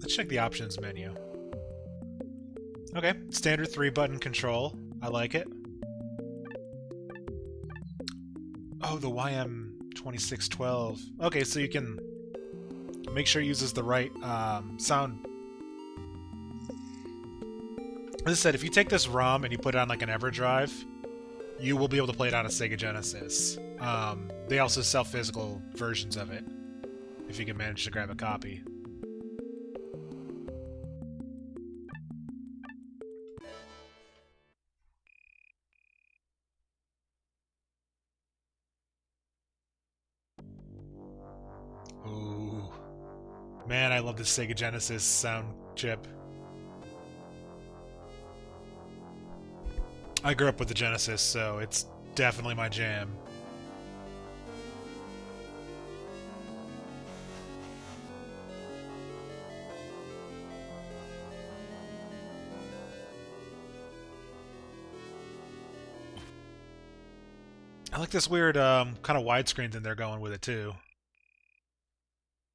Let's check the options menu. Okay, standard 3-button control. I like it. Oh, the YM2612. Okay, so you can make sure it uses the right sound. As I said, if you take this ROM and you put it on like an EverDrive, you will be able to play it on a Sega Genesis. They also sell physical versions of it, if you can manage to grab a copy. Ooh. Man, I love the Sega Genesis sound chip. I grew up with the Genesis, so it's definitely my jam. I like this weird kind of widescreen thing they're going with it too.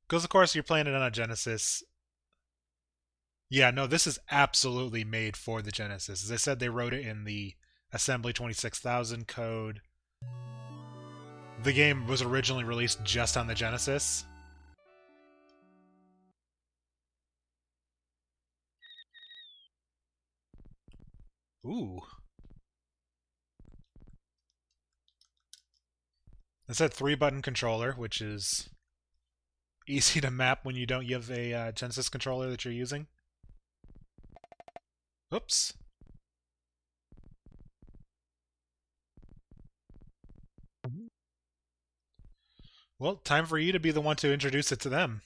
Because of course you're playing it on a Genesis. Yeah, no, this is absolutely made for the Genesis. As I said, they wrote it in the Assembly 26000 code. The game was originally released just on the Genesis. Ooh. It's a 3-button controller, which is easy to map when you don't have a Genesis controller that you're using. Oops. Well, time for you to be the one to introduce it to them.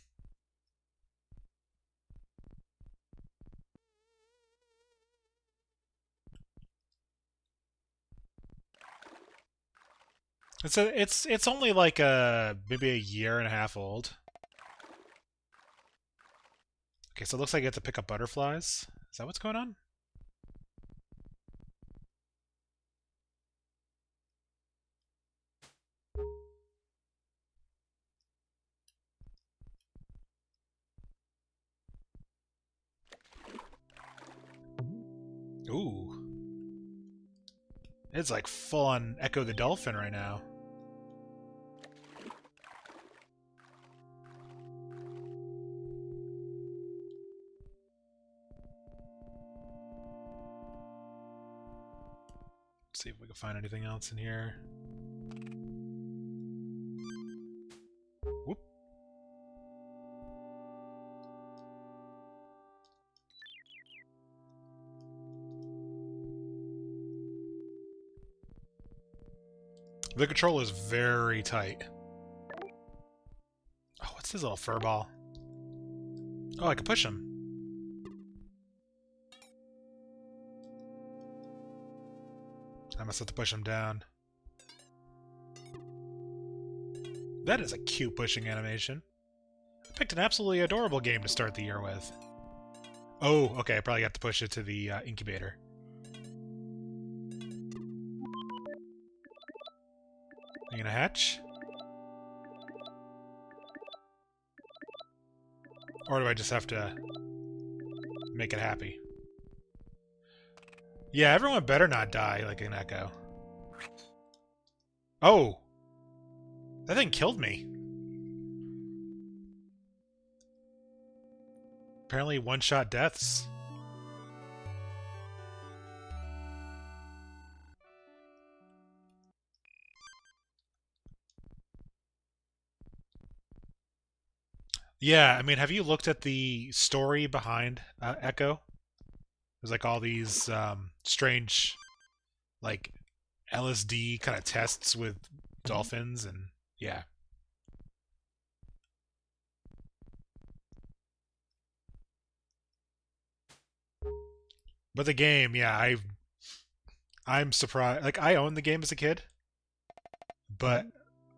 It's only like maybe a year and a half old. Okay, so it looks like you have to pick up butterflies. Is that what's going on? Ooh. It's like full on Echo the Dolphin right now. Let's see if we can find anything else in here. Whoop. The control is very tight. Oh, what's this little fur ball? Oh, I can push him. I must have to push him down. That is a cute pushing animation. I picked an absolutely adorable game to start the year with. Oh, okay, I probably got to push it to the incubator. You gonna hatch? Or do I just have to make it happy? Yeah, everyone better not die like an Echo. Oh! That thing killed me. Apparently one-shot deaths. Yeah, I mean, have you looked at the story behind Echo? There's like all these strange, like LSD kind of tests with dolphins, and yeah. But the game, yeah, I'm surprised. Like I owned the game as a kid, but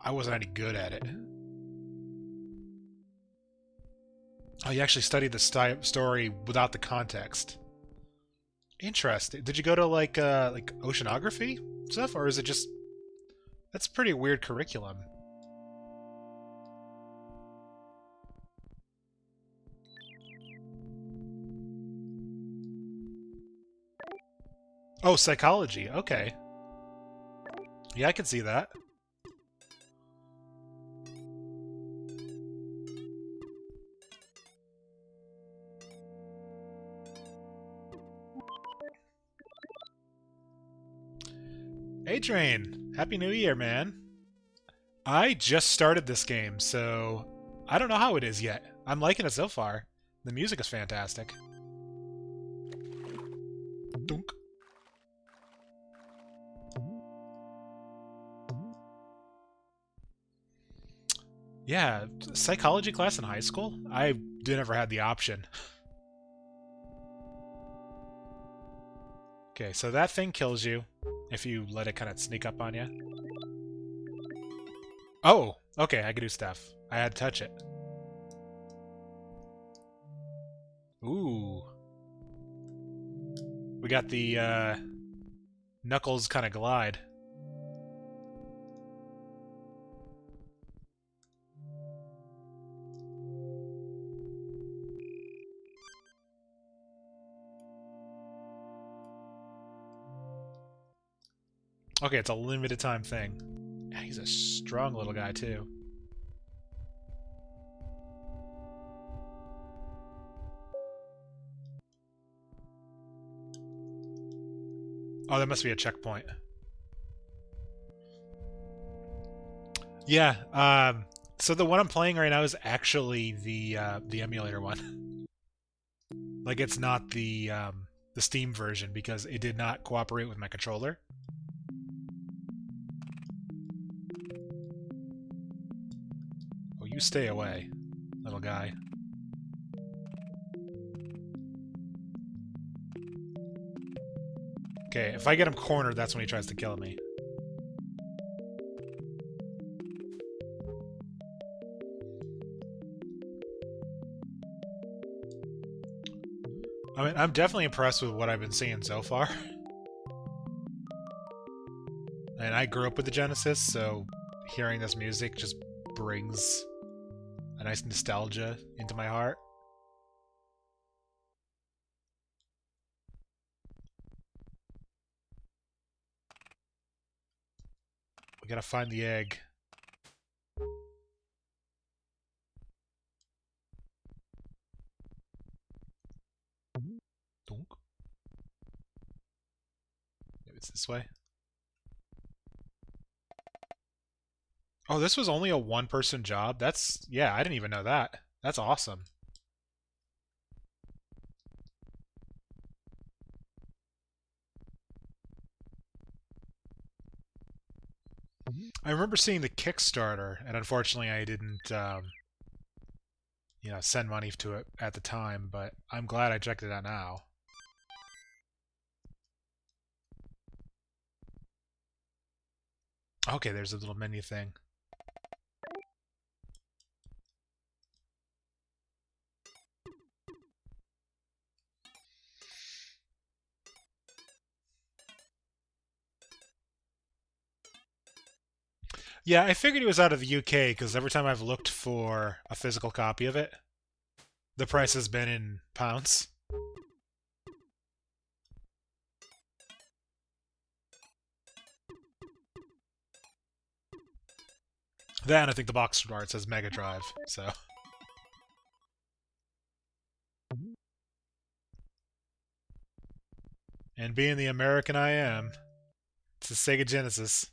I wasn't any good at it. Oh, you actually studied the story without the context. Interesting. Did you go to like oceanography stuff, or is it just? That's pretty weird curriculum. Oh, psychology. Okay. Yeah, I can see that. A-Train, Happy New Year, man. I just started this game, so I don't know how it is yet. I'm liking it so far. The music is fantastic. Dunk. Yeah, psychology class in high school? I never had the option. Okay, so that thing kills you if you let it kind of sneak up on you. Oh, okay, I can do stuff. I had to touch it. Ooh. We got the Knuckles kind of glide. Okay, it's a limited time thing. Yeah, he's a strong little guy, too. Oh, that must be a checkpoint. Yeah, so the one I'm playing right now is actually the emulator one. Like, it's not the Steam version because it did not cooperate with my controller. Oh, you stay away, little guy. Okay, if I get him cornered, that's when he tries to kill me. I mean, I'm definitely impressed with what I've been seeing so far. And I grew up with the Genesis, so hearing this music just brings a nice nostalgia into my heart. We gotta find the egg. Dunk. Maybe it's this way. Oh, this was only a one-person job? Yeah, I didn't even know that. That's awesome. I remember seeing the Kickstarter, and unfortunately I didn't, send money to it at the time, but I'm glad I checked it out now. Okay, there's a little menu thing. Yeah, I figured it was out of the UK because every time I've looked for a physical copy of it, the price has been in pounds. Then I think the box art says Mega Drive, so. And being the American I am, it's a Sega Genesis.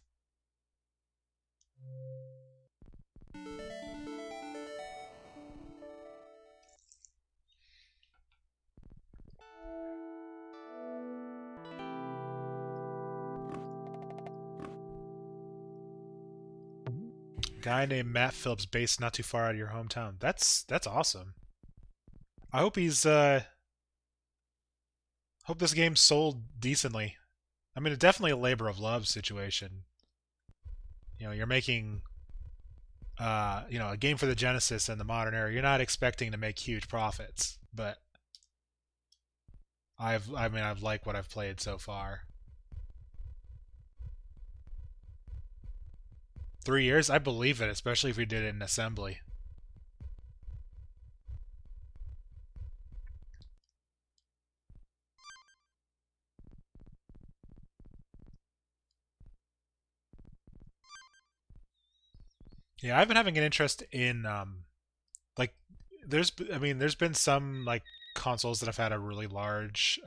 Guy named Matt Phillips, based not too far out of your hometown. That's awesome. I hope he's hope this game sold decently. I mean, it's definitely a labor of love situation. You're making a game for the Genesis in the modern era. You're not expecting to make huge profits, but I've liked what I've played so far. 3 years? I believe it, especially if we did it in assembly. Yeah, I've been having an interest in like there's been some like consoles that have had a really large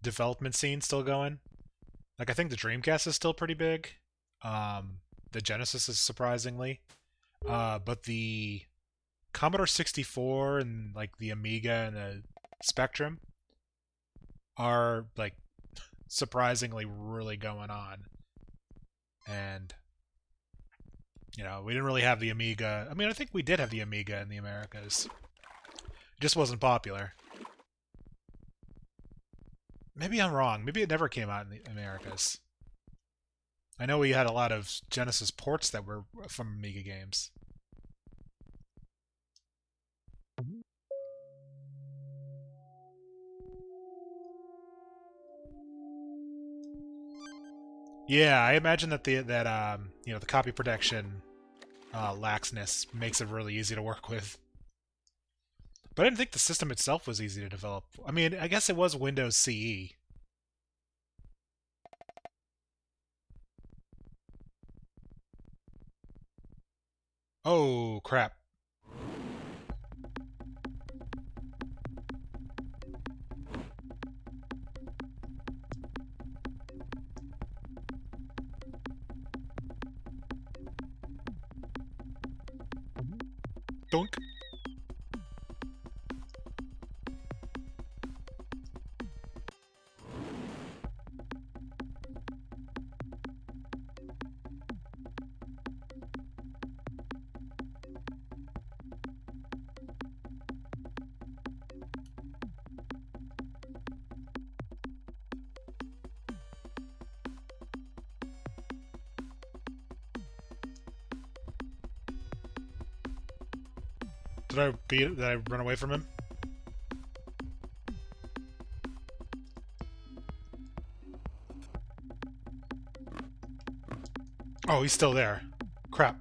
development scene still going. Like I think the Dreamcast is still pretty big. Um, the Genesis is surprisingly, but the Commodore 64 and like the Amiga and the Spectrum are like surprisingly really going on. And we didn't really have the Amiga. I mean, I think we did have the Amiga in the Americas. It just wasn't popular. Maybe I'm wrong. Maybe it never came out in the Americas. I know we had a lot of Genesis ports that were from Amiga games. Yeah, I imagine that the copy protection laxness makes it really easy to work with. But I didn't think the system itself was easy to develop. I mean, I guess it was Windows CE. Oh, crap. Dunk. Did I run away from him? Oh, he's still there. Crap.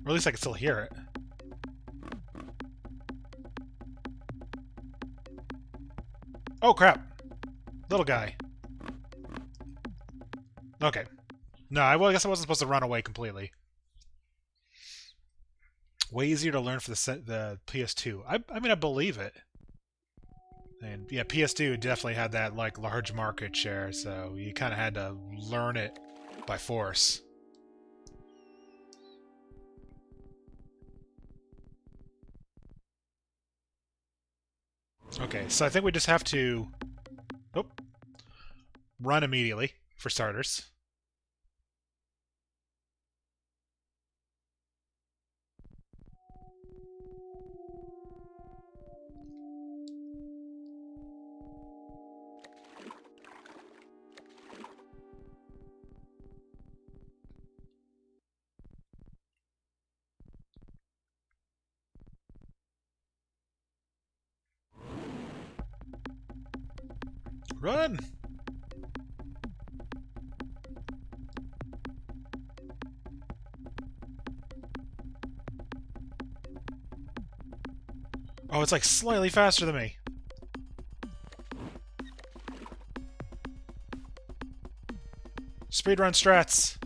Or at least I can still hear it. Oh, crap. Little guy. Okay. No, I guess I wasn't supposed to run away completely. Way easier to learn for the PS2. I mean, I believe it. And yeah, PS2 definitely had that like large market share, so you kind of had to learn it by force. Okay, so I think we just have to oh, run immediately for starters. Run! Oh, it's like slightly faster than me. Speedrun strats.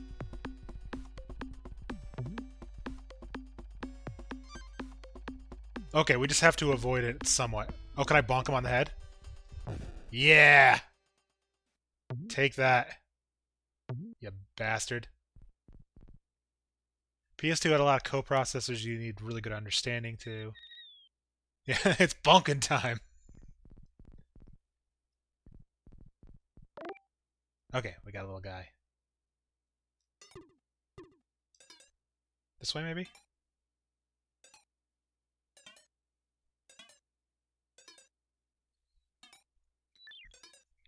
Okay, we just have to avoid it somewhat. Oh, can I bonk him on the head? Yeah! Take that, you bastard. PS2 had a lot of coprocessors you need really good understanding to. Yeah, it's bonking time. Okay, we got a little guy. This way, maybe?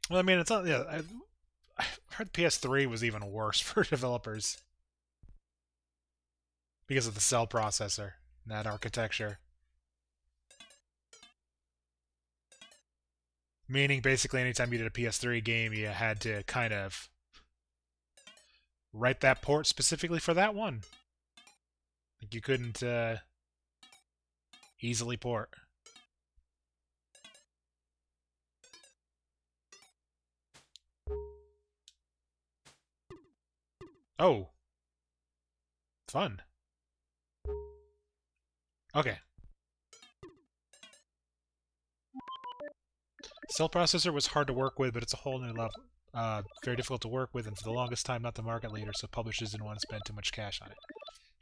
Well, I mean, it's not. Yeah, I heard PS3 was even worse for developers because of the cell processor and that architecture. Meaning, basically, anytime you did a PS3 game, you had to kind of write that port specifically for that one. Like you couldn't easily port. Oh, fun. Okay. Cell processor was hard to work with, but it's a whole new level. Very difficult to work with, and for the longest time, not the market leader, so publishers didn't want to spend too much cash on it.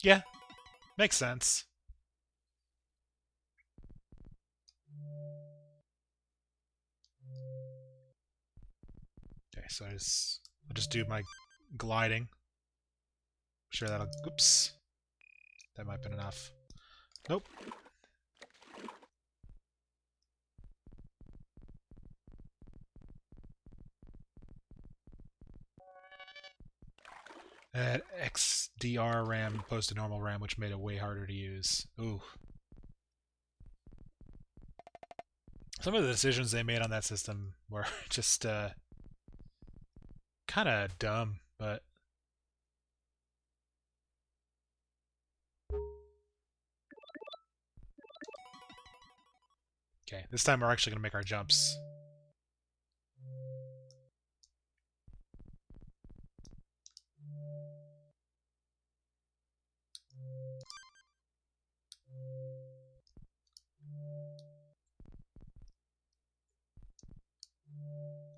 Yeah, makes sense. Okay, so I'll just do my gliding. Sure that'll... Oops. That might have been enough. Nope. That XDR RAM opposed to normal RAM, which made it way harder to use. Ooh. Some of the decisions they made on that system were just kind of dumb, but okay. This time we're actually going to make our jumps.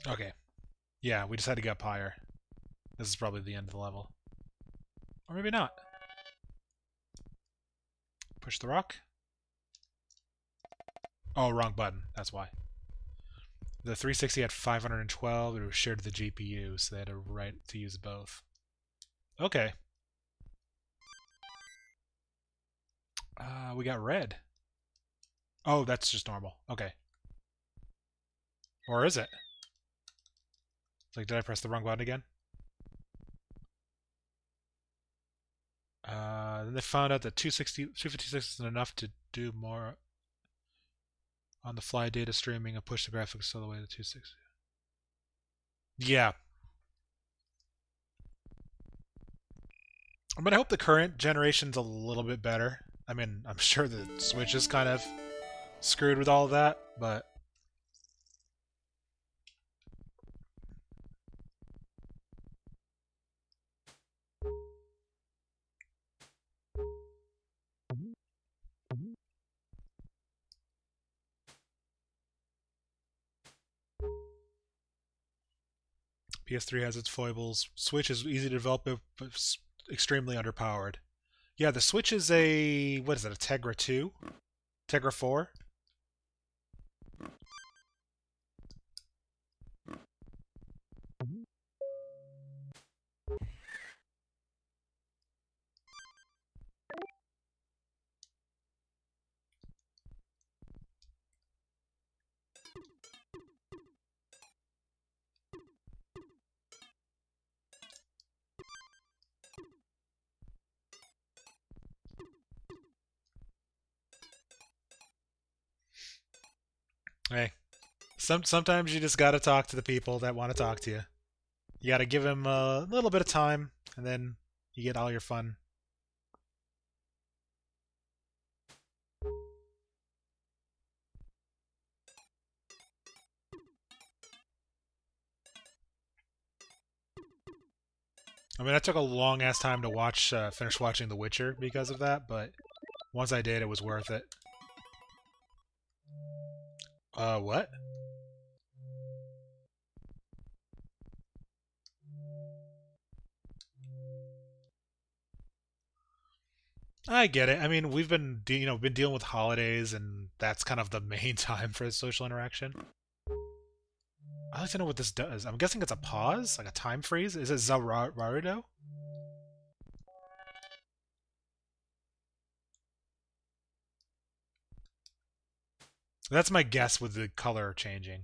Okay. Yeah, we just had to get up higher. This is probably the end of the level. Or maybe not. Push the rock. Oh, wrong button. That's why. The 360 had 512. It was shared to the GPU, so they had a right to use both. Okay. We got red. Oh, that's just normal. Okay. Or is it? Like, did I press the wrong button again? Then they found out that 256 isn't enough to do more on the fly data streaming and push the graphics all the way to 260. Yeah. I mean, I hope the current generation's a little bit better. I mean, I'm sure the Switch is kind of screwed with all of that, but PS3 has its foibles. Switch is easy to develop, but extremely underpowered. Yeah, the Switch is a... what is it, a Tegra 2? Tegra 4? Hey, sometimes you just gotta talk to the people that want to talk to you. You gotta give them a little bit of time, and then you get all your fun. I mean, I took a long ass time to finish watching The Witcher because of that, but once I did, it was worth it. What? I get it. I mean, we've been been dealing with holidays, and that's kind of the main time for social interaction. I'd like to know what this does. I'm guessing it's a pause, like a time freeze. Is it Zarudo? That's my guess with the color changing.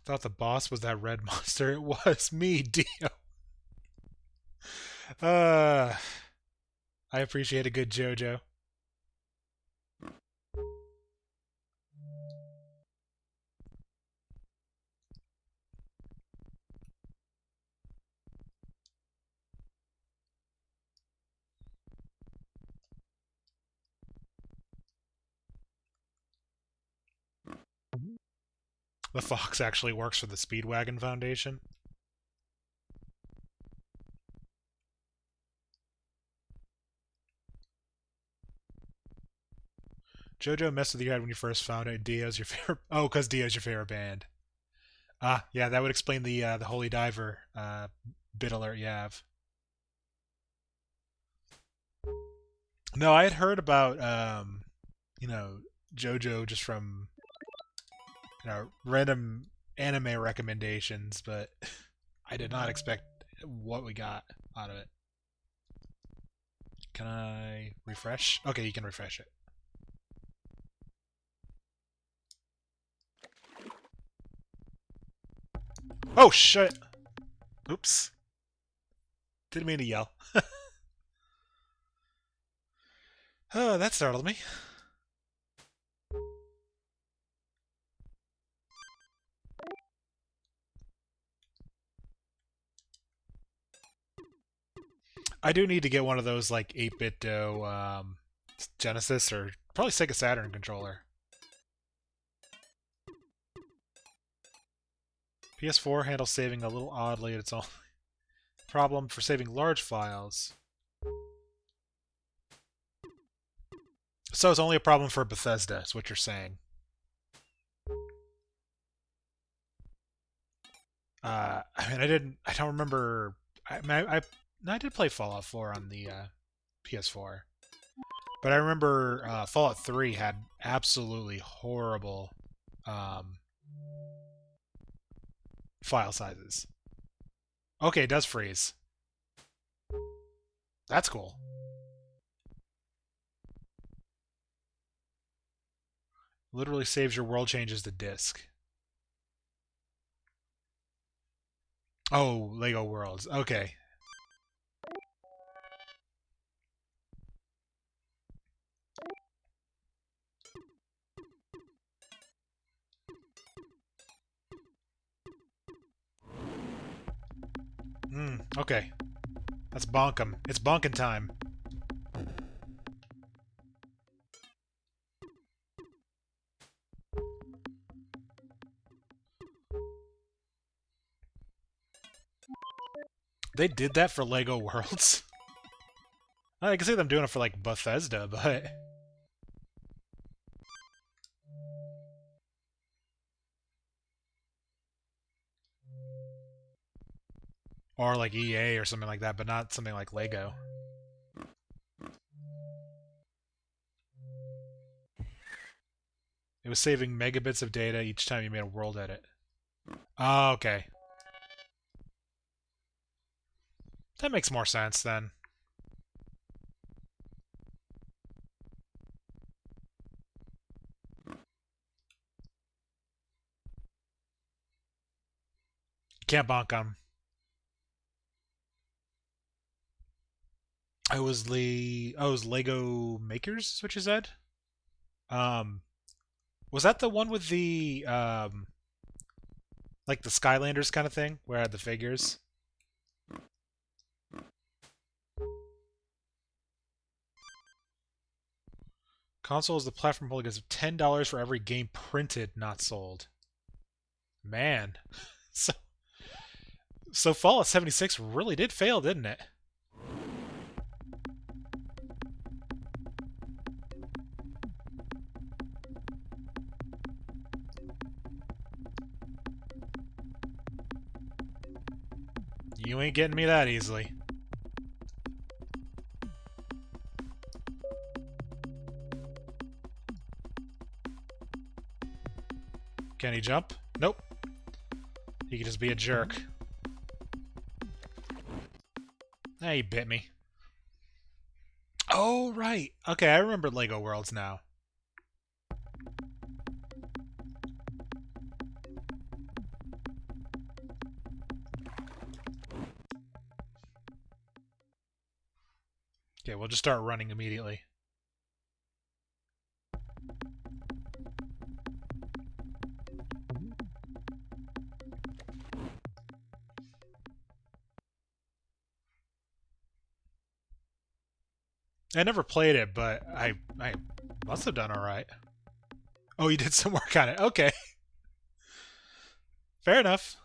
Thought the boss was that red monster. It was me, Dio. Uh, I appreciate a good JoJo. The fox actually works for the Speedwagon Foundation. JoJo messed with your head when you first found it. Dio's your favorite. Oh, because Dio's your favorite band. Ah, yeah, that would explain the Holy Diver bit alert you have. No, I had heard about you know JoJo just from random anime recommendations, but I did not expect what we got out of it. Can I refresh? Okay, you can refresh it. Oh shit! Oops. Didn't mean to yell. Oh, that startled me. I do need to get one of those like 8-bit Genesis or probably Sega Saturn controller. PS4 handles saving a little oddly. It's all problem for saving large files. So it's only a problem for Bethesda, is what you're saying. I mean, I don't remember. I did play Fallout 4 on the PS4, but I remember Fallout 3 had absolutely horrible um, file sizes. Okay, it does freeze. That's cool. Literally saves your world changes to disk. Oh, Lego Worlds. Okay. Okay. That's bonkum. It's bonkin' time. They did that for Lego Worlds. I can see them doing it for like Bethesda, but or like EA or something like that, but not something like Lego. It was saving megabits of data each time you made a world edit. Oh, okay. That makes more sense then. Can't bonk on 'em. It was Lego Makers, is what you said? Um, was that the one with the like the Skylanders kind of thing, where I had the figures? Console is the platform holding us $10 for every game printed, not sold. Man, so so Fallout 76 really did fail, didn't it? You ain't getting me that easily. Can he jump? Nope. He could just be a jerk. Ah, he bit me. Oh, right. Okay, I remember Lego Worlds now. Okay, we'll just start running immediately. I never played it, but I must have done all right. Oh, you did some work on it. Okay. Fair enough.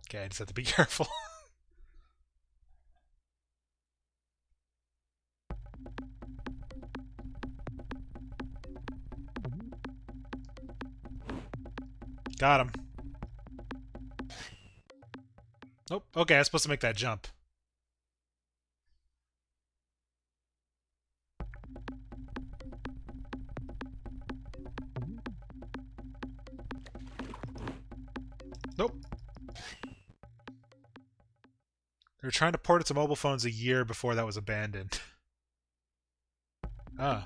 Okay, I just have to be careful. Got him. Nope. Okay, I was supposed to make that jump. Nope. They were trying to port it to mobile phones a year before that was abandoned. Oh.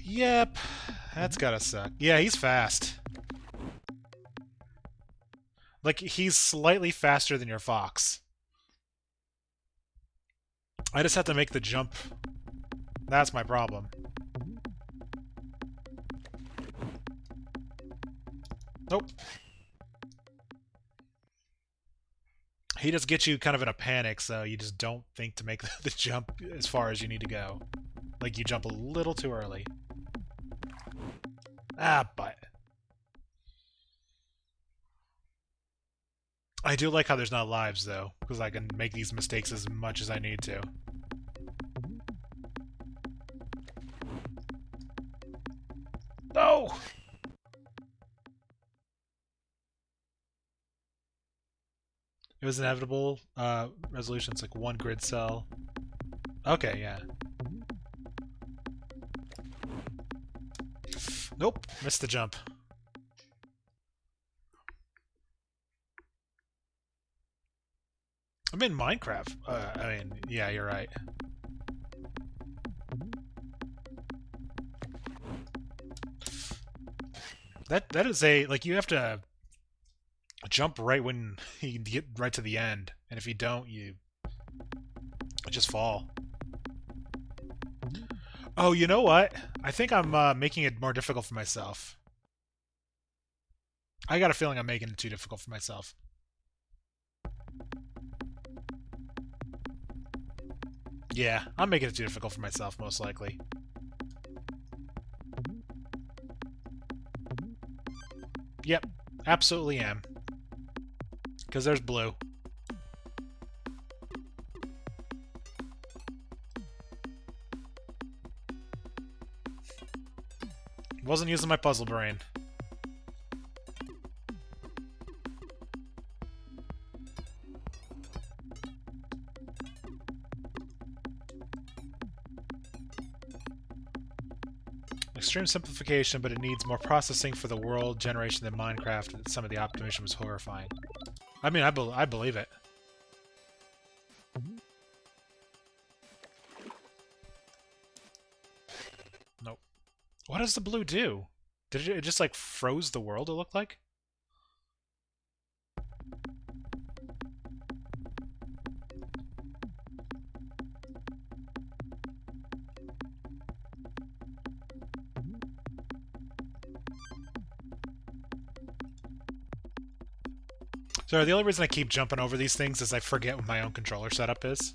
Yep. That's gotta suck. Yeah, he's fast. Like, he's slightly faster than your fox. I just have to make the jump. That's my problem. Nope. He just gets you kind of in a panic, so you just don't think to make the jump as far as you need to go. Like, you jump a little too early. Ah, but... I do like how there's not lives, though, because I can make these mistakes as much as I need to. No! It was inevitable. Resolution's like 1 grid cell. Okay, yeah. Nope, missed the jump. I'm in Minecraft. I mean, yeah, you're right. That is a, like, you have to jump right when you get right to the end, and if you don't, you just fall. Oh, you know what? I think I'm making it more difficult for myself. I got a feeling I'm making it too difficult for myself. Yeah, I'm making it too difficult for myself, most likely. Yep, absolutely am. Because there's blue. Wasn't using my puzzle brain. Extreme simplification, but it needs more processing for the world generation than Minecraft. Some of the optimization was horrifying. I mean, I believe it. Nope. What does the blue do? Did it just, like, froze the world, it looked like? So the only reason I keep jumping over these things is I forget what my own controller setup is.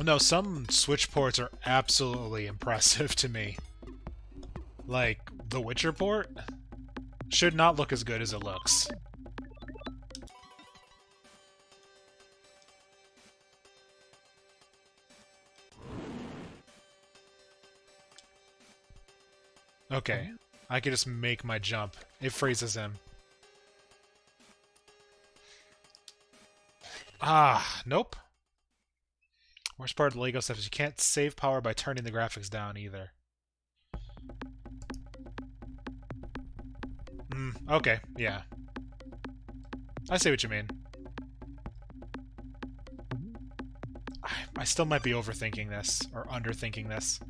No, some Switch ports are absolutely impressive to me. Like, the Witcher port should not look as good as it looks. Okay, I can just make my jump. It freezes him. Ah, nope. Worst part of the Lego stuff is you can't save power by turning the graphics down either. Okay, yeah. I see what you mean. I still might be overthinking this, or underthinking this.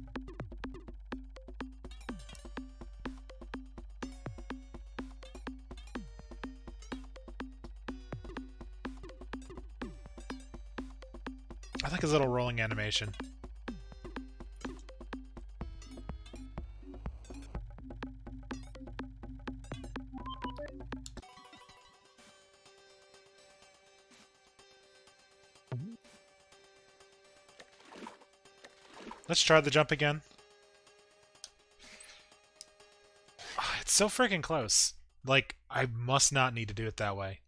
I like his little rolling animation. Let's try the jump again. Oh, it's so freaking close. Like, I must not need to do it that way.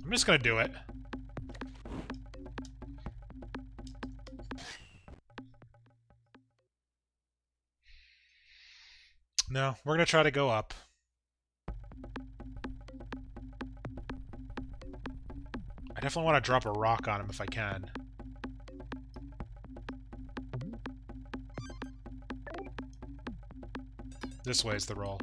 I'm just gonna do it. No, we're gonna try to go up. I definitely want to drop a rock on him if I can. This way is the roll.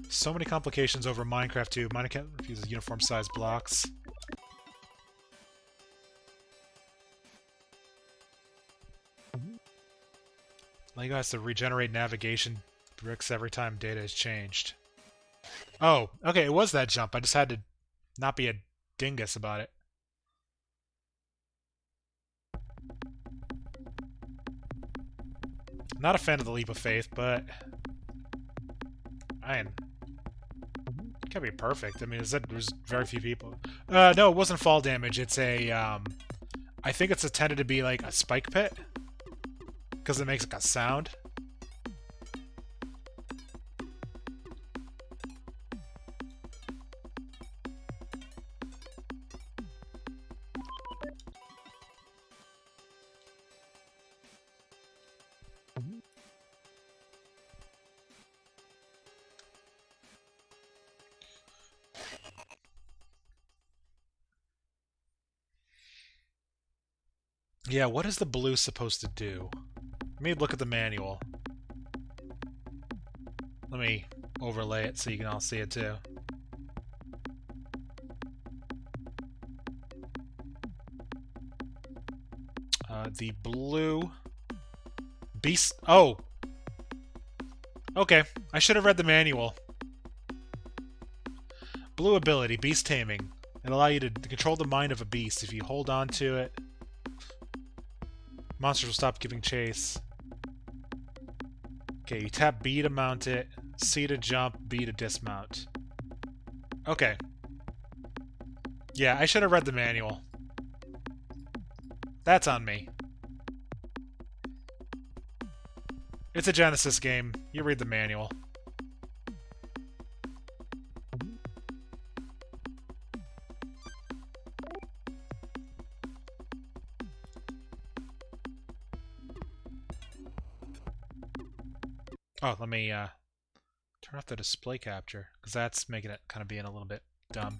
So many complications over Minecraft 2. Minecraft refuses uniform size blocks. Lego has to regenerate navigation bricks every time data is changed. Oh, okay, it was that jump. I just had to not be a dingus about it. Not a fan of the leap of faith, but it can't be perfect. I mean, there's very few people. No, it wasn't fall damage. It's a I think it's intended to be like a spike pit because it makes like a sound. Yeah, what is the blue supposed to do? Let me look at the manual. Let me overlay it so you can all see it too. The blue... Beast... Oh! Okay, I should have read the manual. Blue ability, Beast Taming. It'll allow you to control the mind of a beast. If you hold on to it, monsters will stop giving chase. Okay, you tap B to mount it, C to jump, B to dismount. Okay. Yeah, I should have read the manual. That's on me. It's a Genesis game. You read the manual. Oh, let me turn off the display capture, because that's making it kind of being a little bit dumb.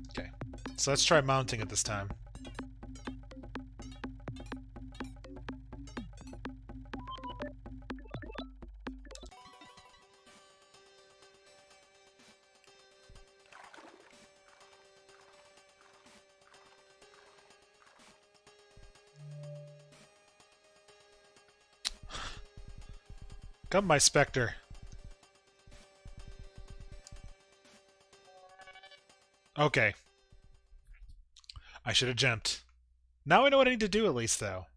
Okay, so let's try mounting it this time. Come, my Spectre. Okay. I should have jumped. Now I know what I need to do at least, though.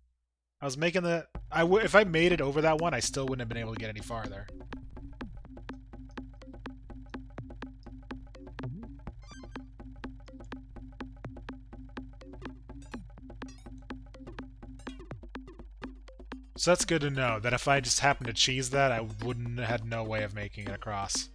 I was making the... if I made it over that one, I still wouldn't have been able to get any farther. So that's good to know, that if I just happened to cheese that, I wouldn't have had no way of making it across.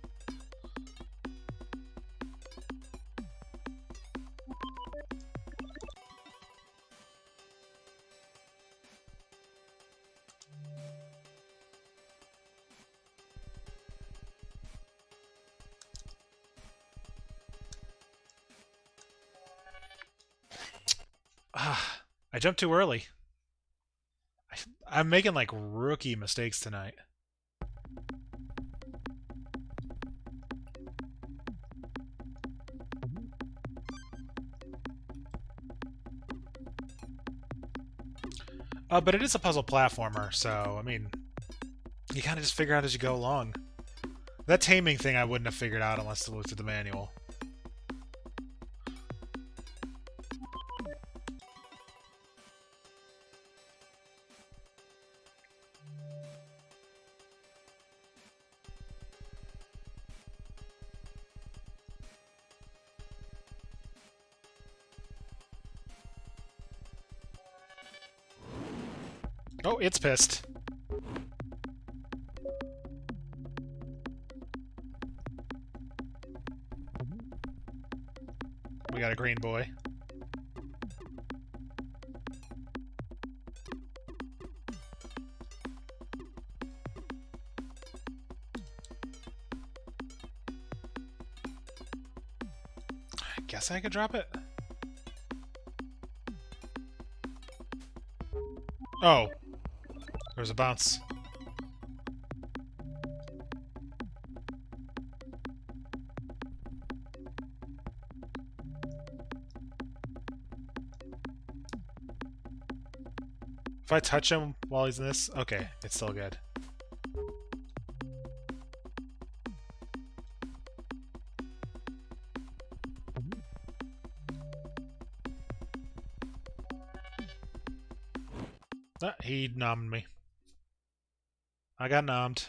I jumped too early. I'm making, like, rookie mistakes tonight. But it is a puzzle platformer, so, I mean, you kind of just figure out as you go along. That taming thing I wouldn't have figured out unless I looked at the manual. Oh, it's pissed. We got a green boy. I guess I could drop it. Oh, there's a bounce. If I touch him while he's in this, okay, it's still good. Ah, he nommed me. I got nommed.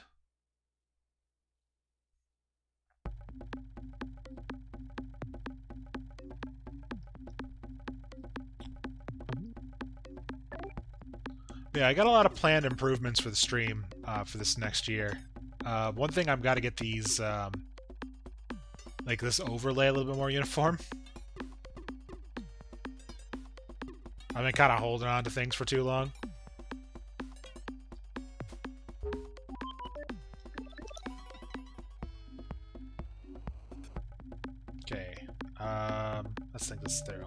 Yeah, I got a lot of planned improvements for the stream for this next year. One thing I've got to get these, like this overlay a little bit more uniform. I've been kind of holding on to things for too long. Okay, let's think this through.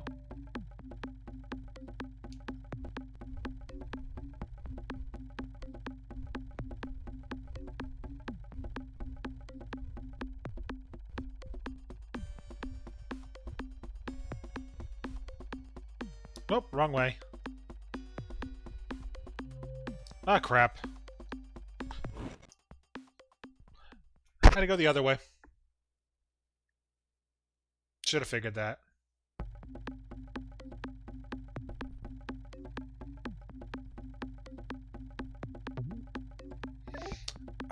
Oh, wrong way. Ah, crap. Had to go the other way. Should have figured that.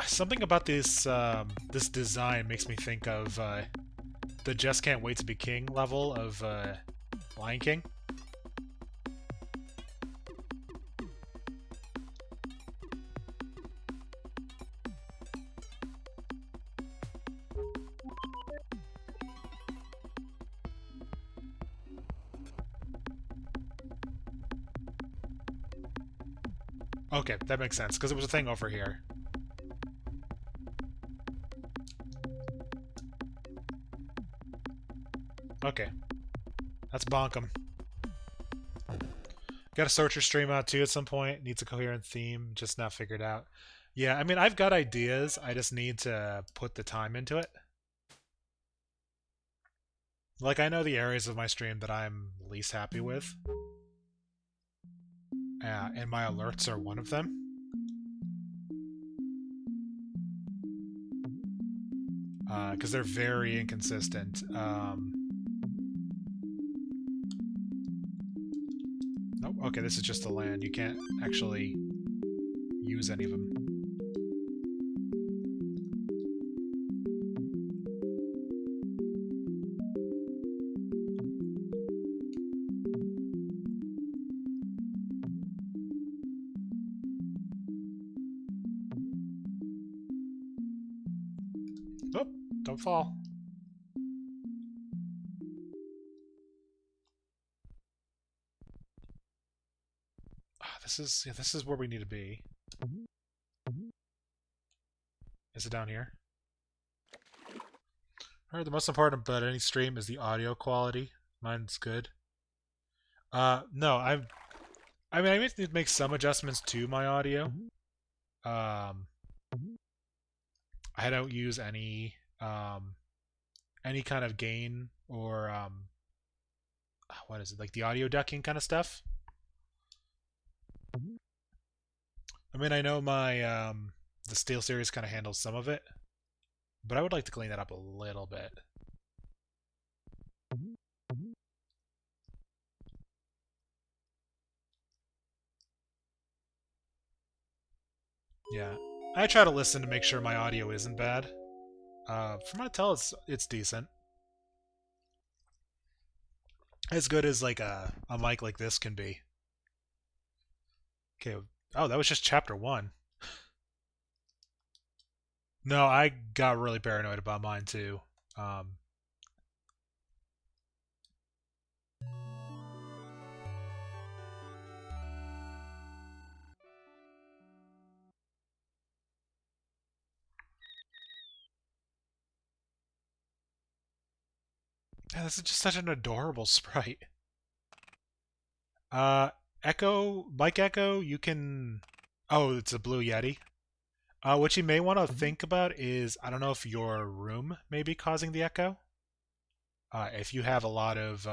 Something about this this design makes me think of the Just Can't Wait to Be King level of Lion King. Okay, that makes sense, because it was a thing over here. Okay. That's bonkum. Gotta sort your stream out too at some point. Needs a coherent theme, just not figured out. Yeah, I mean, I've got ideas. I just need to put the time into it. Like, I know the areas of my stream that I'm least happy with. And my alerts are one of them. Because they're very inconsistent. Nope, okay, this is just the land. You can't actually use any of them. Oh, don't fall. This is where we need to be. Is it down here? Alright, the most important about any stream is the audio quality. Mine's good. No, I mean, I need to make some adjustments to my audio. I don't use any kind of gain or what is it, like the audio ducking kind of stuff. I mean, I know my the Steel series kind of handles some of it, but I would like to clean that up a little bit. Yeah, I try to listen to make sure my audio isn't bad. From what I tell, it's decent. As good as like a mic like this can be. Okay, Oh, that was just chapter 1. No, I got really paranoid about mine too. Um, yeah, this is just such an adorable sprite. Uh, Echo, Mike Echo, you can. Oh, it's a Blue Yeti. What you may want to think about is I don't know if your room may be causing the echo. If you have a lot of.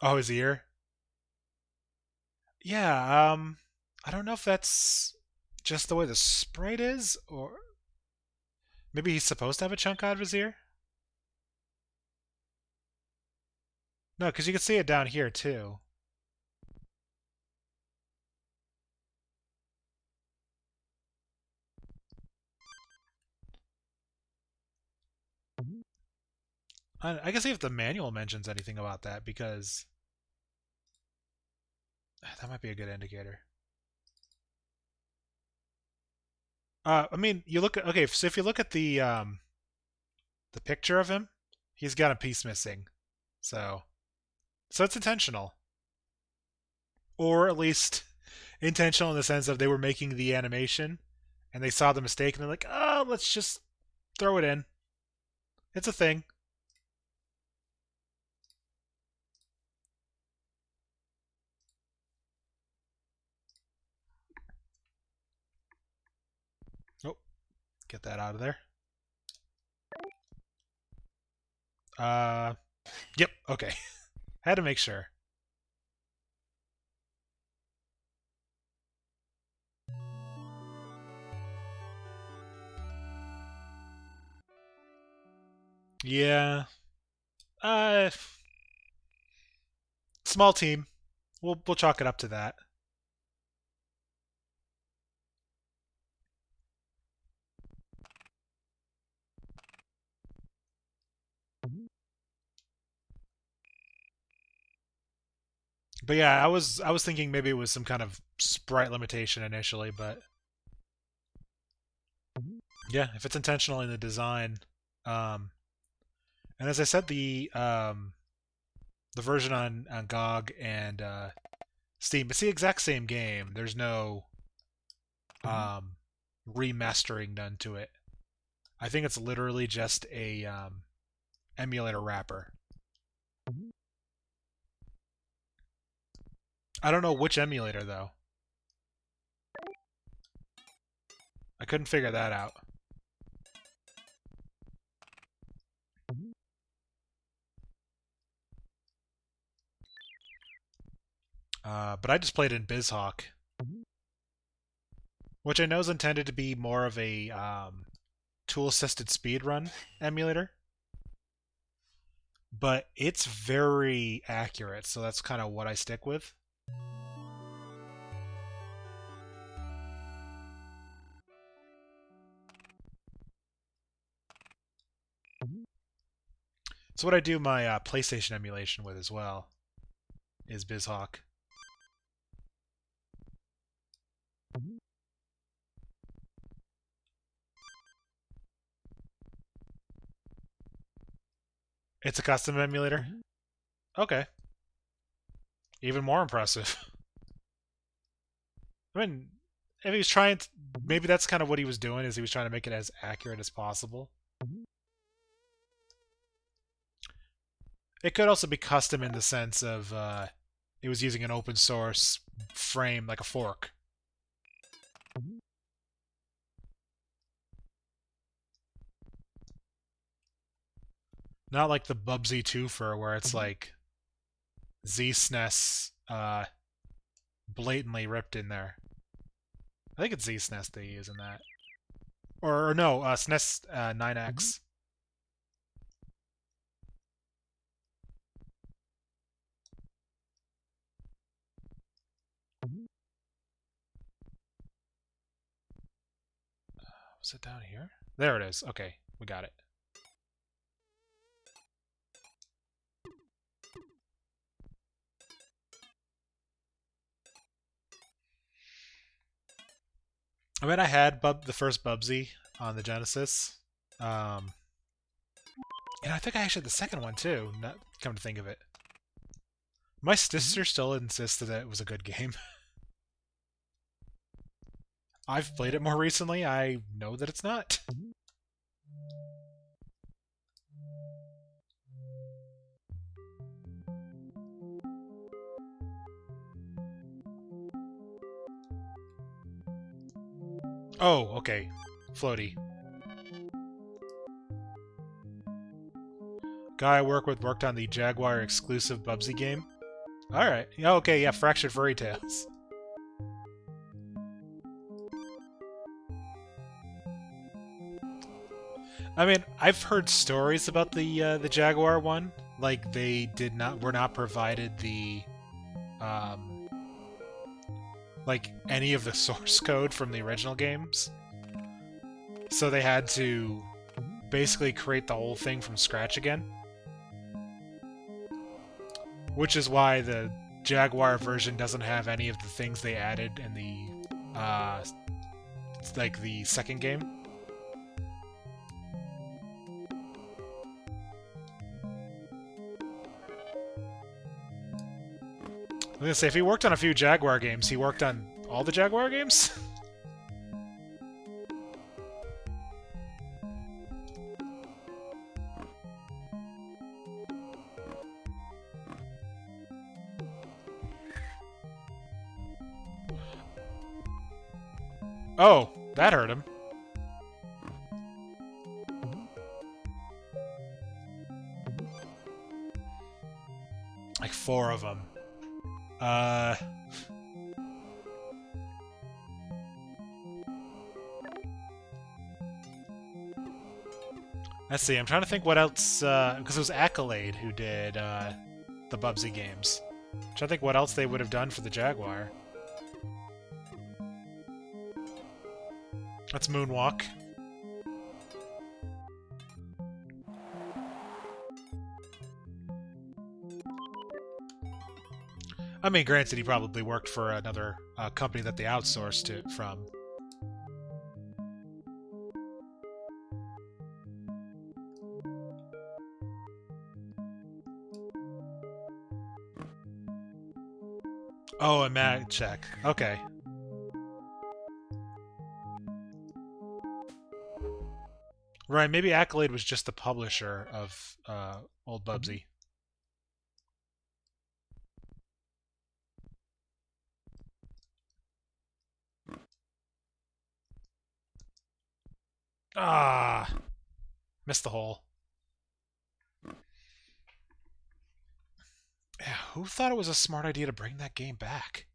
Oh, his ear? Yeah, I don't know if that's just the way the sprite is, or maybe he's supposed to have a chunk out of his ear? No, because you can see it down here too. I can see if the manual mentions anything about that because that might be a good indicator. I mean, you look at okay. So if you look at the picture of him, he's got a piece missing. So it's intentional, or at least intentional in the sense of they were making the animation and they saw the mistake and they're like, oh, let's just throw it in. It's a thing. Oh, get that out of there. Uh, yep. Okay. Had to make sure. Yeah. Uh, small team. We'll chalk it up to that. But yeah, I was thinking maybe it was some kind of sprite limitation initially, but yeah, if it's intentional in the design, um, and as I said, the version on GOG and Steam, it's the exact same game. There's no um, remastering done to it. I think it's literally just a emulator wrapper. I don't know which emulator though. I couldn't figure that out. But I just played in BizHawk, which I know is intended to be more of a tool-assisted speedrun emulator, but it's very accurate, so that's kind of what I stick with. So what I do my PlayStation emulation with as well is BizHawk. It's a custom emulator. Okay, even more impressive. I mean, if he was trying to, maybe that's kind of what he was doing, is he was trying to make it as accurate as possible. It could also be custom in the sense of it was using an open source frame like a fork. Not like the Bubsy twofer where it's like Z-SNES blatantly ripped in there. I think it's Z-SNES they use in that. Or no, SNES 9X. Was it down here? There it is. Okay, we got it. I mean, I had the first Bubsy on the Genesis. Um, and I think I actually had the second one too. Not come to think of it, my sister still insisted that it was a good game. I've played it more recently. I know that it's not. Oh, okay. Floaty. Guy I work with worked on the Jaguar exclusive Bubsy game. Alright. Yeah, okay, yeah, Fractured Furry Tales. I mean, I've heard stories about the Jaguar one. Like they were not provided the um like any of the source code from the original games. So they had to basically create the whole thing from scratch again. Which is why the Jaguar version doesn't have any of the things they added in the like the second game. I was gonna say, if he worked on a few Jaguar games, he worked on all the Jaguar games? Oh, that hurt him. Like 4 of them. Let's see, I'm trying to think what else, because it was Accolade who did the Bubsy games. I'm trying to think what else they would have done for the Jaguar. That's Moonwalk. I mean, granted, he probably worked for another company that they outsourced it from. Oh, a mag check. Okay. Right, maybe Accolade was just the publisher of Old Bubsy. Ah, missed the hole. Yeah, who thought it was a smart idea to bring that game back?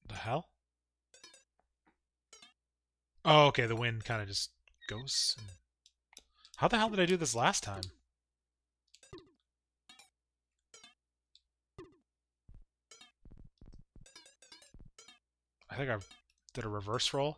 The hell? Oh, okay, the wind kind of just goes. How the hell did I do this last time? I think I did a reverse roll.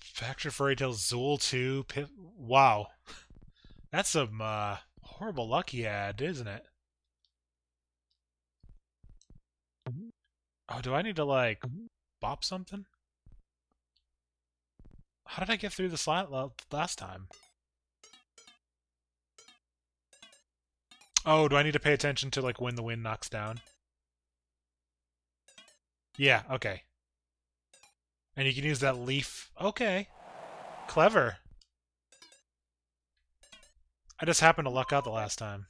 Factory Fairy Tales Zool 2. Wow. That's some horrible luck he had, isn't it? Oh, do I need to, like, bop something? How did I get through this last time? Oh, do I need to pay attention to, like, when the wind knocks down? Yeah, okay. And you can use that leaf. Okay. Clever. I just happened to luck out the last time.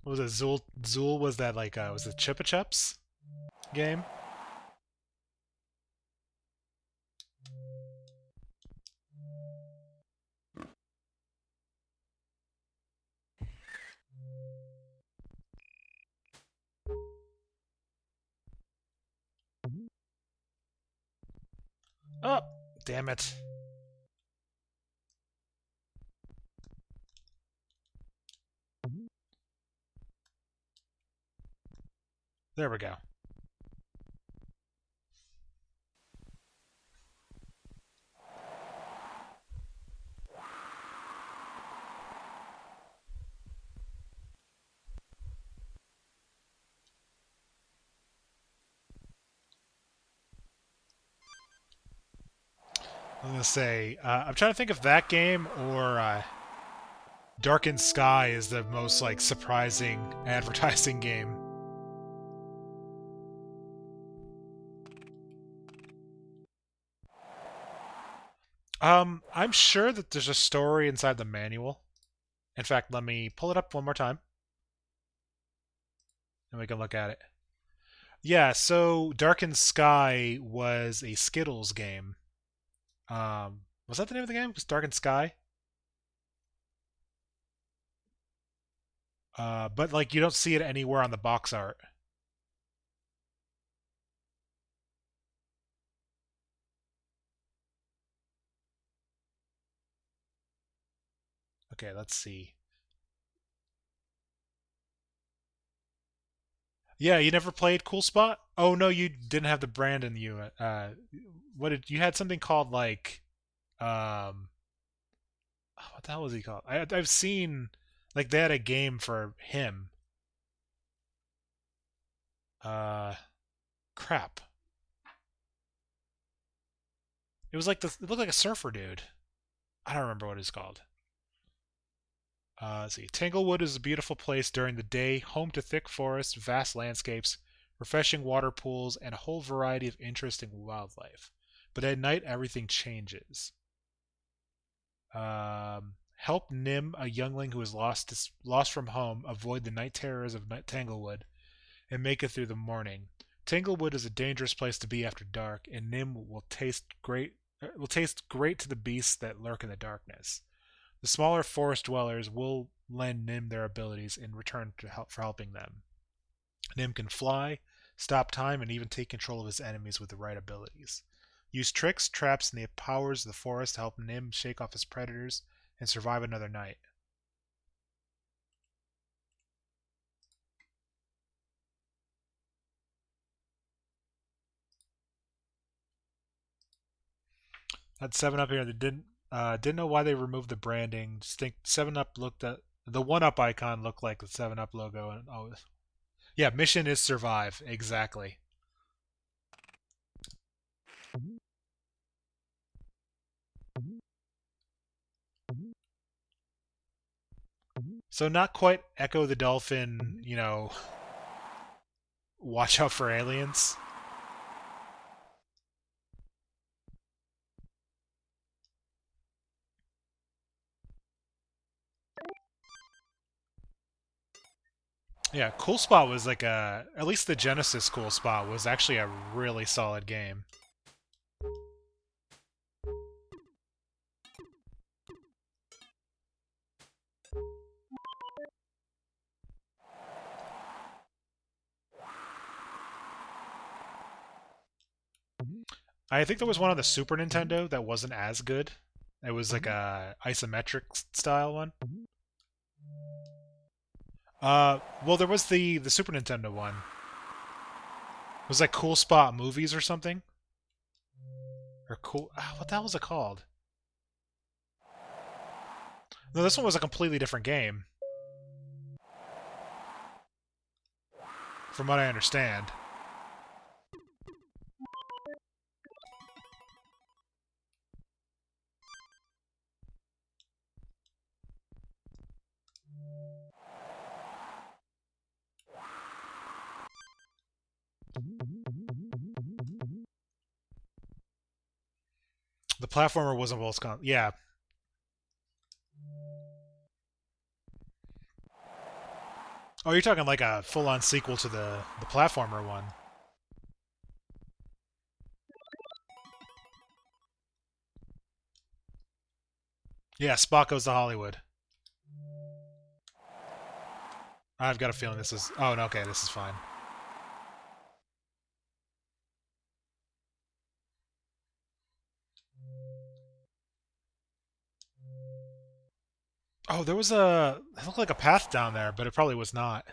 What was it? Zool was that, like, was it Chupa Chups game? Oh, damn it. There we go. I'm gonna say I'm trying to think if that game or Darkened Sky is the most like surprising advertising game. I'm sure that there's a story inside the manual. In fact, let me pull it up one more time, and we can look at it. Yeah, so Darkened Sky was a Skittles game. Was that the name of the game? Was Darkened Sky? But like you don't see it anywhere on the box art. Okay, let's see. Yeah, you never played Cool Spot? Oh no, you didn't have the brand in you. What did you had something called like um what the hell was he called? I've seen like they had a game for him. Uh, crap. It was like it looked like a surfer dude. I don't remember what it's called. Let's see. Tanglewood is a beautiful place during the day, home to thick forests, vast landscapes, refreshing water pools, and a whole variety of interesting wildlife. But at night, everything changes. Help Nim, a youngling who is lost from home, avoid the night terrors of Tanglewood, and make it through the morning. Tanglewood is a dangerous place to be after dark, and Nim will taste great to the beasts that lurk in the darkness. The smaller forest dwellers will lend Nim their abilities in return for helping them. Nim can fly, stop time, and even take control of his enemies with the right abilities. Use tricks, traps, and the powers of the forest to help Nim shake off his predators and survive another night. Had 7 Up here. They didn't know why they removed the branding. Just think 7 Up looked at the 1 Up icon looked like the 7 Up logo, and oh, yeah, mission is survive exactly. So not quite Echo the Dolphin, watch out for aliens. Yeah, Cool Spot was like at least the Genesis Cool Spot was actually a really solid game. I think there was one on the Super Nintendo that wasn't as good. It was like a isometric style one. Well, there was the Super Nintendo one. It was like Cool Spot Movies or something, or cool. What the hell was it called? No, this one was a completely different game, from what I understand. The platformer wasn't Wolf's Yeah. Oh, you're talking like a full-on sequel to the platformer one. Yeah, Spock Goes to Hollywood. I've got a feeling this is. Oh, no, okay, this is fine. Oh, there was a. It looked like a path down there, but it probably was not.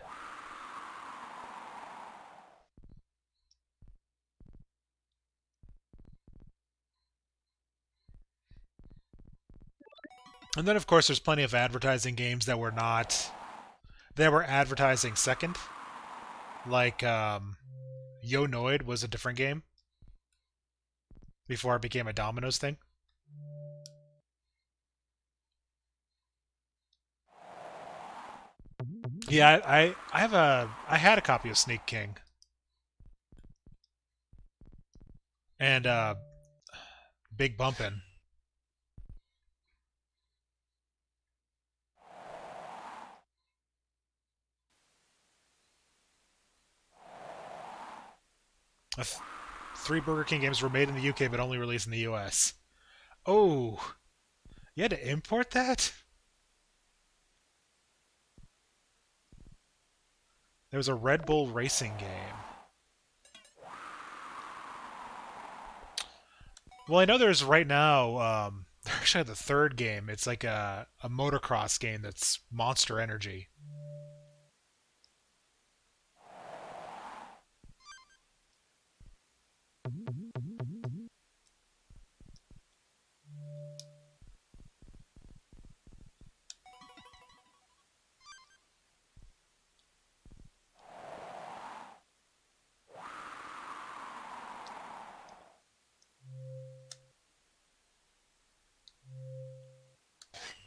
And then, of course, there's plenty of advertising games that were not. They were advertising second. Like, Yo Noid was a different game before it became a Domino's thing. Yeah, I had a copy of Sneak King and Big Bumpin'. Three Burger King games were made in the UK but only released in the US. Oh, you had to import that? There was a Red Bull racing game. Well, I know there's right now. Actually, the third game. It's like a motocross game that's Monster Energy.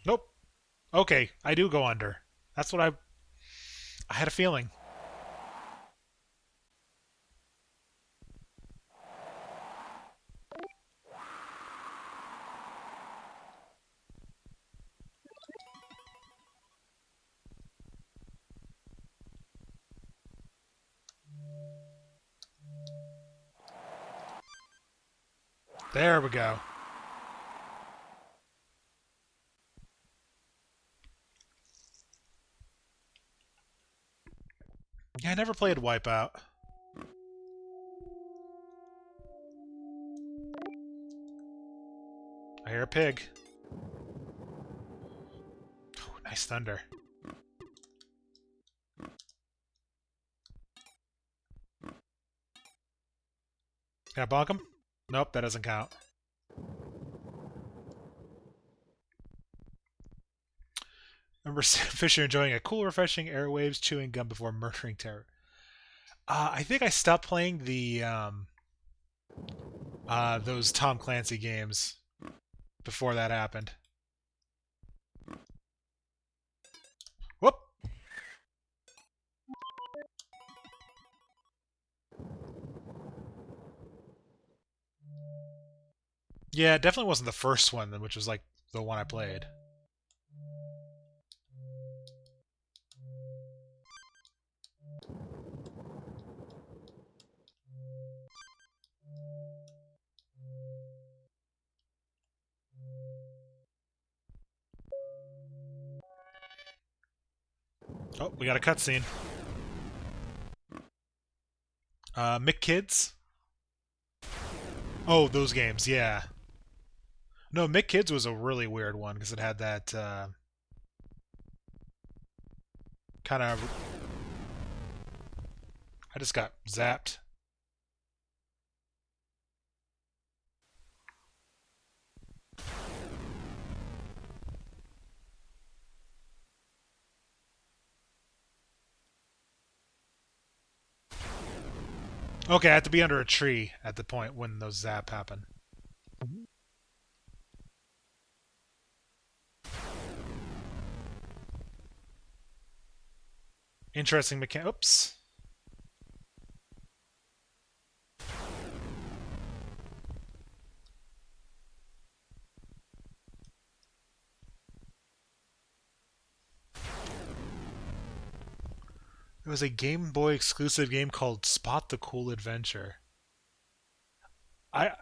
Nope. Okay, I do go under. That's what I had a feeling. There we go. Yeah, I never played Wipeout. I hear a pig. Oh, nice thunder. Can I bonk him? Nope, that doesn't count. Remember Fisher enjoying a cool, refreshing airwaves chewing gum before murdering terror. I think I stopped playing the those Tom Clancy games before that happened. Whoop! Yeah, it definitely wasn't the first one, which was like the one I played. Oh, we got a cutscene. Mick Kids. Oh, those games, yeah. No, Mick Kids was a really weird one because it had that kind of. I just got zapped. Okay, I have to be under a tree at the point when those zap happen. Interesting mechanic. Oops. It was a Game Boy exclusive game called Spot the Cool Adventure. I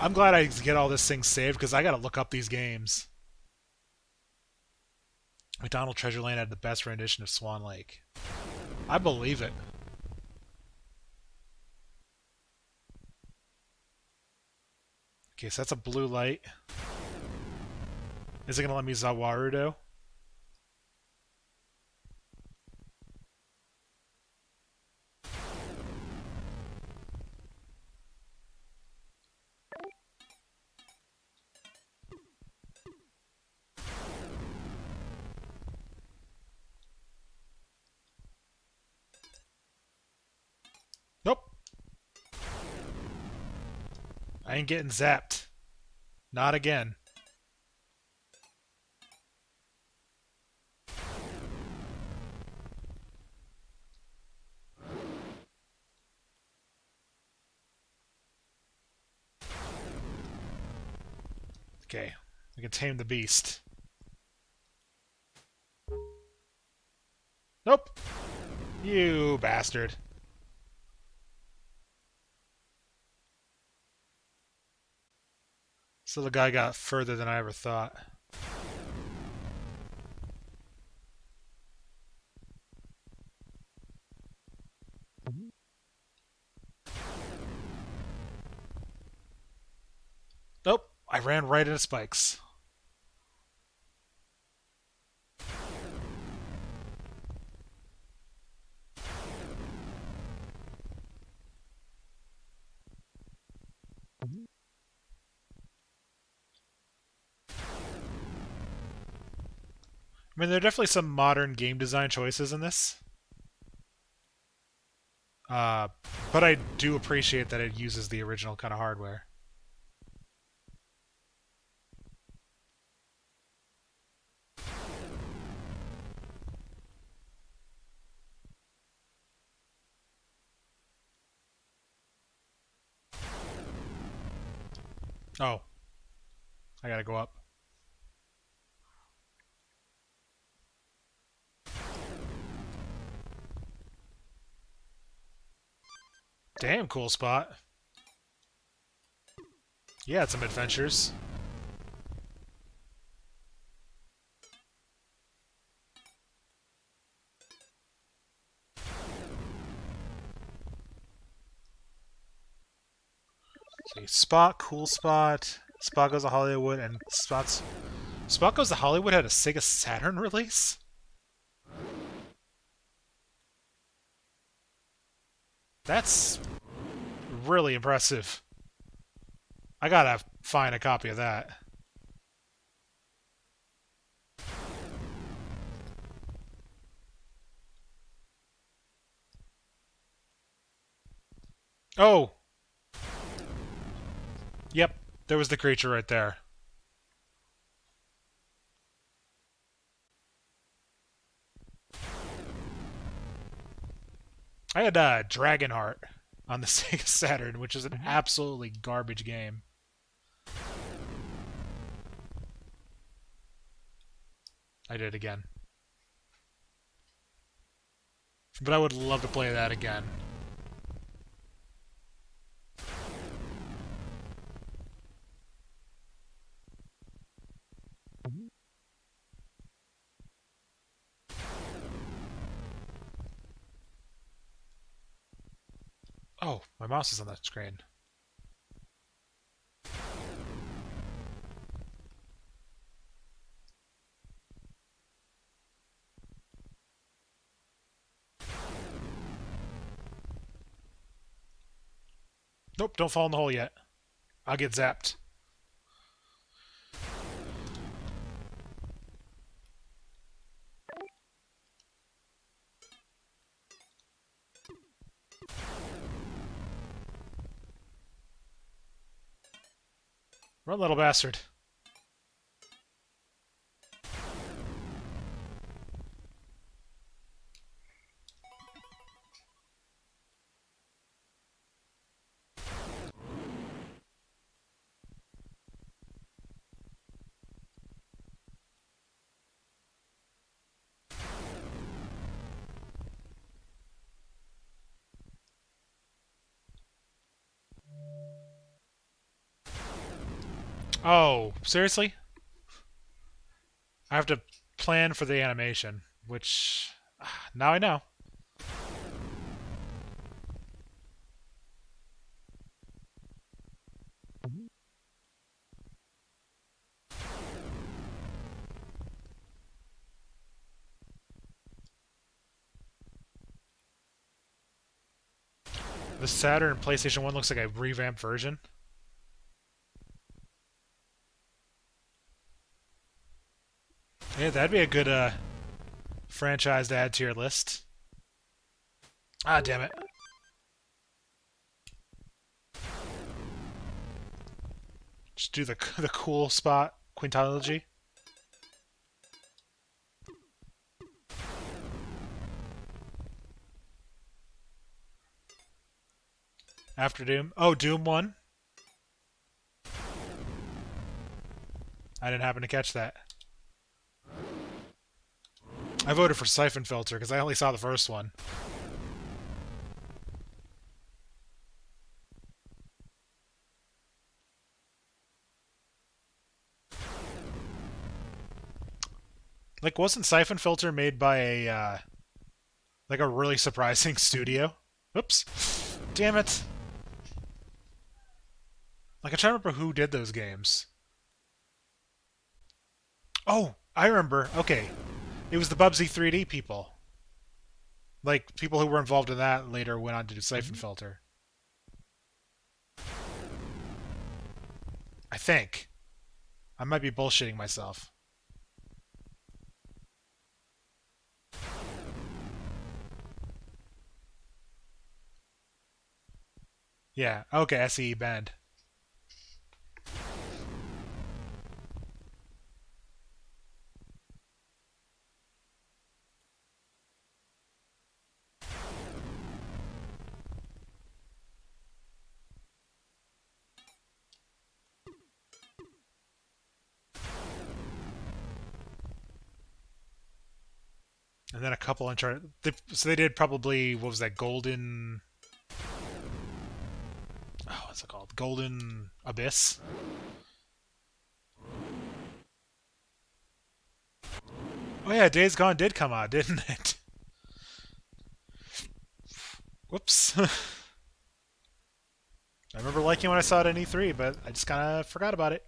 I'm glad I get all this thing saved because I gotta look up these games. McDonald Treasureland had the best rendition of Swan Lake. I believe it. Okay, so that's a blue light. Is it gonna let me Zawarudo? I ain't getting zapped. Not again. Okay, we can tame the beast. Nope! You bastard. So the guy got further than I ever thought. Nope, I ran right into spikes. I mean, there are definitely some modern game design choices in this. Uh, but I do appreciate that it uses the original kind of hardware. Oh, I gotta go up. Damn cool spot. Yeah, it's some adventures. See, Spot, cool spot. Spot goes to Hollywood, and Spot goes to Hollywood had a Sega Saturn release. That's really impressive. I gotta find a copy of that. Oh, yep, there was the creature right there. I had Dragonheart on the Sega Saturn, which is an absolutely garbage game. I did again. But I would love to play that again. Oh, my mouse is on that screen. Nope, don't fall in the hole yet. I'll get zapped. Run, little bastard. Oh, seriously? I have to plan for the animation, which now I know. The Saturn PlayStation 1 looks like a revamped version. Yeah, that'd be a good franchise to add to your list. Ah, damn it. Just do the cool spot quintology. After Doom. Oh, Doom 1? I didn't happen to catch that. I voted for Siphon Filter because I only saw the first one. Like, wasn't Siphon Filter made by a like a really surprising studio? Oops. Damn it. Like, I'm trying to remember who did those games. Oh, I remember. Okay. It was the Bubsy 3D people. Like, people who were involved in that later went on to do Siphon Filter. I think. I might be bullshitting myself. Yeah. Okay, SE Band. And then a couple Uncharted. So they did probably, what was that, Golden. Oh, what's it called? Golden Abyss? Oh, yeah, Days Gone did come out, didn't it? Whoops. I remember liking when I saw it in E3, but I just kind of forgot about it.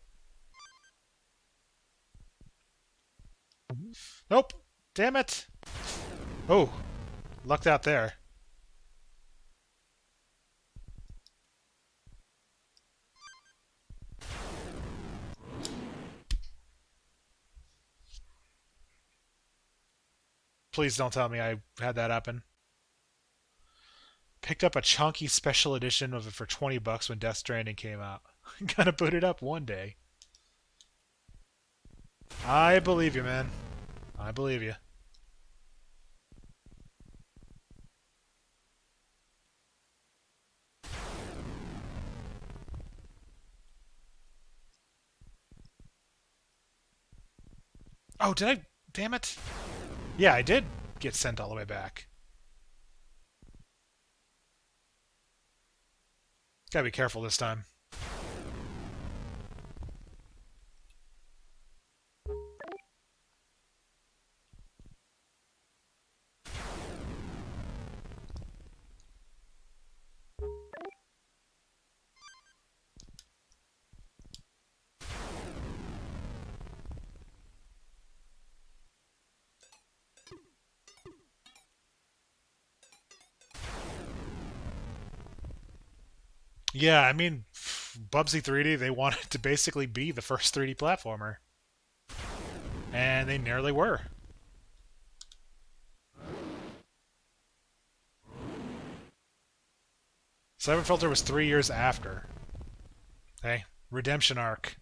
Nope. Damn it. Oh, lucked out there. Please don't tell me I had that happen. Picked up a chunky special edition of it for $20 when Death Stranding came out. Gonna boot it up one day. I believe you, man. I believe you. Oh, did I? Damn it. Yeah, I did get sent all the way back. Gotta be careful this time. Yeah, I mean, Bubsy 3D, they wanted to basically be the first 3D platformer. And they nearly were. Siphon Filter was 3 years after. Hey, redemption arc.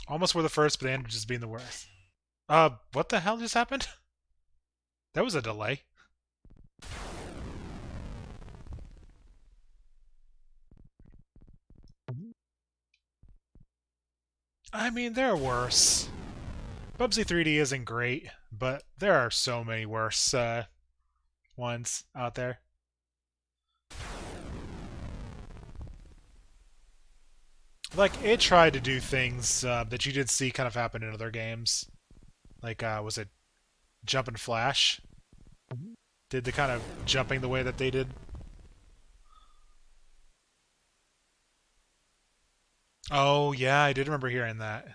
Almost were the first, but they ended up just being the worst. What the hell just happened? That was a delay. I mean, there are worse. Bubsy 3D isn't great, but there are so many worse ones out there. Like, it tried to do things that you did see kind of happen in other games. Like, was it Jump and Flash? Did the kind of jumping the way that they did? Oh, yeah, I did remember hearing that.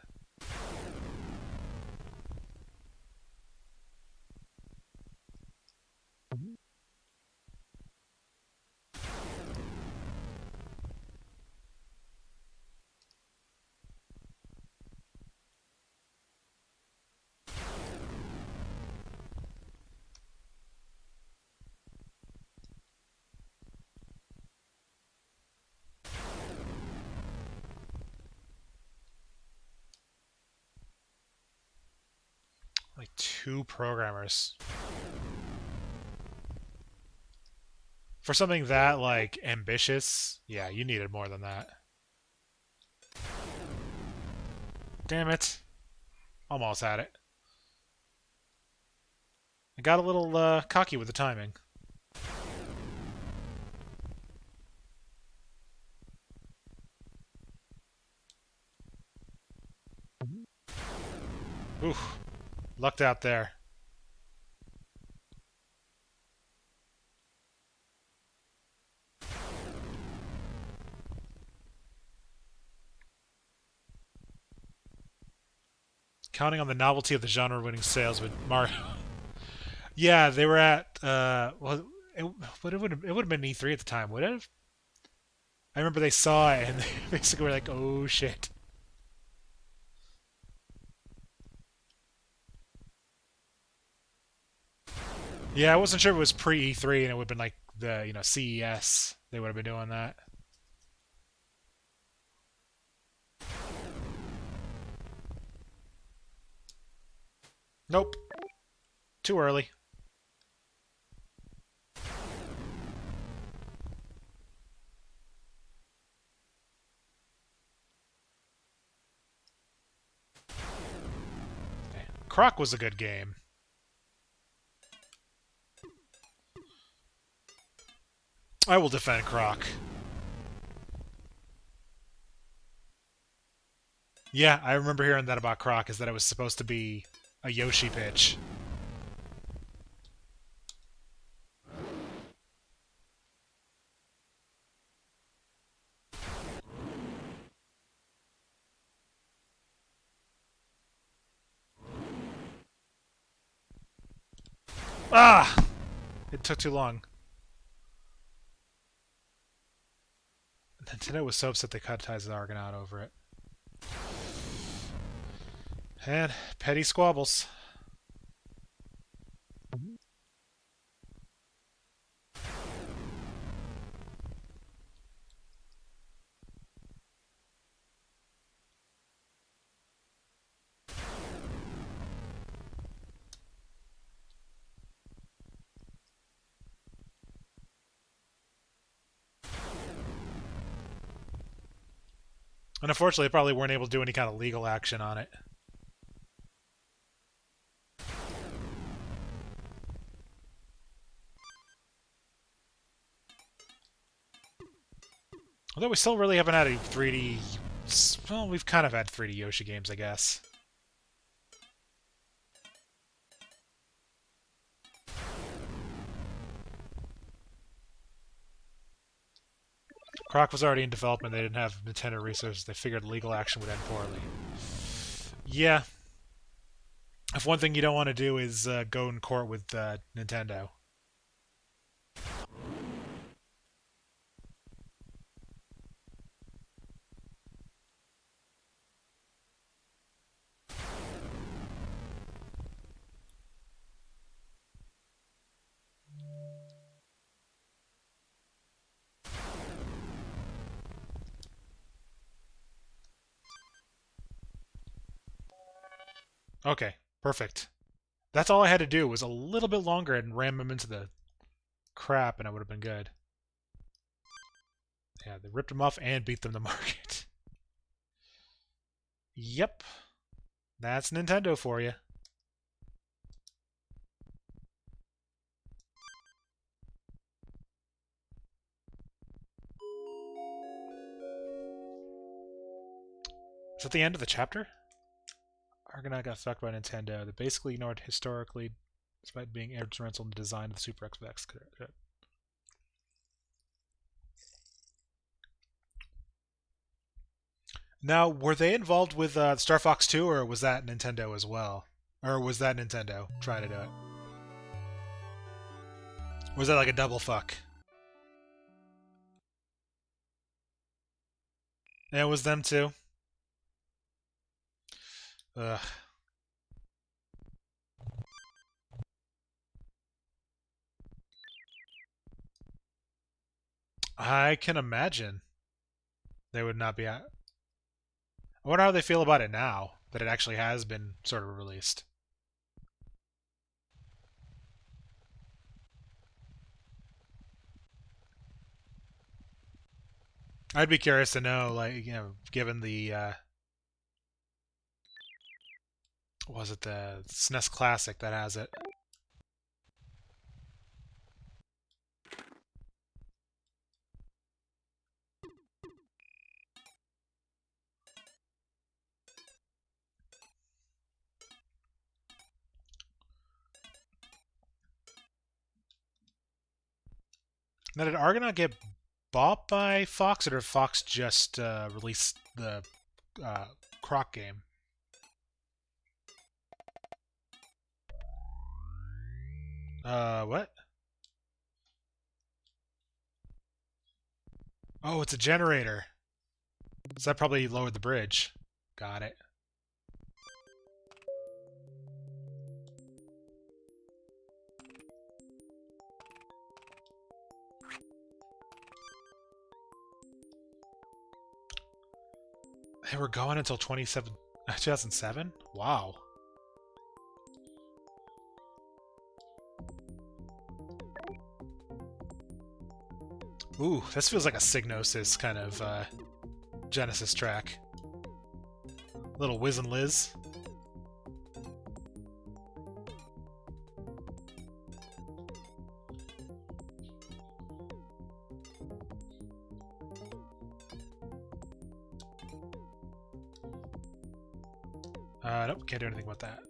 Like 2 programmers. For something that, like, ambitious, yeah, you needed more than that. Damn it. Almost had it. I got a little cocky with the timing. Oof. Lucked out there. Counting on the novelty of the genre-winning sales with Mario. Yeah, they were at well, it would have been E3 at the time, would it have? I remember they saw it and they basically were like, "Oh shit." Yeah, I wasn't sure if it was pre E3 and it would have been like the CES. They would have been doing that. Nope, too early. Croc was a good game. I will defend Croc. Yeah, I remember hearing that about Croc, is that it was supposed to be a Yoshi pitch. Ah! It took too long. Nintendo was so upset they cut ties with Argonaut over it. And petty squabbles. And unfortunately, they probably weren't able to do any kind of legal action on it. Although we still really haven't had a 3D... Well, we've kind of had 3D Yoshi games, I guess. Croc was already in development. They didn't have Nintendo resources. They figured legal action would end poorly. Yeah. If one thing you don't want to do is go in court with Nintendo. Okay, perfect. That's all I had to do was a little bit longer and ram him into the crap, and I would have been good. Yeah, they ripped him off and beat them to market. Yep. That's Nintendo for you. Is that the end of the chapter? Argonaut got fucked by Nintendo. They basically ignored historically, despite being instrumental in the design of the Super X. Now, were they involved with Star Fox 2, or was that Nintendo as well? Or was that Nintendo trying to do it? Or was that like a double fuck? Yeah, it was them too. Ugh. I can imagine they would not be. I wonder how they feel about it now that it actually has been sort of released. I'd be curious to know, like, given the was it the SNES Classic that has it? Now, did Argonaut get bought by Fox, or did Fox just release the uh, Croc game? What? Oh, it's a generator. So that probably lowered the bridge. Got it. They were going until 2007? Wow. Ooh, this feels like a Psygnosis kind of Genesis track. Little Wiz and Liz. Nope, can't do anything about that.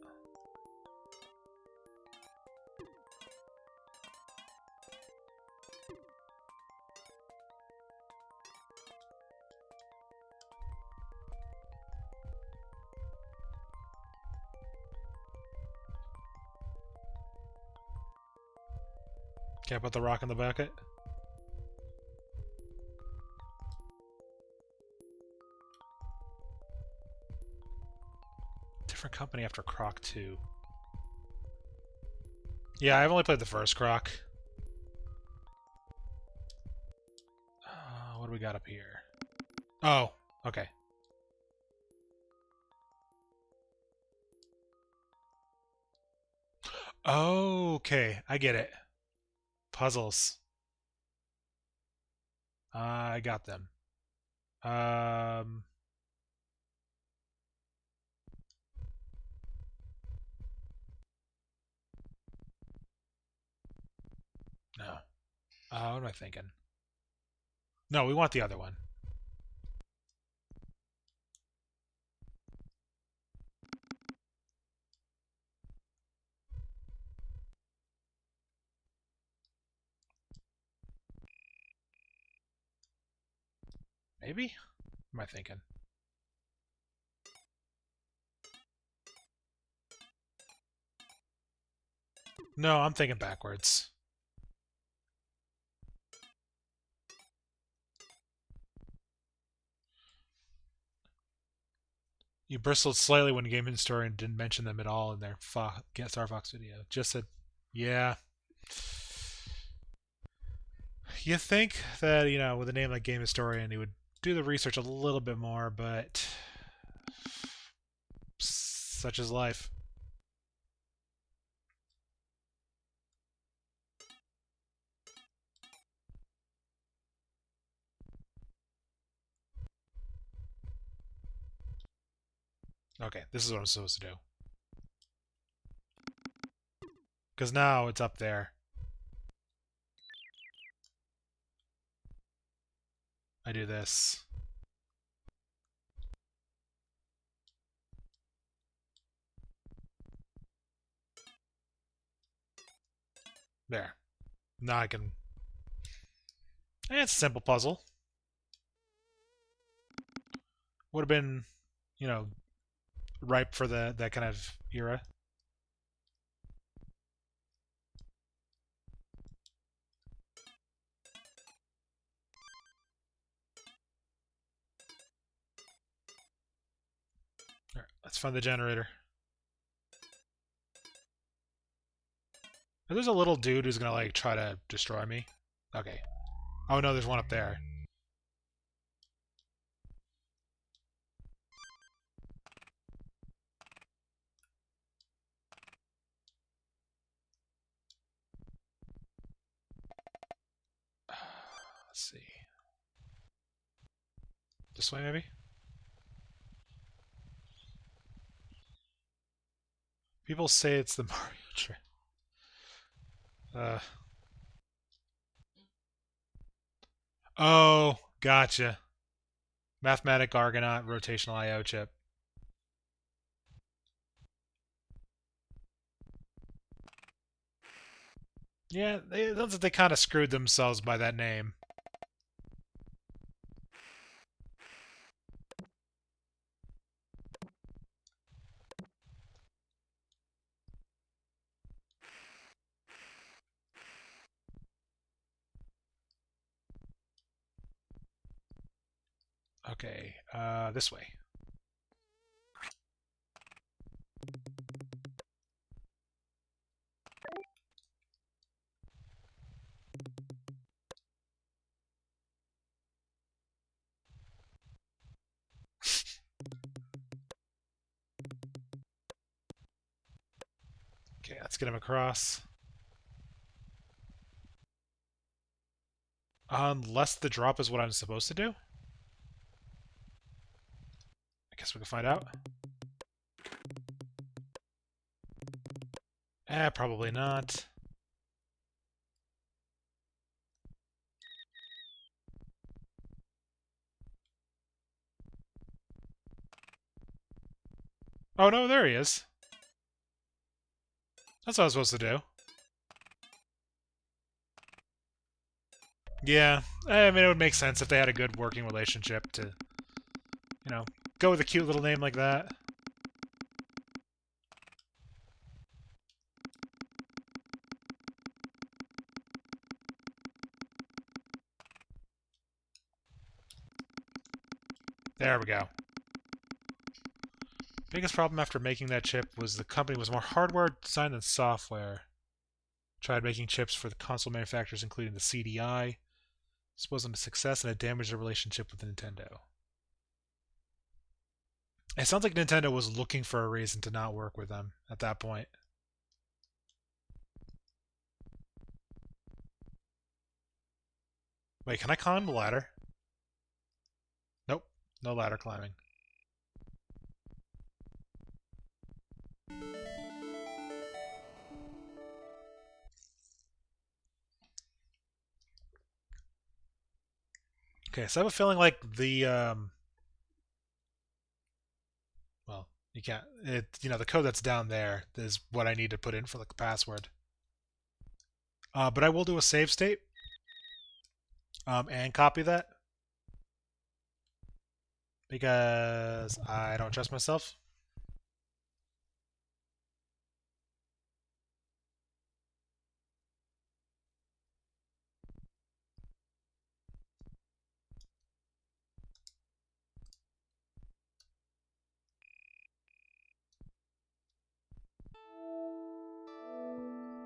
Can't put the rock in the bucket. Different company after Croc 2. Yeah, I've only played the first Croc. What do we got up here? Oh, okay. Okay, I get it. Puzzles. I got them. No. What am I thinking? No, we want the other one. Maybe? What am I thinking? No, I'm thinking backwards. You bristled slightly when Game Historian didn't mention them at all in their Star Fox video. Just said, yeah. You think that, with a name like Game Historian, he would do the research a little bit more, but such is life. Okay, this is what I'm supposed to do. Because now it's up there. I do this. There. Now I can... it's a simple puzzle. Would have been, ripe for that kind of era. Alright, let's find the generator. There's a little dude who's gonna try to destroy me. Okay. Oh no, there's one up there. Let's see. This way, maybe? People say it's the Mario trick. Uh. Oh, gotcha. Mathematic Argonaut rotational I/O chip. Yeah, they kind of screwed themselves by that name. Okay, this way. Okay, let's get him across. Unless the drop is what I'm supposed to do? I guess we can find out. Probably not. Oh no, there he is. That's what I was supposed to do. Yeah, I mean, it would make sense if they had a good working relationship to, go with a cute little name like that. There we go. Biggest problem after making that chip was the company was more hardware design than software. Tried making chips for the console manufacturers, including the CDI. This wasn't a success and it damaged their relationship with Nintendo. It sounds like Nintendo was looking for a reason to not work with them at that point. Wait, can I climb the ladder? Nope, no ladder climbing. Okay, so I have a feeling like well, you can't. The code that's down there is what I need to put in for the password. But I will do a save state, and copy that because I don't trust myself.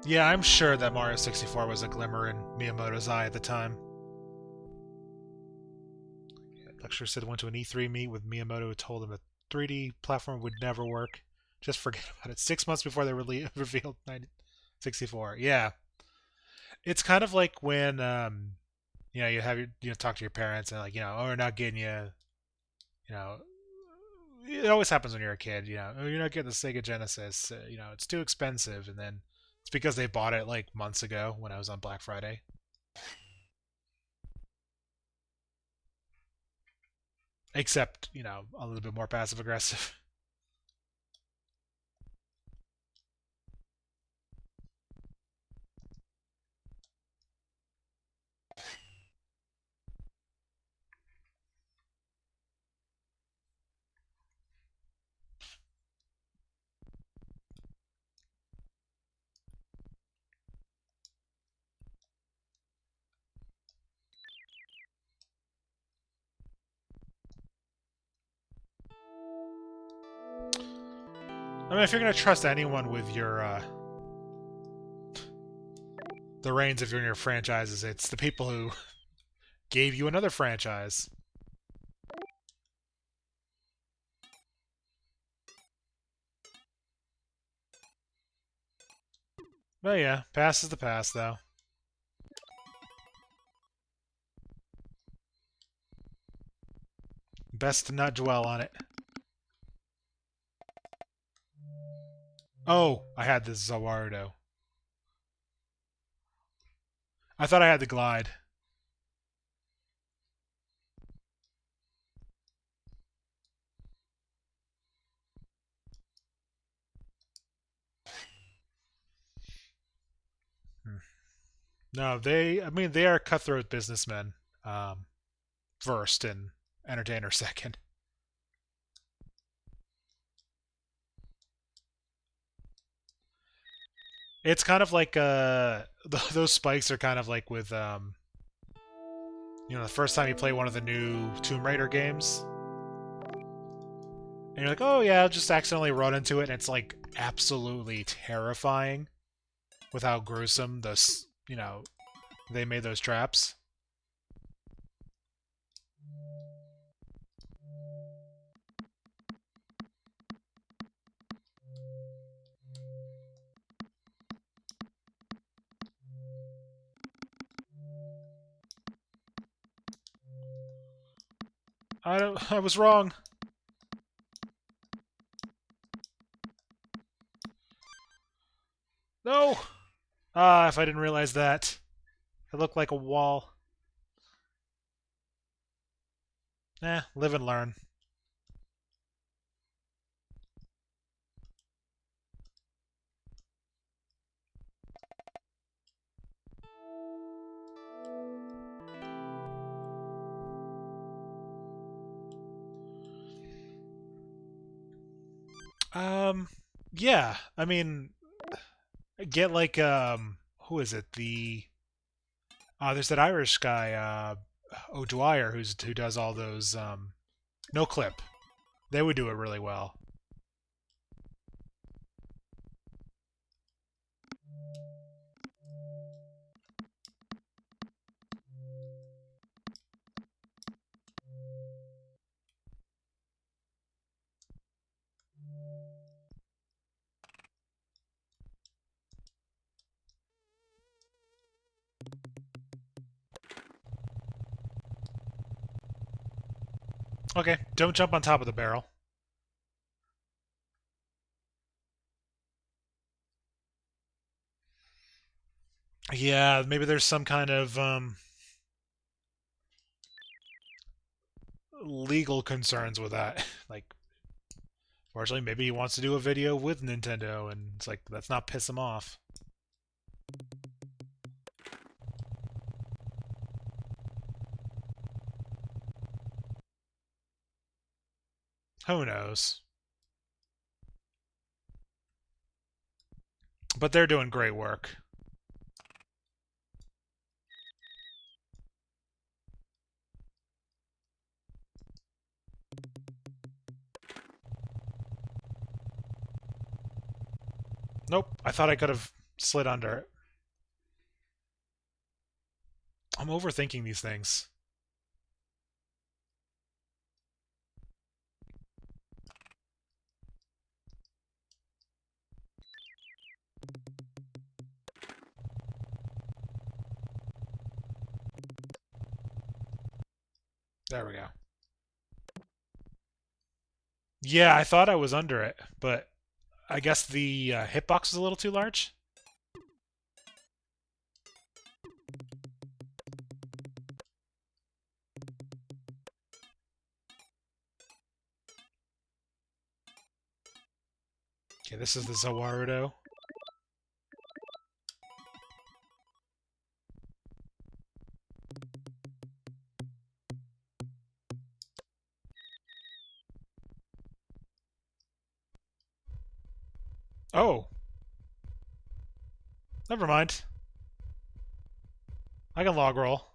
Yeah, I'm sure that Mario 64 was a glimmer in Miyamoto's eye at the time. Lecturer said went to an E3 meet with Miyamoto who told him a 3D platform would never work. Just forget about it. 6 months before they revealed 64. Yeah. It's kind of like when you have talk to your parents and like, oh, we're not getting you know, it always happens when you're a kid, oh, you're not getting the Sega Genesis, it's too expensive, and then it's because they bought it like months ago when I was on Black Friday. Except, a little bit more passive aggressive. I mean, if you're gonna trust anyone with the reins of your franchises, it's the people who gave you another franchise. But yeah, past is the past, though. Best to not dwell on it. Oh, I had the Zawardo. I thought I had the Glide. Hmm. No, I mean, they are cutthroat businessmen. Um, First and entertainer second. It's kind of like those spikes are kind of like with the first time you play one of the new Tomb Raider games, and you're like, oh yeah, I'll just accidentally run into it, and it's like absolutely terrifying with how gruesome they made those traps. I was wrong. No. Ah, if I didn't realize that, it looked like a wall. Live and learn. Um, yeah. I mean, get like who is it? There's that Irish guy, O'Dwyer, who does all those no clip. They would do it really well. Okay, don't jump on top of the barrel. Yeah, maybe there's some kind of legal concerns with that. Like, fortunately, maybe he wants to do a video with Nintendo, and it's like let's not piss him off. Who knows? But they're doing great work. Nope, I thought I could have slid under it. I'm overthinking these things. There we go. Yeah, I thought I was under it, but I guess the hitbox is a little too large. Okay, this is the Zawarudo. Oh, never mind. I can log roll.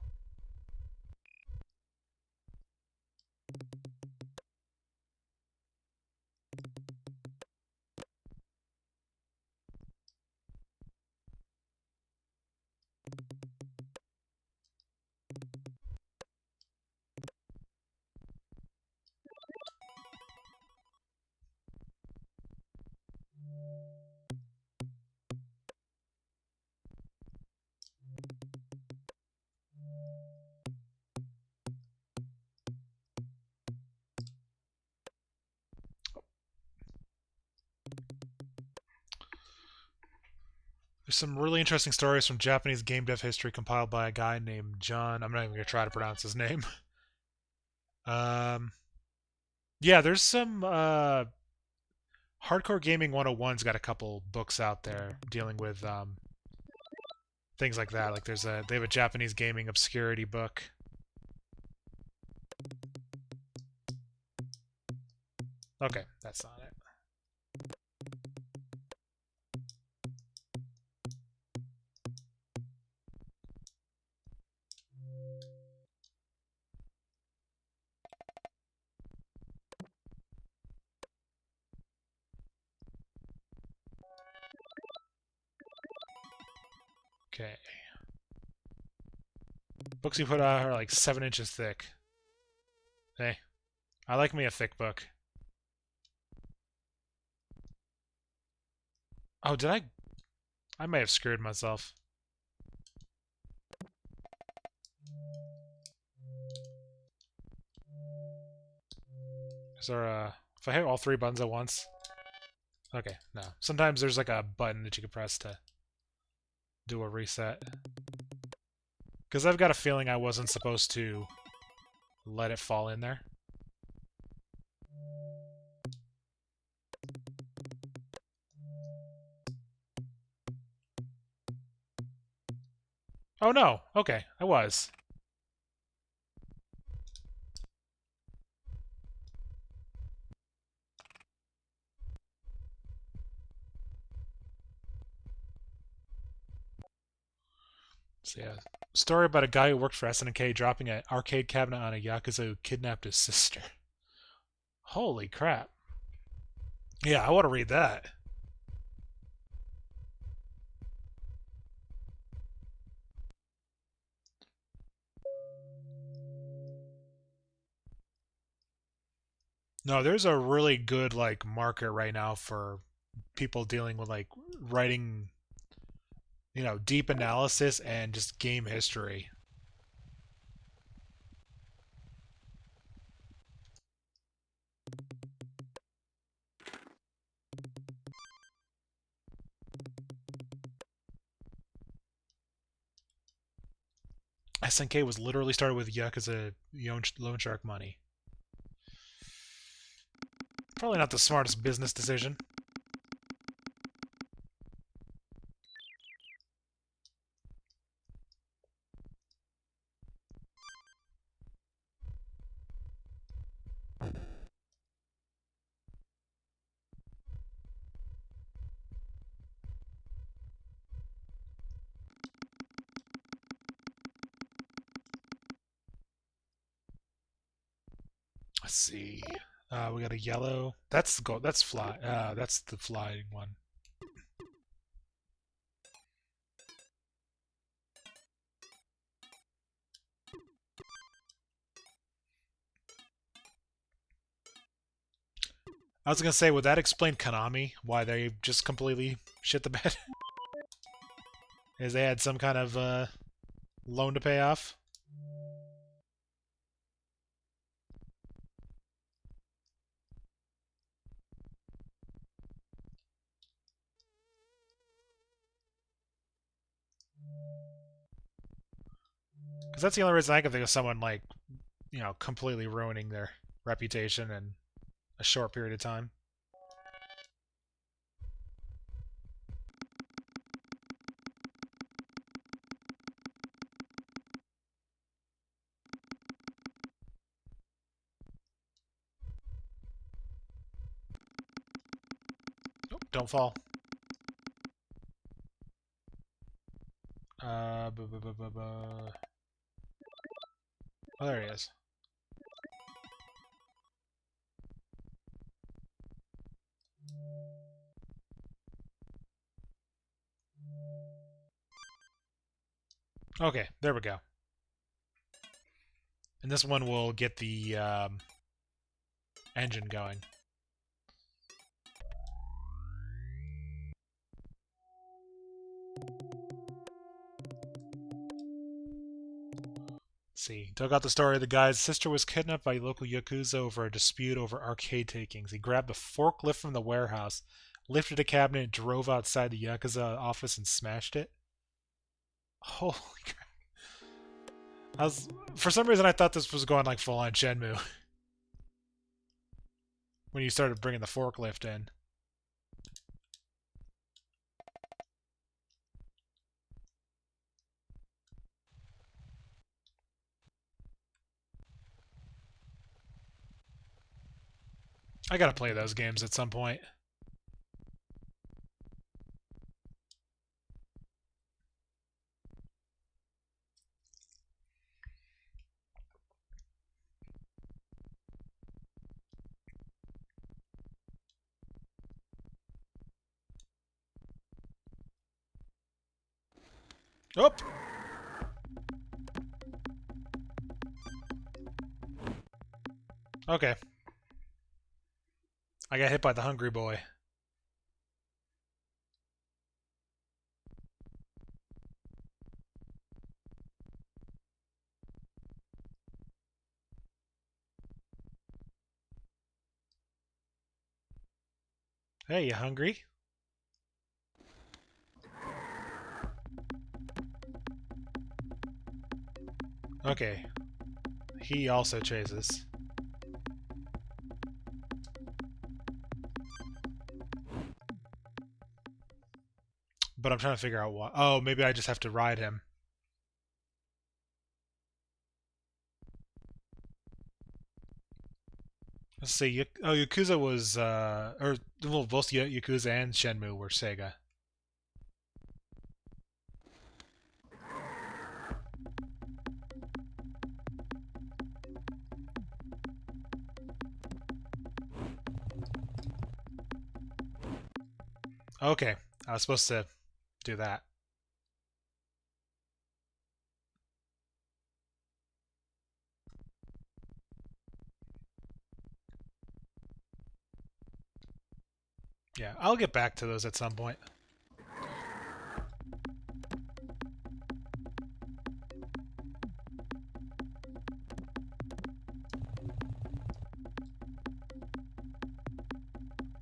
There's some really interesting stories from Japanese game dev history compiled by a guy named John. I'm not even going to try to pronounce his name. Um, yeah, there's some Hardcore Gaming 101's got a couple books out there dealing with things like that. Like they have a Japanese gaming obscurity book. Okay, that's not it. Okay. Books you put out are like 7 inches thick. Hey, I like me a thick book. Oh, did I? I may have screwed myself. Is there a... If I hit all 3 buttons at once... Okay, no. Sometimes there's like a button that you can press to do a reset. Because I've got a feeling I wasn't supposed to let it fall in there. Oh no! Okay, I was. So yeah, story about a guy who worked for SNK dropping an arcade cabinet on a Yakuza who kidnapped his sister. Holy crap. Yeah, I want to read that. No, there's a really good like market right now for people dealing with like writing, deep analysis and just game history. SNK was literally started with Yakuza loan shark money. Probably not the smartest business decision. Let's see. We got a yellow. That's the gold. That's fly. That's the flying one. I was gonna say, would that explain Konami why they just completely shit the bed? Is they had some kind of loan to pay off? Because that's the only reason I can think of someone like, completely ruining their reputation in a short period of time. Oh, don't fall. Oh, there he is. Okay, there we go. And this one will get the engine going. Let's see. Dug out the story of the guy's sister was kidnapped by local Yakuza over a dispute over arcade takings. He grabbed a forklift from the warehouse, lifted a cabinet, drove outside the Yakuza office, and smashed it. Holy crap. For some reason, I thought this was going like full on Shenmue when you started bringing the forklift in. I gotta play those games at some point. Oh! Okay. I got hit by the hungry boy. Hey, you hungry? Okay. He also chases. But I'm trying to figure out why. Oh, maybe I just have to ride him. Let's see. Oh, Yakuza was, or well, both Yakuza and Shenmue were Sega. Okay, I was supposed to do that. Yeah, I'll get back to those at some point.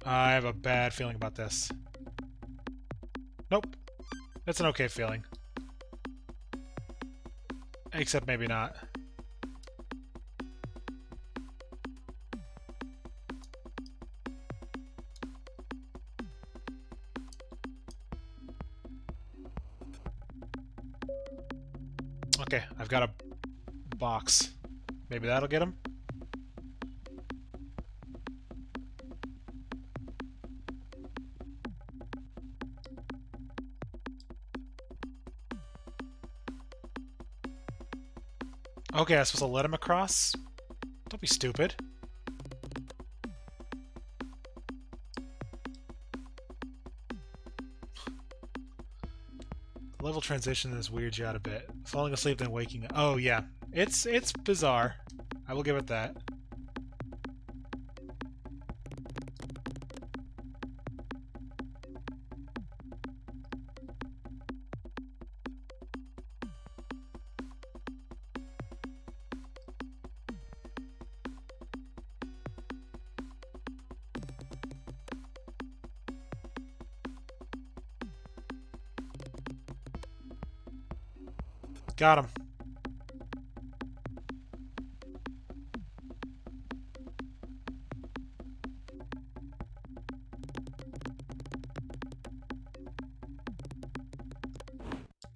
I have a bad feeling about this. Nope. It's an okay feeling. Except maybe not. Okay, I've got a box. Maybe that'll get him? Okay, I was supposed to let him across? Don't be stupid. The level transition is weird you out a bit. Falling asleep then waking up. Oh yeah. It's bizarre. I will give it that. Got him.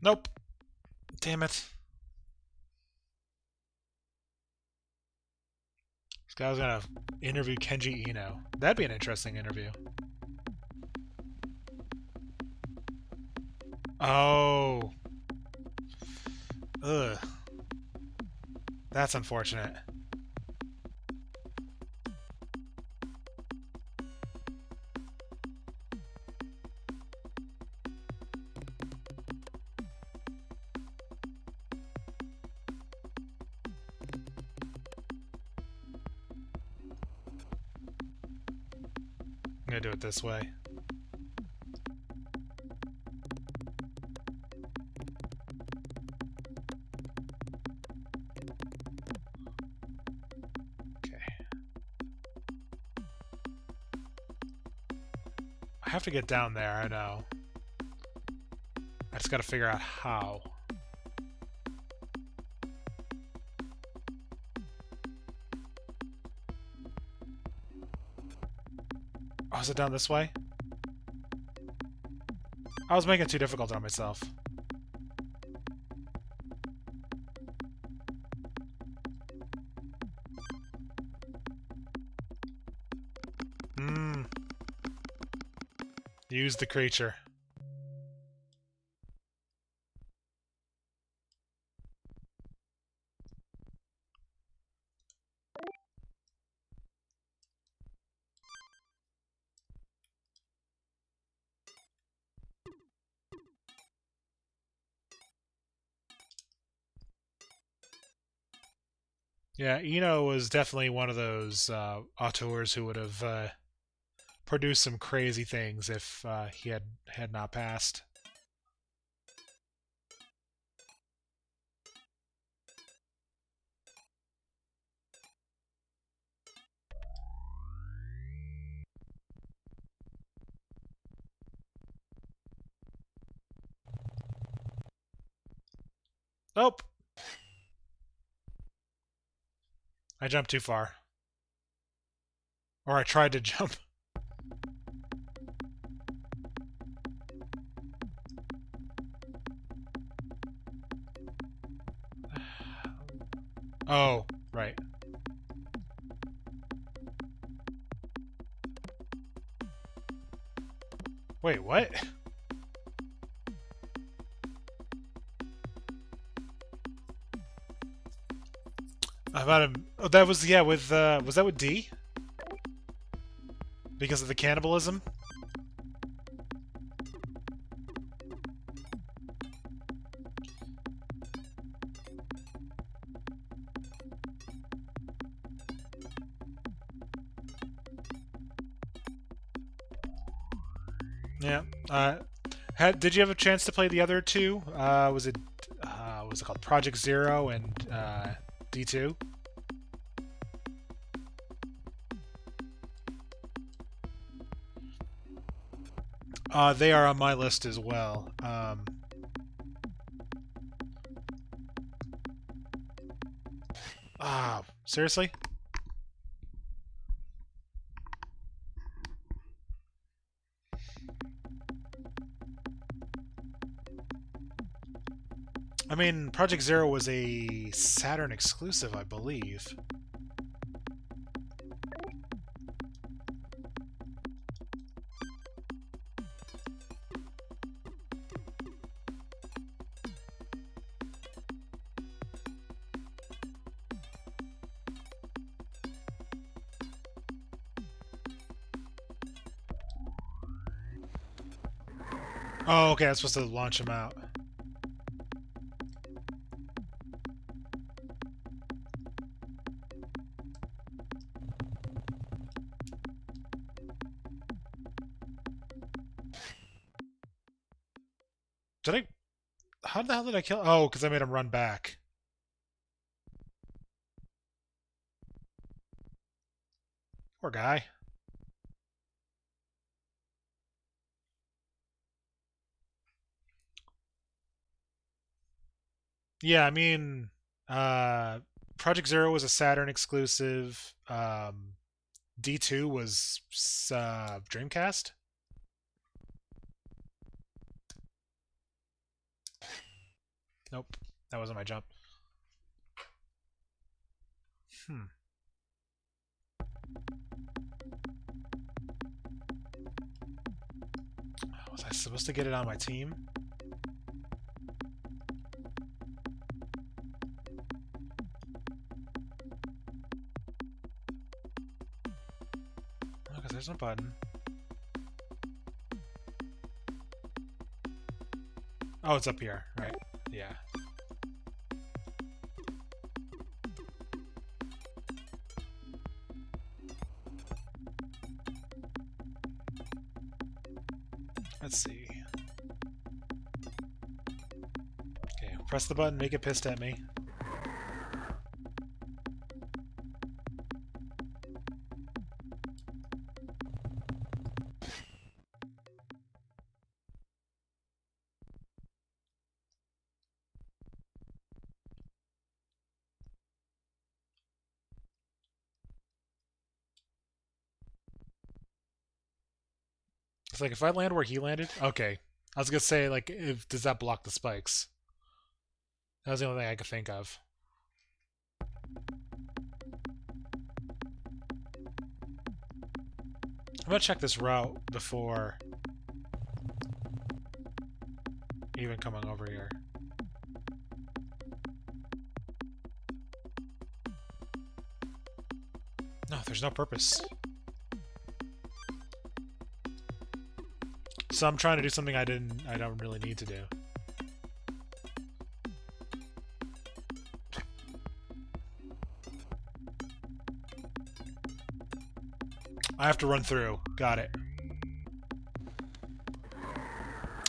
Nope. Damn it. This guy's gonna interview Kenji Eno. That'd be an interesting interview. Oh. Ugh. That's unfortunate. I'm gonna do it this way. have to get down there, I know. I just gotta figure out how. Oh, is it down this way? I was making it too difficult on myself. Use the creature. Yeah, Eno was definitely one of those auteurs who would have produced some crazy things if he had not passed. Nope. I jumped too far. Or I tried to jump. Oh, right. Wait, what? About him. Oh, that was with was that with D? Because of the cannibalism? Yeah. Did you have a chance to play the other two? Was it called Project Zero and D2? They are on my list as well. Seriously? I mean, Project Zero was a Saturn exclusive, I believe. Oh, okay, I was supposed to launch him out. Did I... How the hell did I kill... Oh, because I made him run back. Poor guy. Yeah, I mean... Project Zero was a Saturn exclusive. D2 was Dreamcast? Nope. That wasn't my jump. Was I supposed to get it on my team? Oh, because there's no button. Oh, it's up here. Right. Yeah. Let's see. Okay, press the button, make it pissed at me. It's like if I land where he landed, okay. I was gonna say like, does that block the spikes? That was the only thing I could think of. I'm gonna check this route before even coming over here. No, there's no purpose. So I'm trying to do something I don't really need to do. I have to run through. Got it.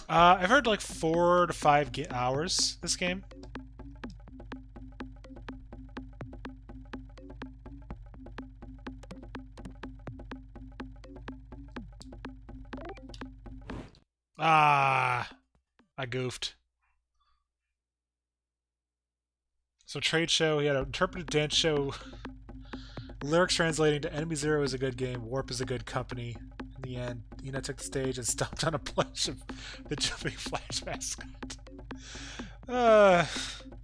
I've heard like 4 to 5 hours this game. Ah, I goofed. So trade show, he had an interpretive dance show. Lyrics translating to Enemy Zero is a good game, Warp is a good company. In the end, Ina took the stage and stomped on a plush of the jumping Flash mascot.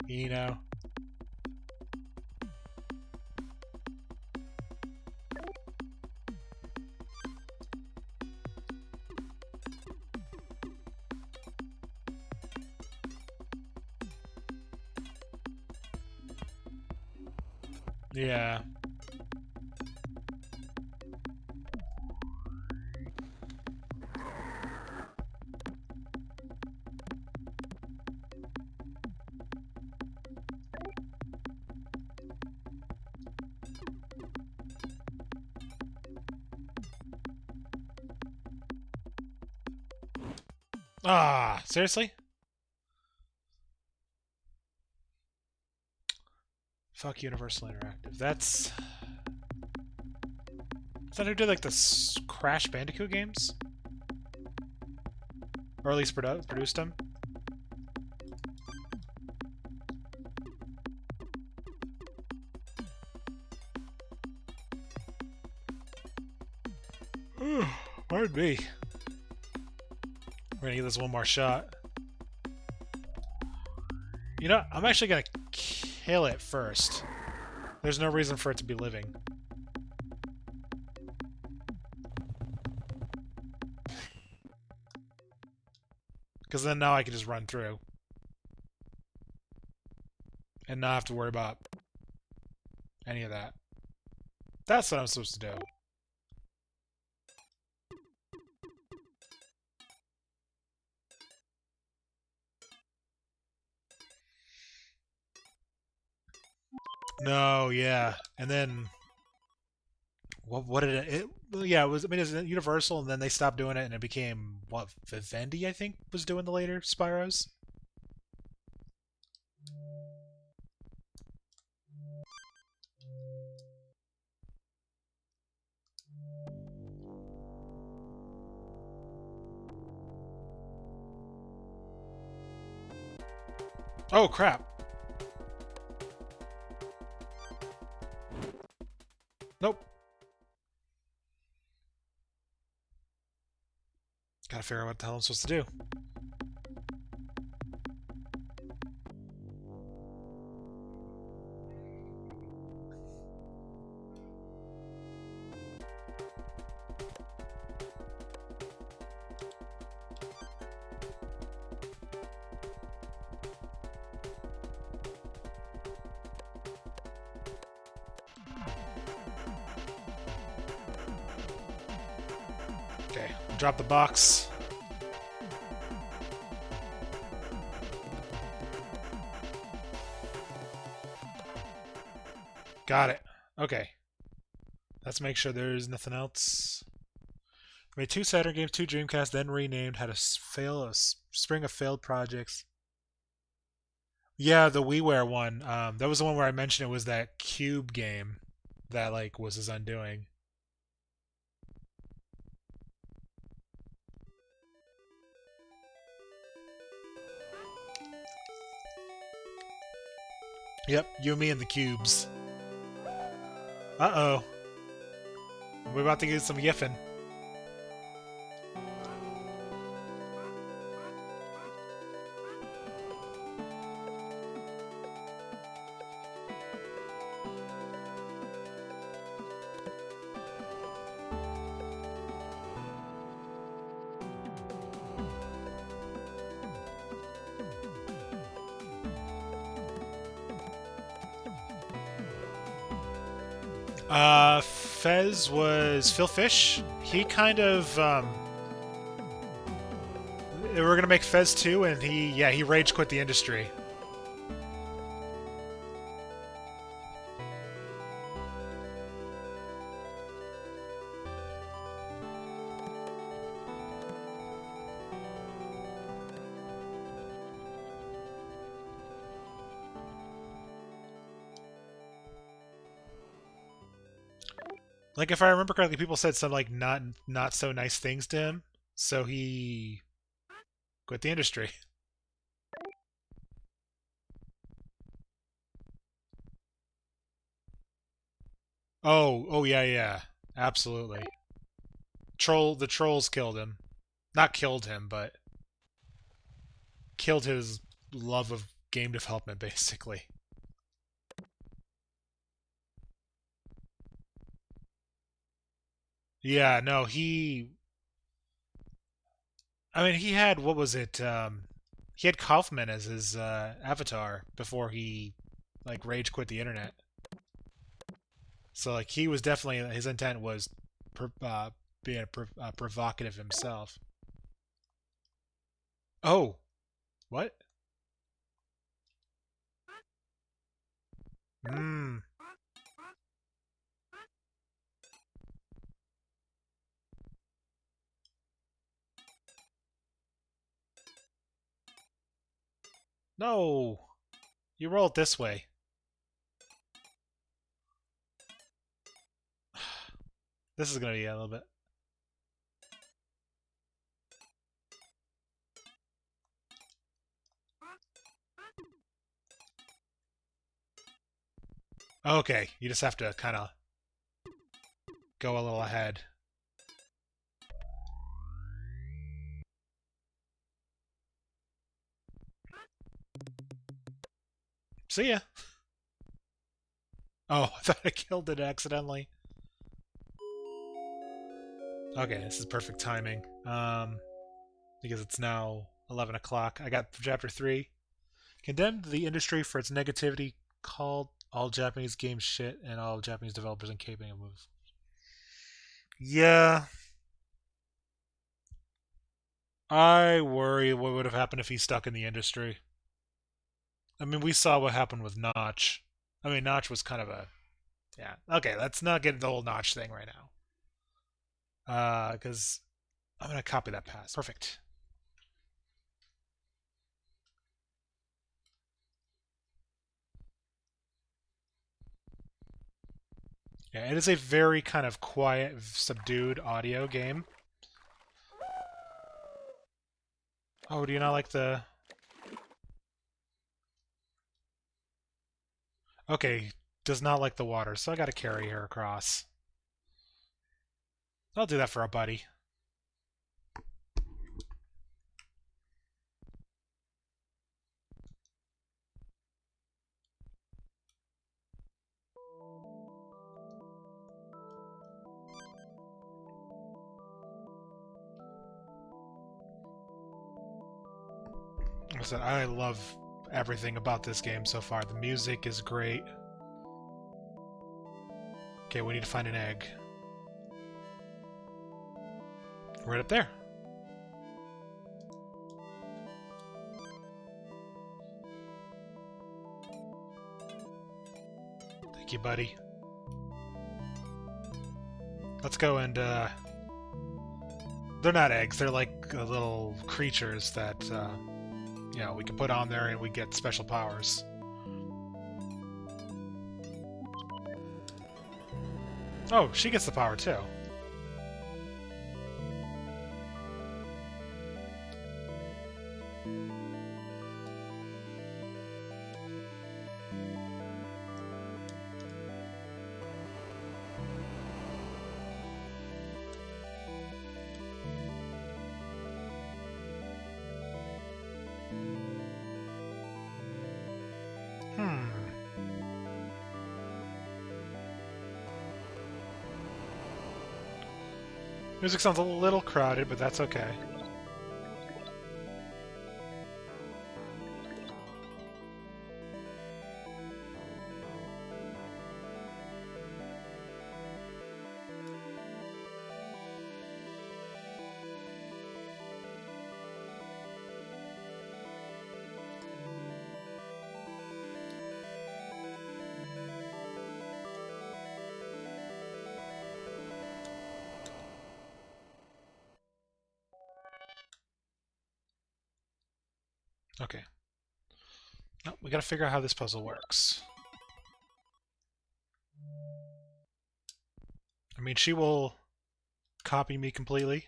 Eno. Yeah. Ah, seriously? Fuck Universal Interactive. That's... Is that who did like the Crash Bandicoot games? Or at least produced them? Pardon me. We're gonna give this one more shot. You know, I'm actually gonna kill it first. There's no reason for it to be living. Because then now I can just run through. And not have to worry about any of that. That's what I'm supposed to do. No, yeah. And then... What did it... Yeah, it was... I mean, it was Universal, and then they stopped doing it, and it became... What, Vivendi, I think, was doing the later Spyros? Oh, crap. Nope. Gotta figure out what the hell I'm supposed to do. Okay, drop the box. Got it. Okay. Let's make sure there's nothing else. Made 2 Saturn games, 2 Dreamcast, then renamed. Had a string of failed projects. Yeah, the WiiWare one. That was the one where I mentioned it was that Cube game that like was his undoing. Yep, you and me and the cubes. Uh-oh. We're about to get some yiffin'. Fez was Phil Fish. He kind of we're gonna make Fez 2, and he rage quit the industry. Like if I remember correctly, people said some like not so nice things to him, so he quit the industry. Oh yeah, yeah, absolutely. The trolls killed him. Not killed him, but killed his love of game development, basically. Yeah, no, I mean, he had what was it? He had Kaufman as his avatar before he like rage quit the internet. So like he was definitely his intent was being provocative himself. Oh, what? Hmm. No, you roll it this way. This is gonna be a little bit. Okay, you just have to kind of go a little ahead. See ya. Oh, I thought I killed it accidentally. Okay, this is perfect timing. Because it's now 11 o'clock. I got chapter 3. Condemned the industry for its negativity, called all Japanese games shit, and all Japanese developers incapable of moves. Yeah, I worry what would have happened if he stuck in the industry. I mean, we saw what happened with Notch. I mean, Notch was kind of a yeah. Okay, let's not get into the whole Notch thing right now. Because I'm gonna copy that pass. Perfect. Yeah, it is a very kind of quiet, subdued audio game. Oh, do you not like the? Okay, does not like the water, so I gotta carry her across. I'll do that for a buddy. Listen, I love everything about this game so far. The music is great. Okay, we need to find an egg. Right up there. Thank you, buddy. Let's go and, they're not eggs, they're like little creatures that, we can put on there and we get special powers. Oh, she gets the power too. Hmm. Music sounds a little crowded, but that's okay. Okay. No, we gotta figure out how this puzzle works. I mean, she will copy me completely.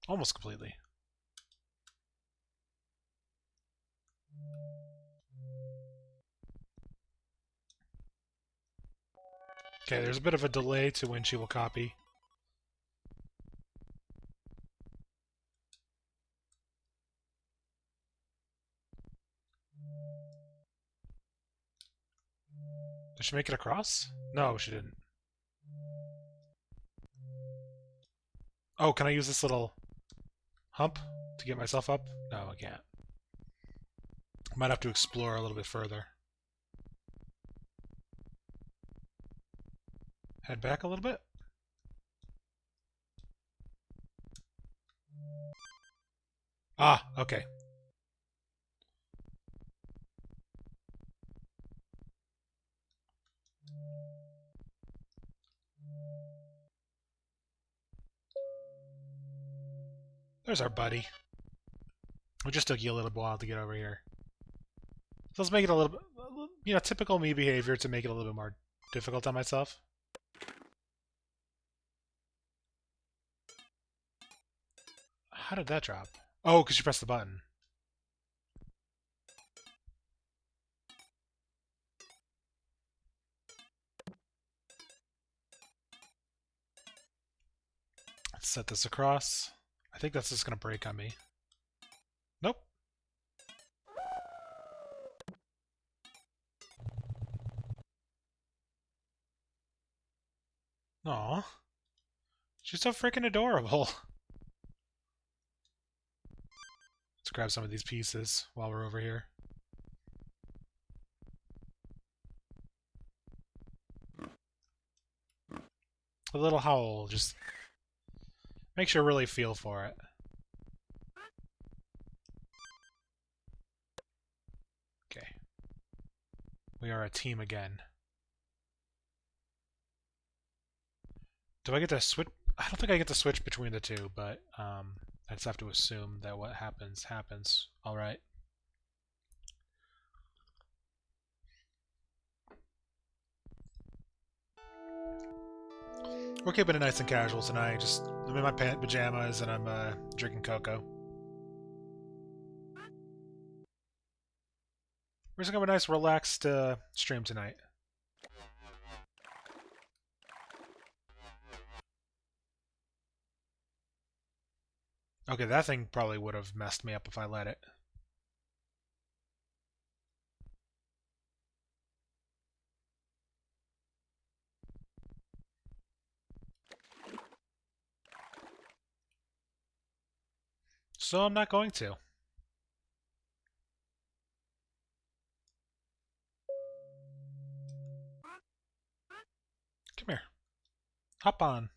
Almost completely. Okay, there's a bit of a delay to when she will copy. Did she make it across? No, she didn't. Oh, can I use this little hump to get myself up? No, I can't. Might have to explore a little bit further. Head back a little bit. Ah, okay. There's our buddy. It just took you a little while to get over here. So let's make it a little bit, typical me behavior to make it a little bit more difficult on myself. How did that drop? Oh, because you pressed the button. Let's set this across. I think that's just going to break on me. Nope. Aw. She's so freaking adorable. Let's grab some of these pieces while we're over here. A little howl, just makes you really feel for it. Okay. We are a team again. Do I get to switch? I don't think I get to switch between the two, but I just have to assume that what happens, happens. Alright. We're keeping it nice and casual tonight. Just I'm in my pajamas and I'm drinking cocoa. We're just gonna have a nice, relaxed stream tonight. Okay, that thing probably would have messed me up if I let it. So I'm not going to. Come here. Hop on.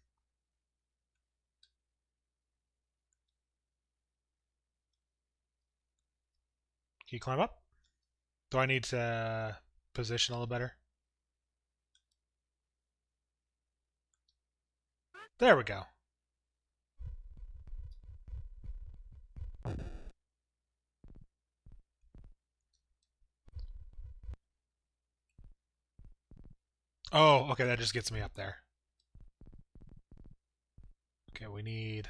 Can you climb up? Do I need to position a little better? There we go. Oh, okay, that just gets me up there. Okay, we need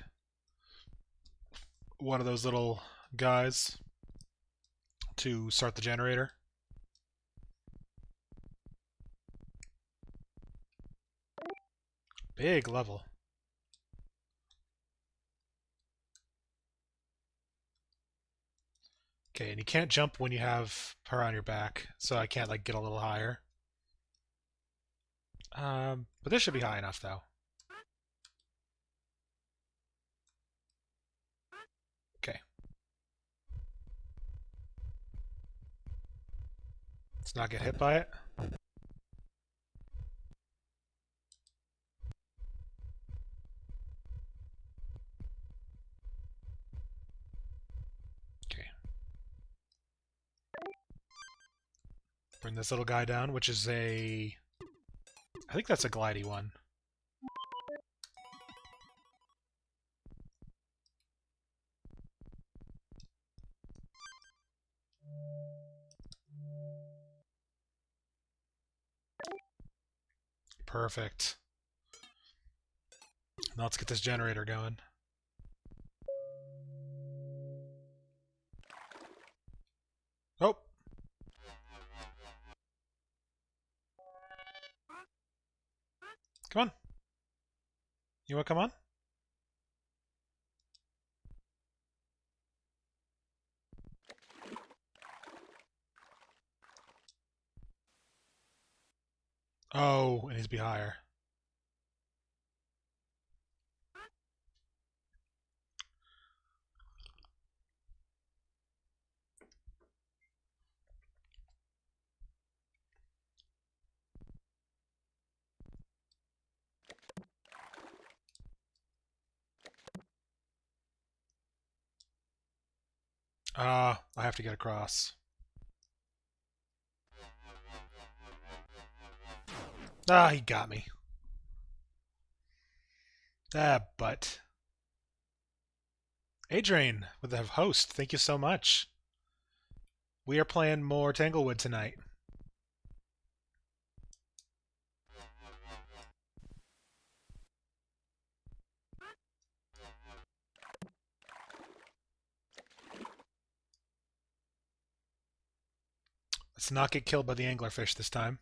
one of those little guys to start the generator. Big level. Okay, and you can't jump when you have her on your back, so I can't like get a little higher. But this should be high enough though. Okay. Let's not get hit by it. Okay. Bring this little guy down, which is a I think that's a glidey one. Perfect. Now let's get this generator going. Oh! Come on. You want to come on? Oh, it needs to be higher. I have to get across. Ah, he got me. But... Adrian, with the host, thank you so much. We are playing more Tanglewood tonight. Let's not get killed by the anglerfish this time.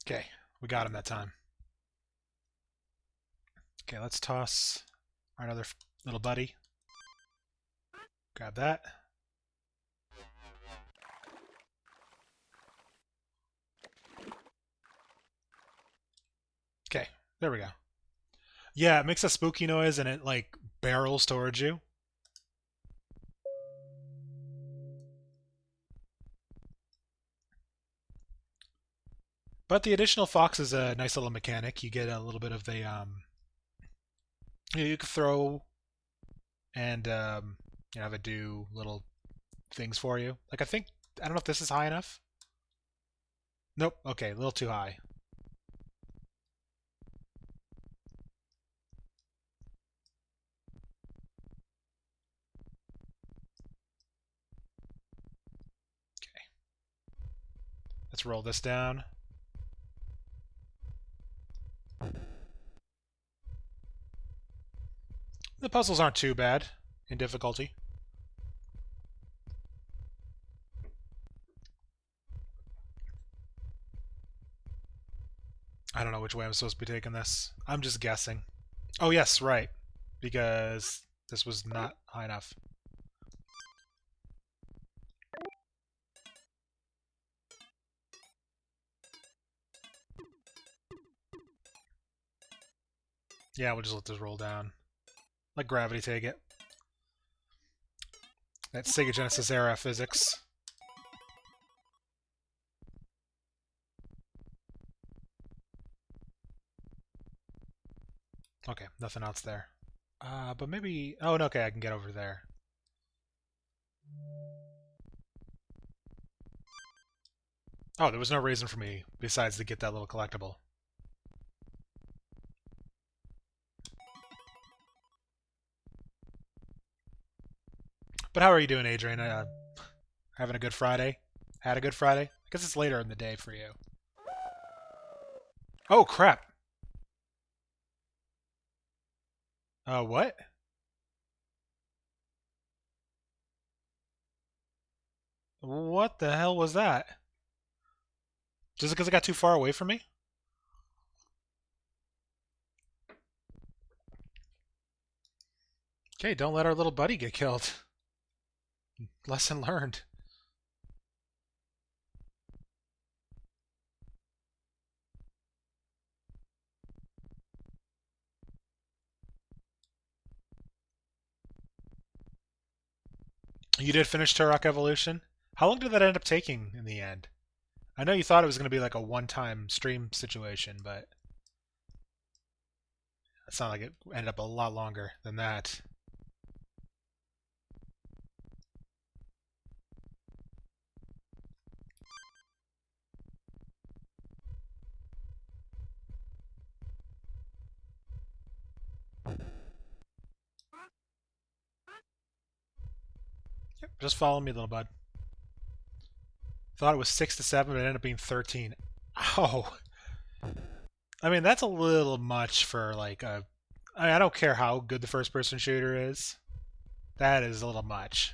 Okay, we got him that time. Okay, let's toss our other little buddy. Grab that. Okay, there we go. Yeah, it makes a spooky noise and it like barrels towards you. But the additional fox is a nice little mechanic. You get a little bit of the you can throw and have it do little things for you. Like I don't know if this is high enough. Nope. Okay, a little too high. Okay. Let's roll this down. The puzzles aren't too bad in difficulty. I don't know which way I'm supposed to be taking this. I'm just guessing. Oh, yes, right. Because this was not high enough. Yeah, we'll just let this roll down. Let gravity take it. That Sega Genesis era physics. Okay, nothing else there. But maybe... Oh, no, okay, I can get over there. Oh, there was no reason for me besides to get that little collectible. But how are you doing, Adrian? Having a good Friday? Had a good Friday? I guess it's later in the day for you. Oh, crap. What? What the hell was that? Just because it got too far away from me? Okay, don't let our little buddy get killed. Lesson learned. You did finish Turok Evolution? How long did that end up taking in the end? I know you thought it was going to be like a one-time stream situation, but it sounded like it ended up a lot longer than that. Just follow me, little bud. Thought it was 6 to 7, but it ended up being 13. Ow! I mean, that's a little much for like a. I mean, I don't care how good the first-person shooter is. That is a little much.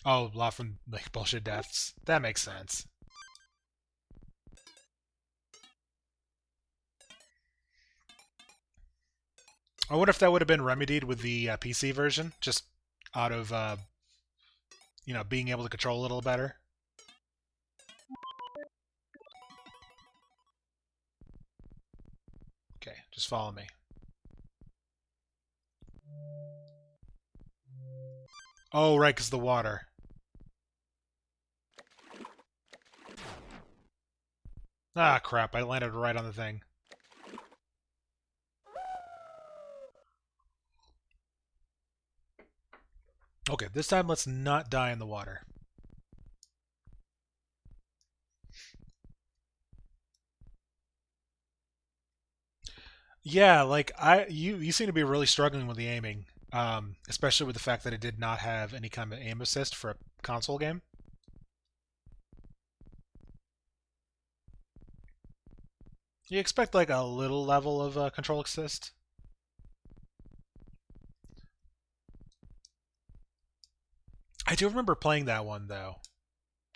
Oh, a lot from like bullshit deaths. That makes sense. I wonder if that would have been remedied with the PC version, just out of being able to control a little better. Okay, just follow me. Oh, right, because the water. Ah, crap, I landed right on the thing. Okay, this time let's not die in the water. Yeah, like you seem to be really struggling with the aiming, especially with the fact that it did not have any kind of aim assist for a console game. You expect like a little level of control assist. I do remember playing that one though,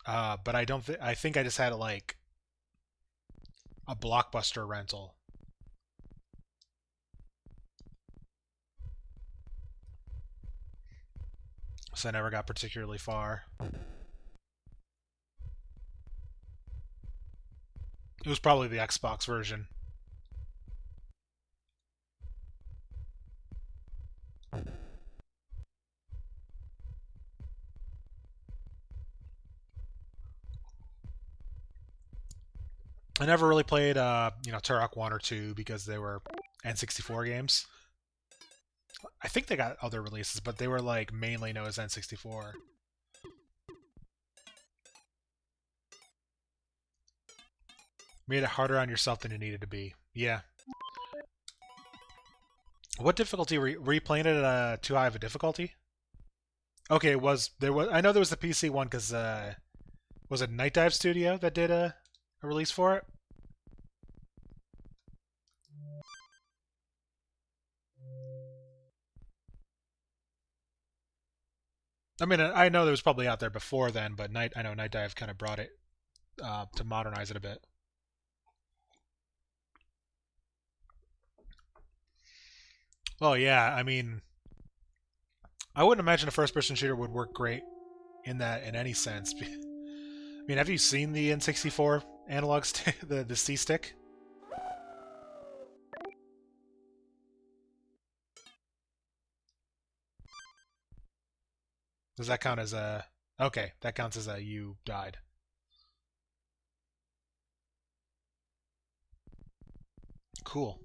but I don't. I think I just had like a Blockbuster rental. So I never got particularly far. It was probably the Xbox version. I never really played, Turok 1 or 2 because they were N64 games. I think they got other releases, but they were like mainly known as N64. Made it harder on yourself than it needed to be. Yeah. What difficulty were you playing it at too high of a difficulty? Okay, there was I know there was the PC one because was it Night Dive Studio that did a release for it? I mean, I know there was probably out there before then, but I know Night Dive kind of brought it to modernize it a bit. Well, yeah, I mean, I wouldn't imagine a first-person shooter would work great in any sense. I mean, have you seen the N64 analog stick, the C stick? Does that count as a? Okay, that counts as a you died. Cool.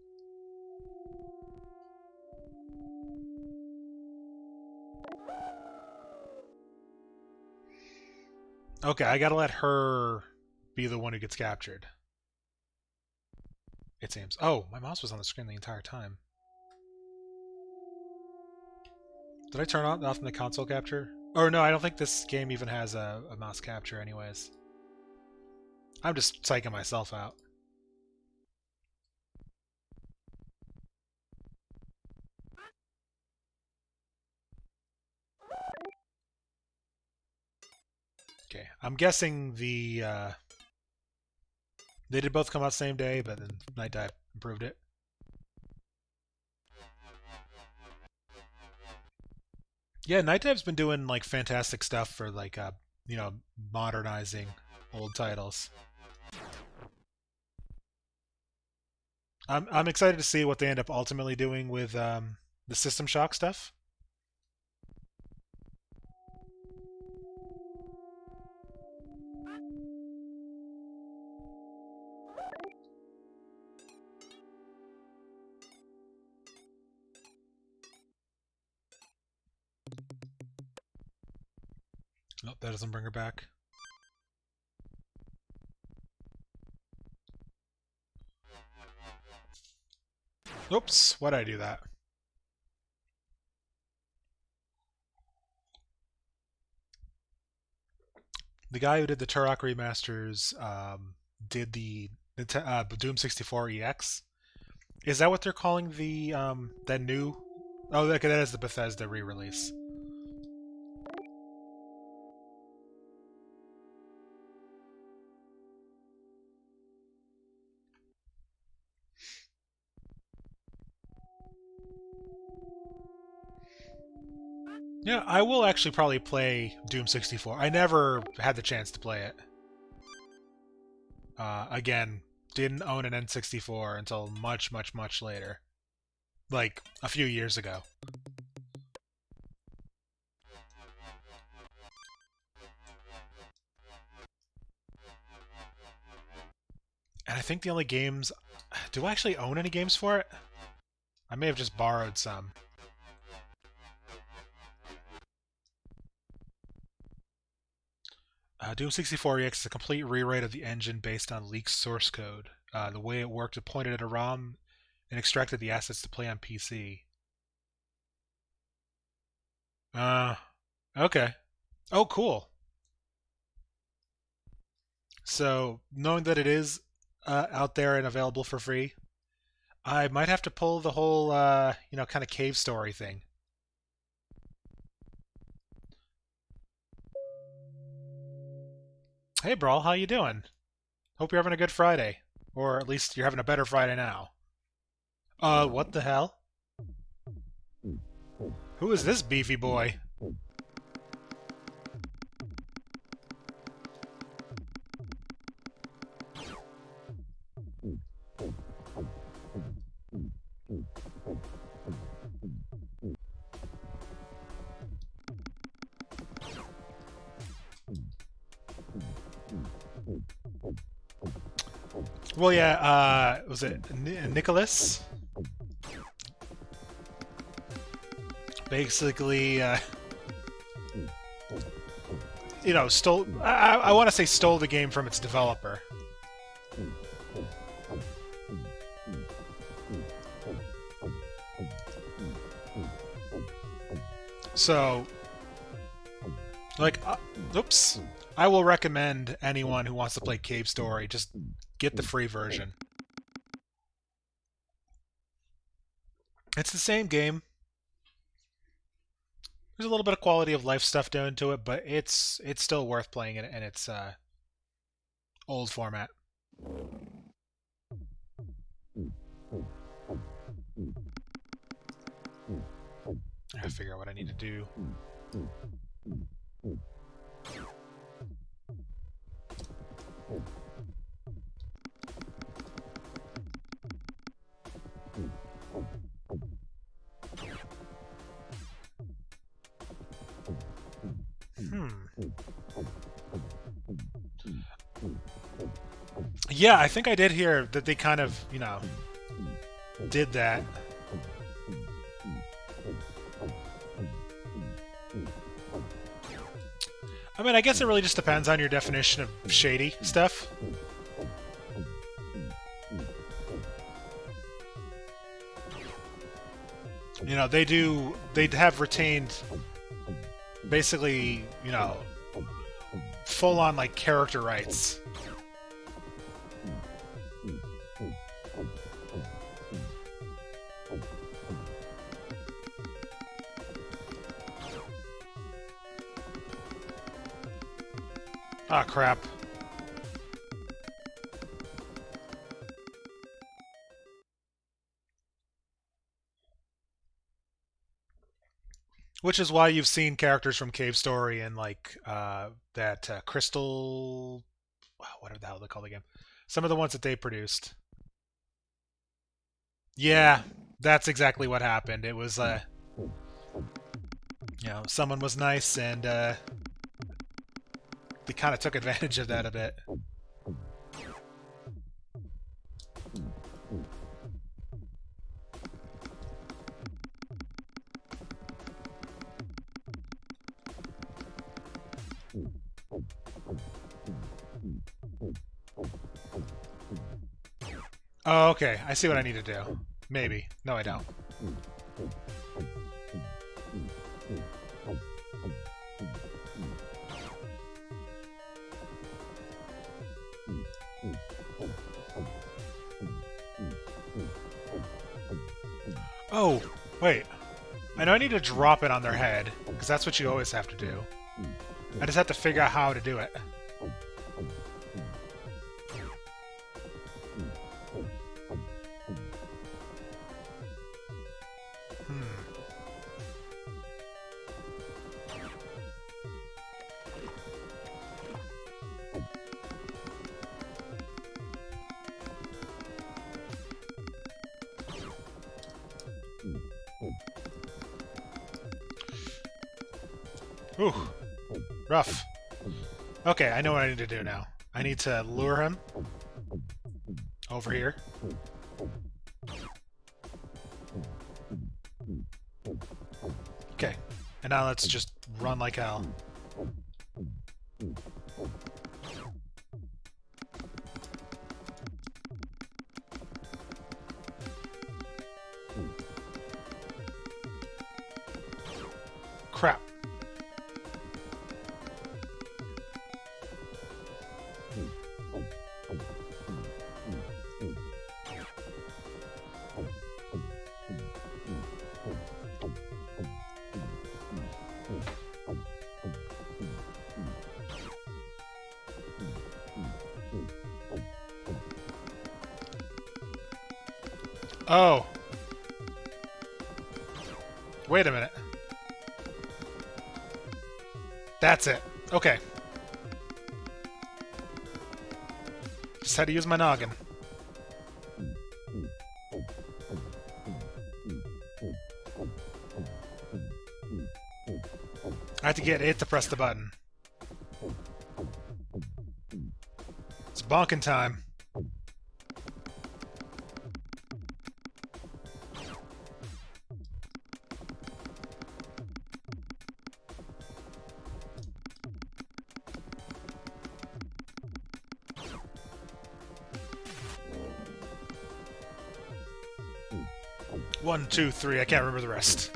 Okay, I gotta let her be the one who gets captured. It seems. Oh, my mouse was on the screen the entire time. Did I turn off the console capture? Or no, I don't think this game even has a mouse capture anyways. I'm just psyching myself out. Okay, I'm guessing they did both come out same day, but then Night Dive improved it. Yeah, Night Dive's been doing like fantastic stuff for like modernizing old titles. I'm excited to see what they end up ultimately doing with the System Shock stuff. Nope, that doesn't bring her back. Oops, why'd I do that? The guy who did the Turok remasters did the Doom 64 EX. Is that what they're calling the that new? Oh, okay, that is the Bethesda re-release. Yeah, I will actually probably play Doom 64. I never had the chance to play it. Again, didn't own an N64 until much, much, much later. Like, a few years ago. And I think the only games... Do I actually own any games for it? I may have just borrowed some. Doom 64 EX is a complete rewrite of the engine based on leaked source code. The way it worked, it pointed at a ROM and extracted the assets to play on PC. Uh, okay. Oh, cool. So, knowing that it is out there and available for free, I might have to pull the whole, kind of cave story thing. Hey, Brawl, how you doing? Hope you're having a good Friday. Or at least you're having a better Friday now. What the hell? Who is this beefy boy? Well, yeah, was it Nicholas? Basically, stole... I want to say stole the game from its developer. So, like, oops. I will recommend anyone who wants to play Cave Story, just get the free version. It's the same game. There's a little bit of quality of life stuff done to it, but it's still worth playing it in its old format. I gotta figure out what I need to do. Yeah, I think I did hear that they kind of, did that. I mean, I guess it really just depends on your definition of shady stuff. They have retained basically, full on, like, character rights. Ah, crap. Which is why you've seen characters from Cave Story and, like, that Crystal... Whatever the hell they call the game. Some of the ones that they produced. Yeah, that's exactly what happened. It was, someone was nice and, they kind of took advantage of that a bit. Oh, okay. I see what I need to do. Maybe. No, I don't. Oh, wait. I know I need to drop it on their head, because that's what you always have to do. I just have to figure out how to do it. Ooh, rough. Okay, I know what I need to do now. I need to lure him over here. Okay, and now let's just run like hell. Crap. Oh. Wait a minute. That's it. Okay. Just had to use my noggin. I have to get it to press the button. It's bonking time. One, two, three. I can't remember the rest.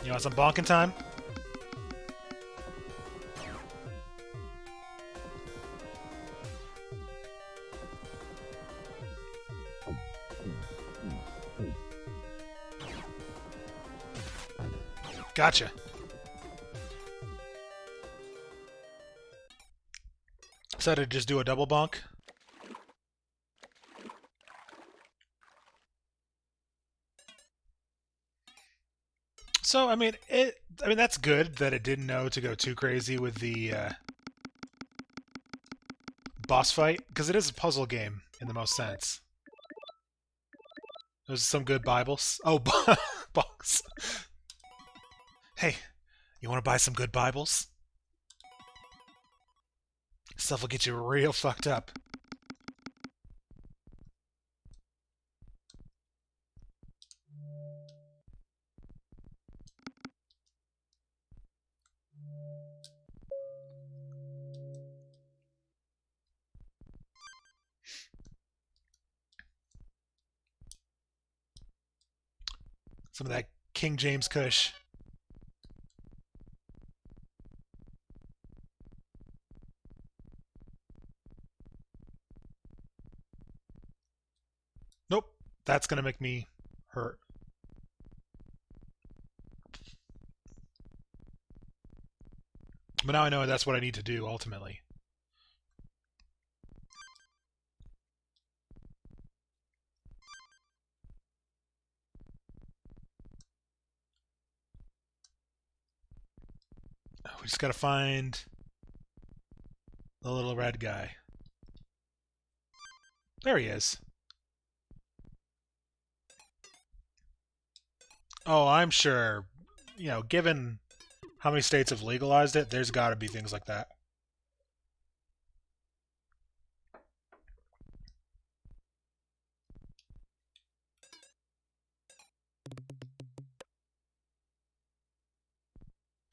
You want some bonking time? Gotcha. Decided to just do a double bonk. So, I mean, that's good that it didn't know to go too crazy with the boss fight, because it is a puzzle game in the most sense. There's some good Bibles. Oh, box. Hey, you want to buy some good Bibles? Stuff will get you real fucked up. Some of that King James Kush. Nope. That's gonna make me hurt. But now I know that's what I need to do, ultimately. We just gotta find the little red guy. There he is. Oh, I'm sure, you know, given how many states have legalized it, there's gotta be things like that.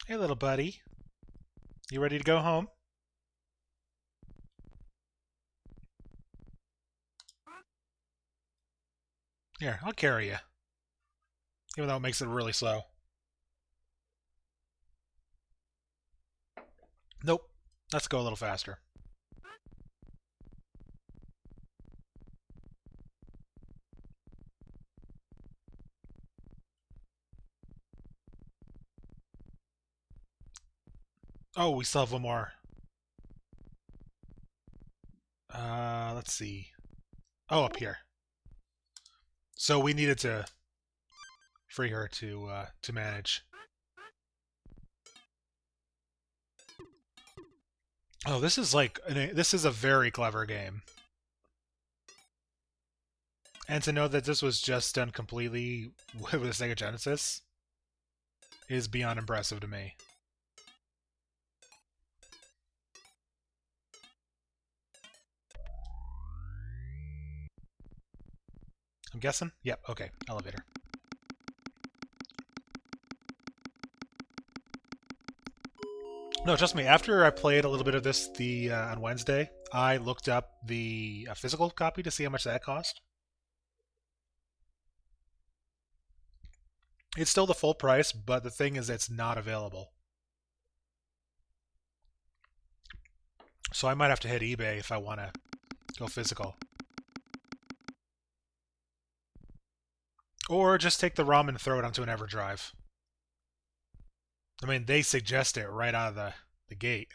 Hey, little buddy. You ready to go home? Here, I'll carry you, even though it makes it really slow. Nope. Let's go a little faster. Oh, we still have one more. Let's see. Oh, up here. So we needed to free her to manage. Oh, this is a very clever game. And to know that this was just done completely with the Sega Genesis is beyond impressive to me. I'm guessing? Yep, okay. Elevator. No, trust me, after I played a little bit of this on Wednesday, I looked up the physical copy to see how much that cost. It's still the full price, but the thing is it's not available. So I might have to hit eBay if I want to go physical. Or just take the ROM and throw it onto an EverDrive. I mean, they suggest it right out of the gate.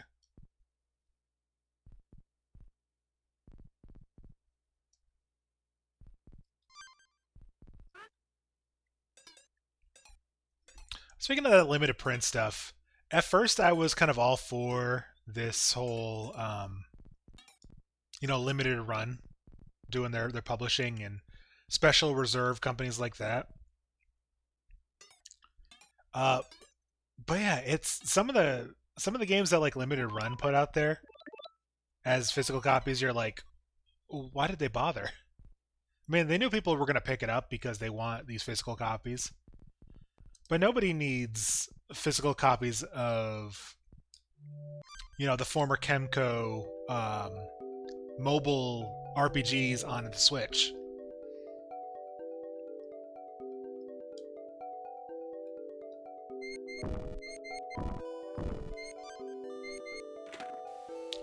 Speaking of that limited print stuff, at first I was kind of all for this whole, limited run, doing their publishing and special reserve companies like that. Uh, but yeah, it's some of the games that like limited run put out there as physical copies. You're like, why did they bother? I mean, they knew people were going to pick it up because they want these physical copies. But nobody needs physical copies of, the former Kemco mobile RPGs on the Switch.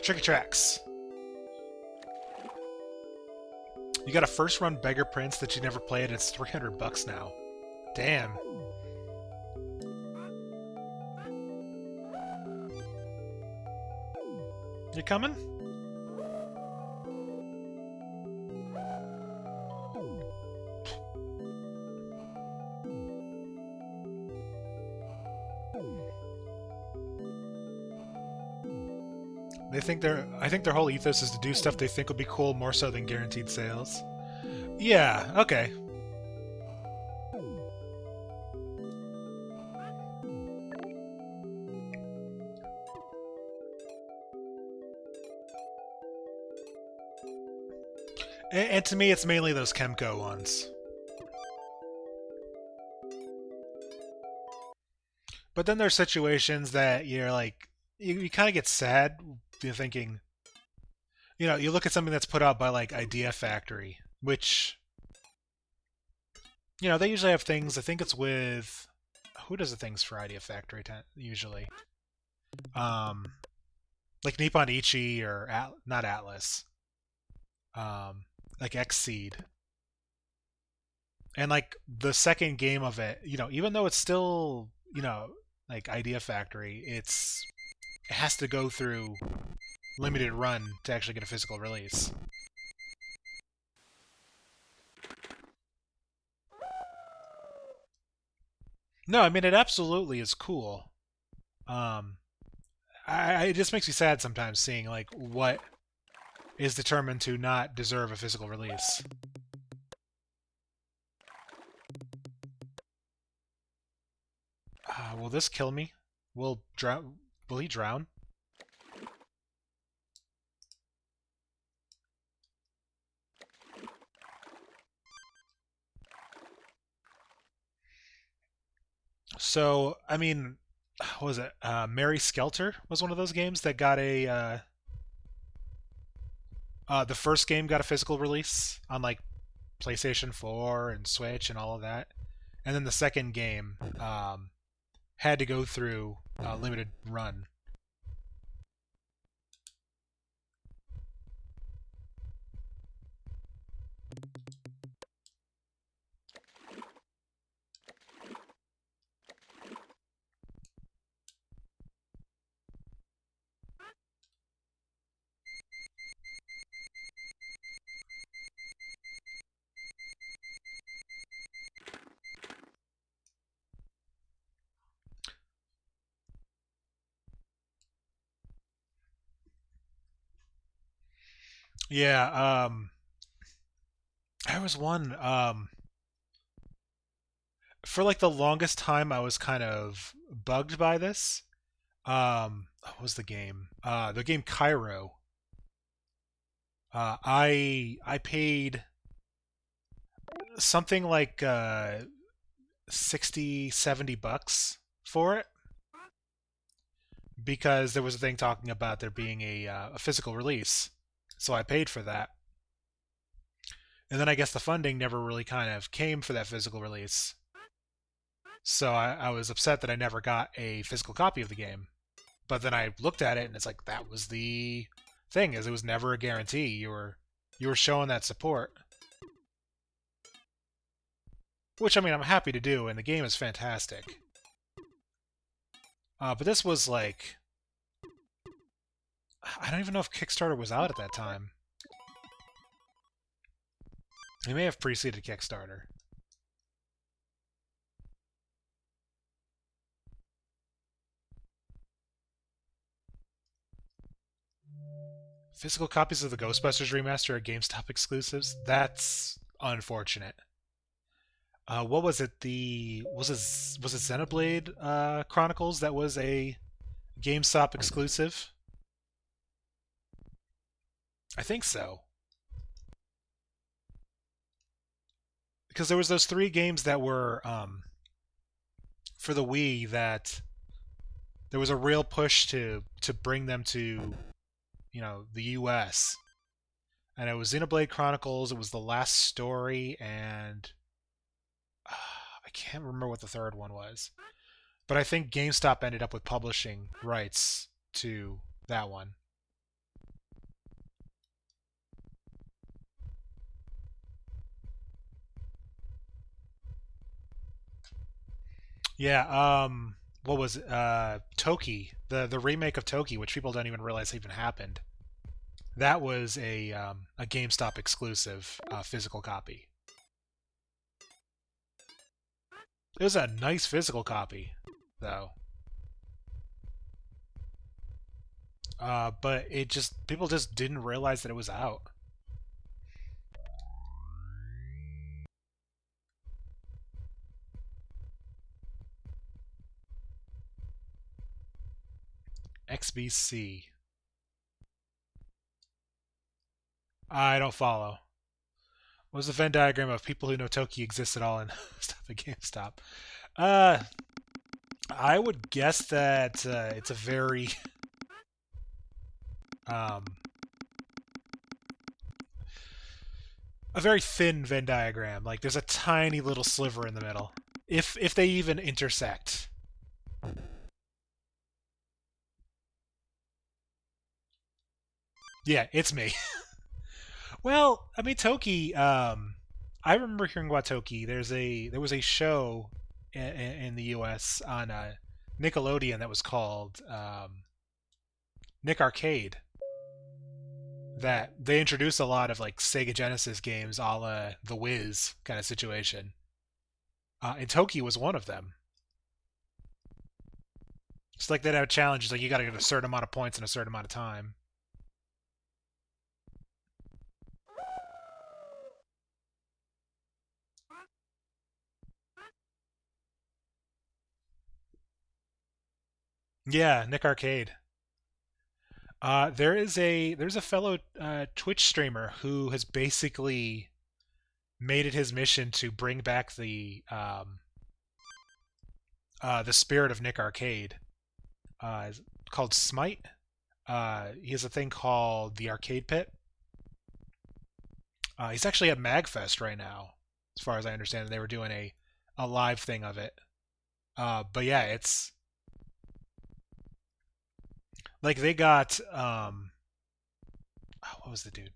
Tricky Tracks. You got a first run Beggar Prince that you never played. It's $300 now. Damn. You coming? I think their whole ethos is to do stuff they think will be cool more so than guaranteed sales. Yeah, okay. And to me, it's mainly those Kemco ones. But then there's situations that you're like, you kind of get sad. You're thinking, you look at something that's put out by like Idea Factory, which, they usually have things. I think it's with who does the things for Idea Factory usually, like Nippon Ichi or not Atlas, like Xseed. And like the second game of it, even though it's still, like Idea Factory, it has to go through limited run to actually get a physical release. No, I mean it absolutely is cool. Um, it just makes me sad sometimes seeing like what is determined to not deserve a physical release. Will this kill me? Will he drown? So, I mean, what was it? Mary Skelter was one of those games that got the first game got a physical release on like PlayStation 4 and Switch and all of that. And then the second game had to go through a limited run. Yeah, I was one for like the longest time I was kind of bugged by this. What was the game? The game Cairo. I paid something like 60, 70 bucks for it because there was a thing talking about there being a physical release. So I paid for that. And then I guess the funding never really kind of came for that physical release. So I was upset that I never got a physical copy of the game. But then I looked at it and it's like that was the thing, is it was never a guarantee. You were showing that support. Which I mean I'm happy to do, and the game is fantastic. But this was like I don't even know if Kickstarter was out at that time. It may have preceded Kickstarter. Physical copies of the Ghostbusters remaster are GameStop exclusives. That's unfortunate. What was it? Was it Xenoblade Chronicles that was a GameStop exclusive? I think so. Because there was those three games that were for the Wii that there was a real push to bring them to the U.S. And it was Xenoblade Chronicles. It was The Last Story, and I can't remember what the third one was. But I think GameStop ended up with publishing rights to that one. Yeah, what was it? Toki, the remake of Toki, which people don't even realize even happened. That was a GameStop exclusive physical copy. It was a nice physical copy, though. But it just people just didn't realize that it was out. XBC. I don't follow. What was the Venn diagram of people who know Toki exists at all and stuff at GameStop? Uh, I would guess that it's um, a very thin Venn diagram. Like there's a tiny little sliver in the middle, if they even intersect. Yeah, it's me. Well, I mean Toki. I remember hearing about Toki. There was a show in the U.S. on Nickelodeon that was called Nick Arcade. That they introduced a lot of like Sega Genesis games, a la The Wiz kind of situation. And Toki was one of them. It's like they'd have challenges like you got to get a certain amount of points in a certain amount of time. Yeah, Nick Arcade. There's a fellow Twitch streamer who has basically made it his mission to bring back the spirit of Nick Arcade. Called Smite. He has a thing called the Arcade Pit, He's actually at MagFest right now, as far as I understand. They were doing a live thing of it. But yeah, it's like they got what was the dude?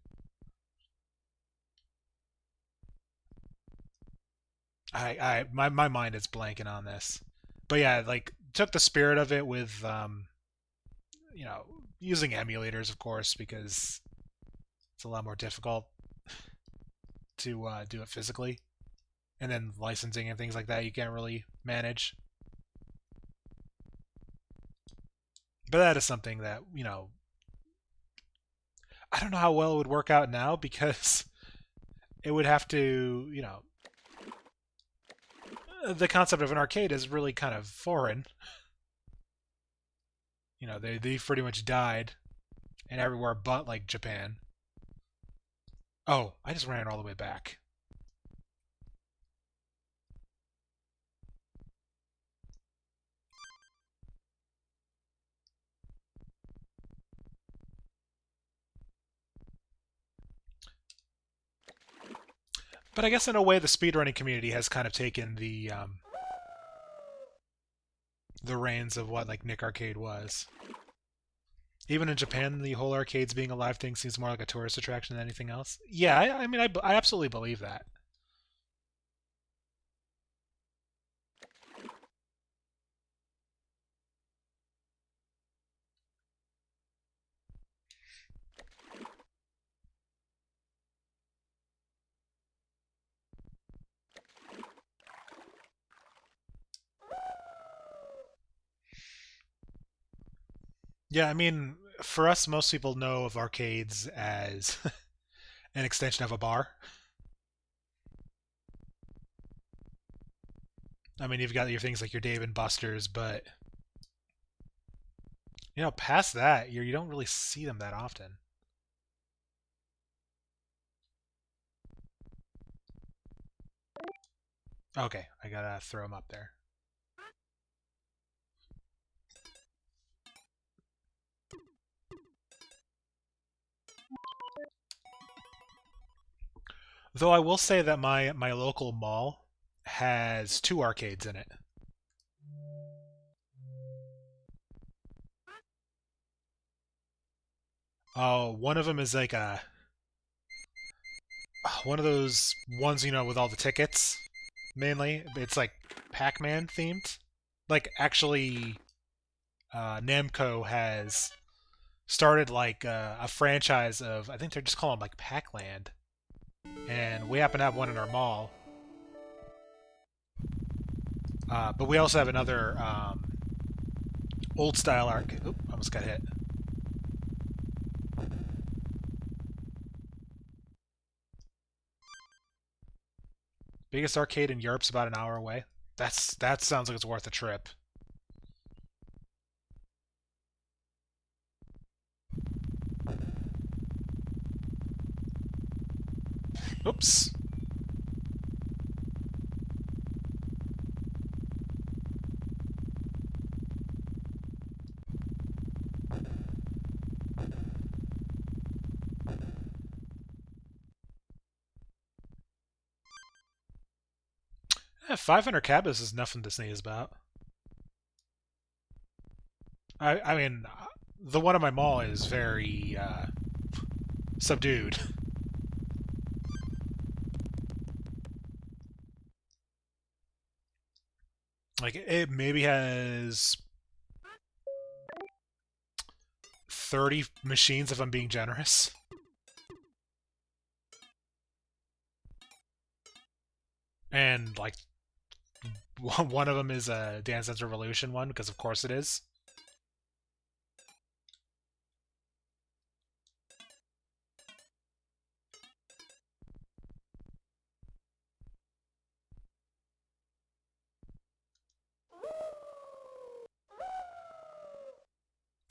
My mind is blanking on this. But yeah, like took the spirit of it with you know, using emulators, of course, because it's a lot more difficult to do it physically, and then licensing and things like that you can't really manage. But that is something that I don't know how well it would work out now because it would have to the concept of an arcade is really kind of foreign. They pretty much died and everywhere but like Japan. Oh, I just ran all the way back. But I guess in a way, the speedrunning community has kind of taken the reins of what like Nick Arcade was. Even in Japan, the whole arcades being a live thing seems more like a tourist attraction than anything else. Yeah, I mean, I absolutely believe that. Yeah, I mean, for us, most people know of arcades as an extension of a bar. I mean, you've got your things like your Dave and Buster's, but past that, you don't really see them that often. Okay, I gotta throw them up there. Though I will say that my local mall has two arcades in it. Oh, one of them is like a one of those ones with all the tickets. Mainly, it's like Pac-Man themed. Like actually, Namco has started like a franchise of I think they're just calling them like Pac-Land, and we happen to have one in our mall. But we also have another old style arcade. Oop, almost got hit. Biggest arcade in Europe's about an hour away. That sounds like it's worth a trip. Oops. 500 cabas is nothing to sneeze about. I mean, the one in my mall is very subdued. Like it maybe has 30 machines if I'm being generous. And like one of them is a Dance Dance Revolution one because of course it is.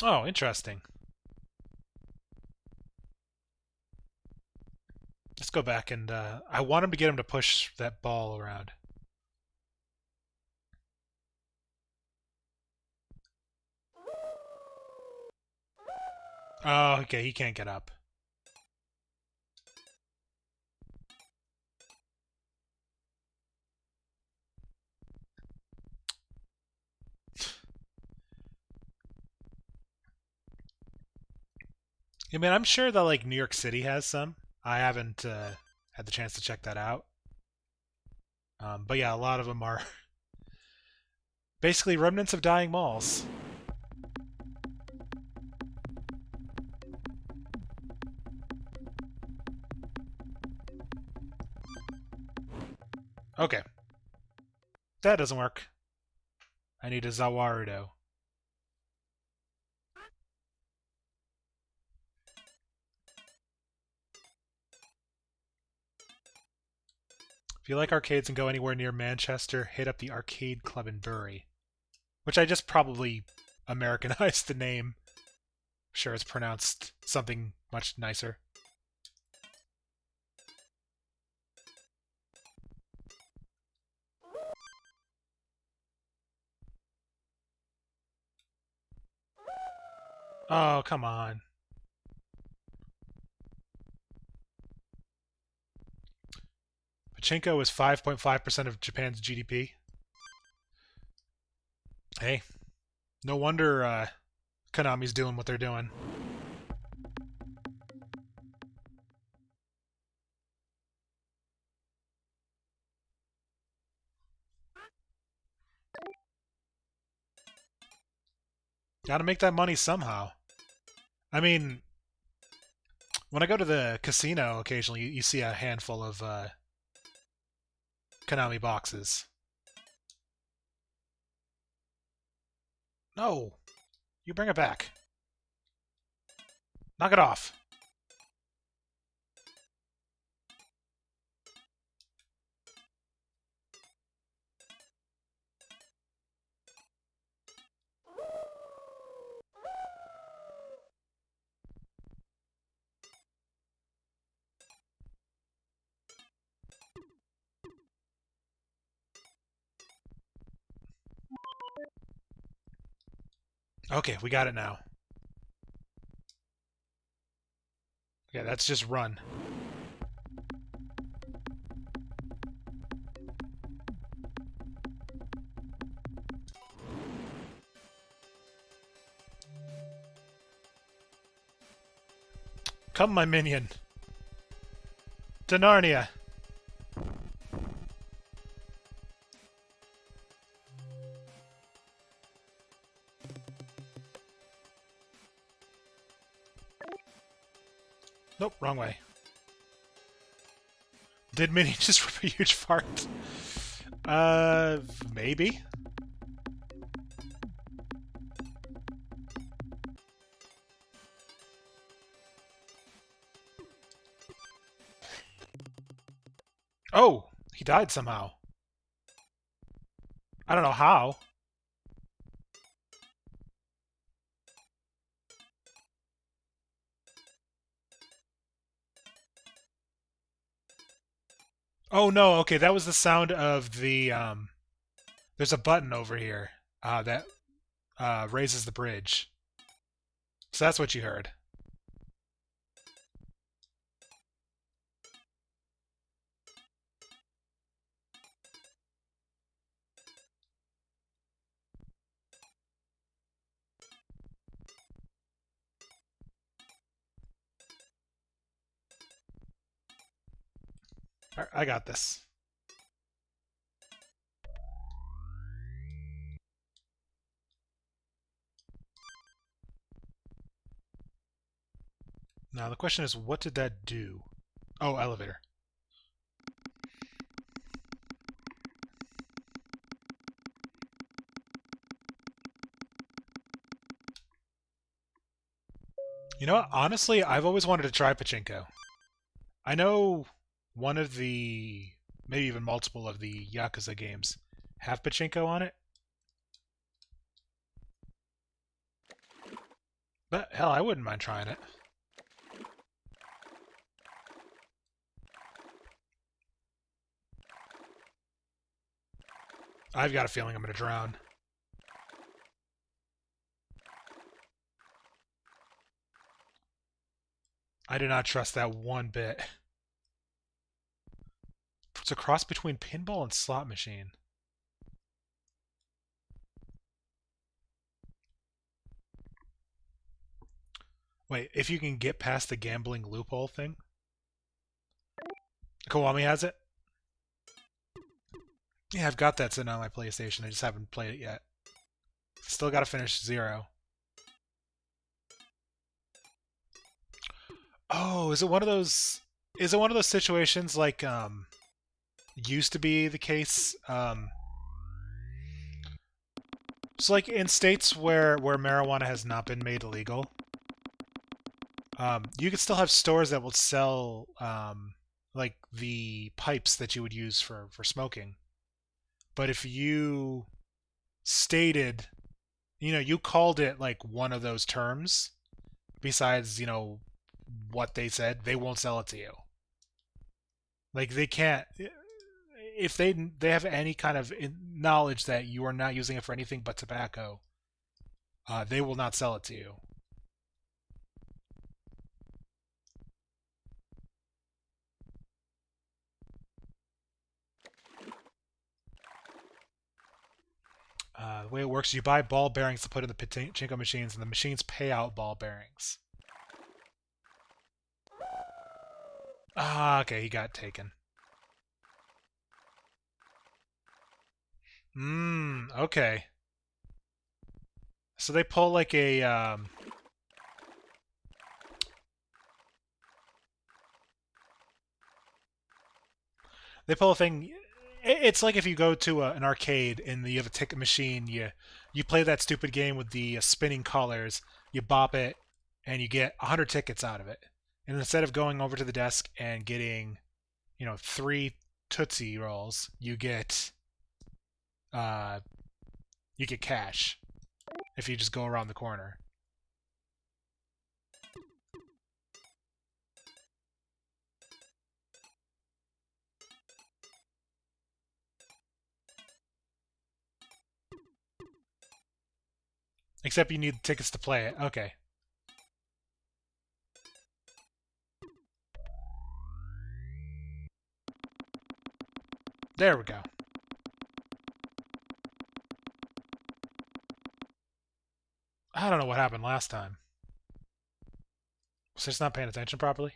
Oh, interesting. Let's go back and I want him to get him to push that ball around. Oh, okay, he can't get up. I mean, I'm sure that like New York City has some. I haven't had the chance to check that out. But yeah, a lot of them are basically remnants of dying malls. Okay, that doesn't work. I need a Zawarudo. If you like arcades and go anywhere near Manchester, hit up the Arcade Club in Bury. Which I just probably Americanized the name. I'm sure it's pronounced something much nicer. Oh, come on. Pachinko is 5.5% of Japan's GDP. Hey, no wonder Konami's doing what they're doing. Gotta make that money somehow. I mean, when I go to the casino occasionally, you see a handful of Konami boxes. No! You bring it back. Knock it off. Okay, we got it now. Yeah, that's just run. Come, my minion. To Narnia. Nope, wrong way. Did Minion just rip a huge fart? Maybe? Oh! He died somehow. I don't know how. Oh no, okay, that was the sound of the, there's a button over here, that, raises the bridge. So that's what you heard. I got this. Now the question is, what did that do? Oh, elevator. You know what? Honestly, I've always wanted to try pachinko. I know one of the, maybe even multiple of the Yakuza games have pachinko on it. But hell, I wouldn't mind trying it. I've got a feeling I'm going to drown. I do not trust that one bit. It's a cross between pinball and slot machine. Wait, if you can get past the gambling loophole thing? Kiwami has it? Yeah, I've got that sitting on my PlayStation. I just haven't played it yet. Still gotta finish 0. Oh, is it one of those... Is it one of those situations like, used to be the case? So, like, in states where marijuana has not been made illegal, you can still have stores that will sell, like, the pipes that you would use for smoking. But if you stated, you called it, like, one of those terms, besides, what they said, they won't sell it to you. Like, they can't... If they have any kind of knowledge that you are not using it for anything but tobacco, they will not sell it to you. The way it works, you buy ball bearings to put in the pachinko machines, and the machines pay out ball bearings. Ah, okay, he got taken. Okay. So they pull like a, they pull a thing. It's like if you go to an arcade and you have a ticket machine, you play that stupid game with the spinning colors, you bop it, and you get 100 tickets out of it. And instead of going over to the desk and getting, 3 Tootsie Rolls, uh, you get cash if you just go around the corner. Except you need tickets to play it. Okay. There we go. I don't know what happened last time. Was I just not paying attention properly?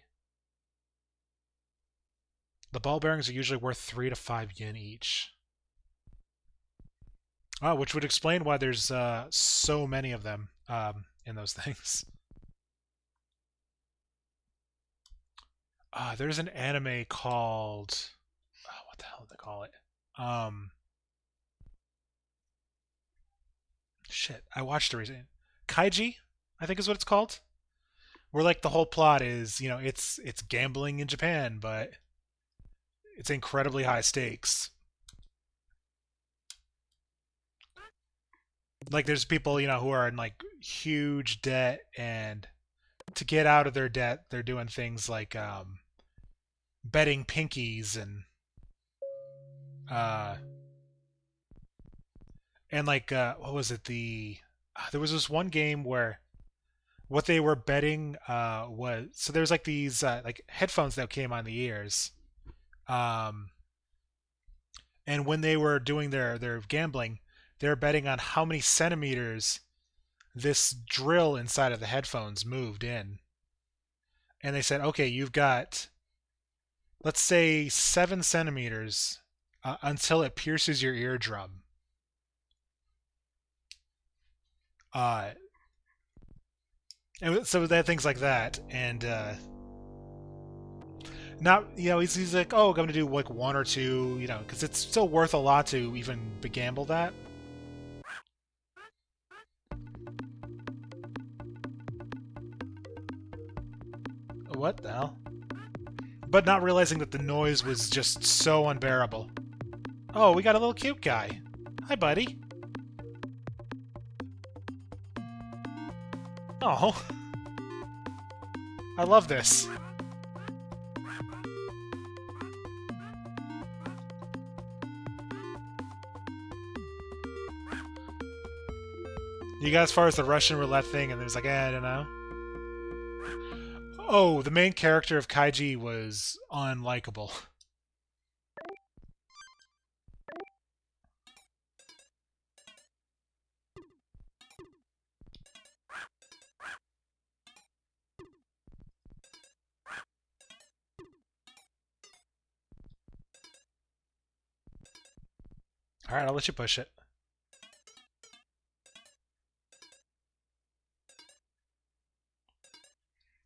The ball bearings are usually worth 3 to 5 yen each. Oh, which would explain why there's so many of them in those things. There's an anime called... what the hell do they call it? Shit, I watched it recently. Kaiji, I think is what it's called. Where like the whole plot is, it's gambling in Japan, but it's incredibly high stakes. Like there's people, who are in like huge debt, and to get out of their debt, they're doing things like betting pinkies uh and like what was it, there was this one game where what they were betting was, so there was like these like headphones that came on the ears, um and when they were doing their gambling, they were betting on how many centimeters this drill inside of the headphones moved in. And they said, okay, you've got, let's say, 7 centimeters until it pierces your eardrum. Uh, and so that things like that, and not, he's like, oh, I'm gonna do like 1 or 2, because it's still worth a lot to even gamble that. What the hell? But not realizing that the noise was just so unbearable. Oh, we got a little cute guy. Hi, buddy. Oh, I love this. You got as far as the Russian roulette thing, and there's like, I don't know. Oh, the main character of Kaiji was unlikable. Alright, I'll let you push it.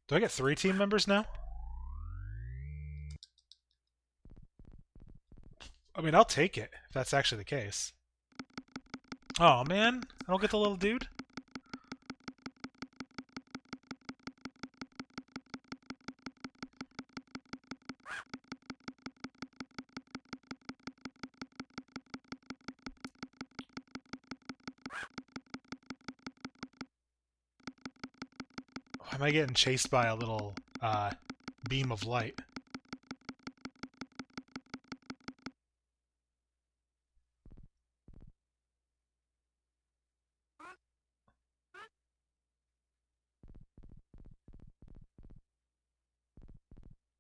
Do I get 3 team members now? I mean, I'll take it, if that's actually the case. Oh man, I don't get the little dude? Why am I getting chased by a little beam of light?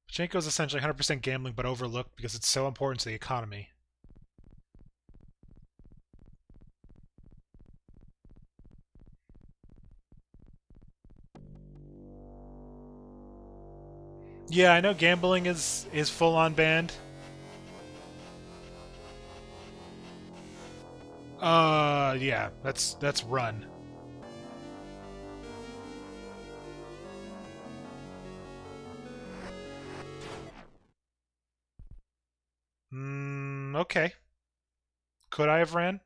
Pachinko is essentially 100% gambling but overlooked because it's so important to the economy. Yeah, I know gambling is full on banned. Yeah, that's run. Okay. Could I have ran?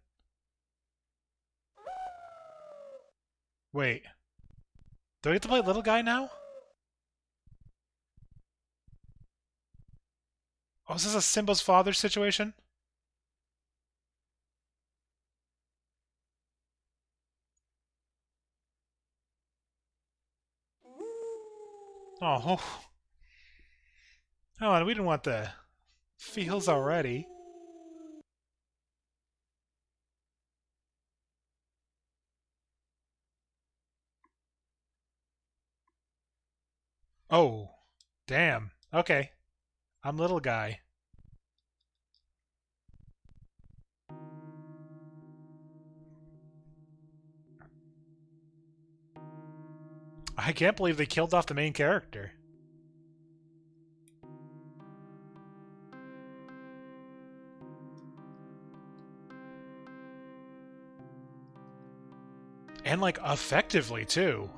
Wait. Do I get to play little guy now? Oh, is this a Simba's father situation? Oh. Oh, and we didn't want the feels already. Oh. Damn. Okay. I'm little guy. I can't believe they killed off the main character. And, like, effectively, too.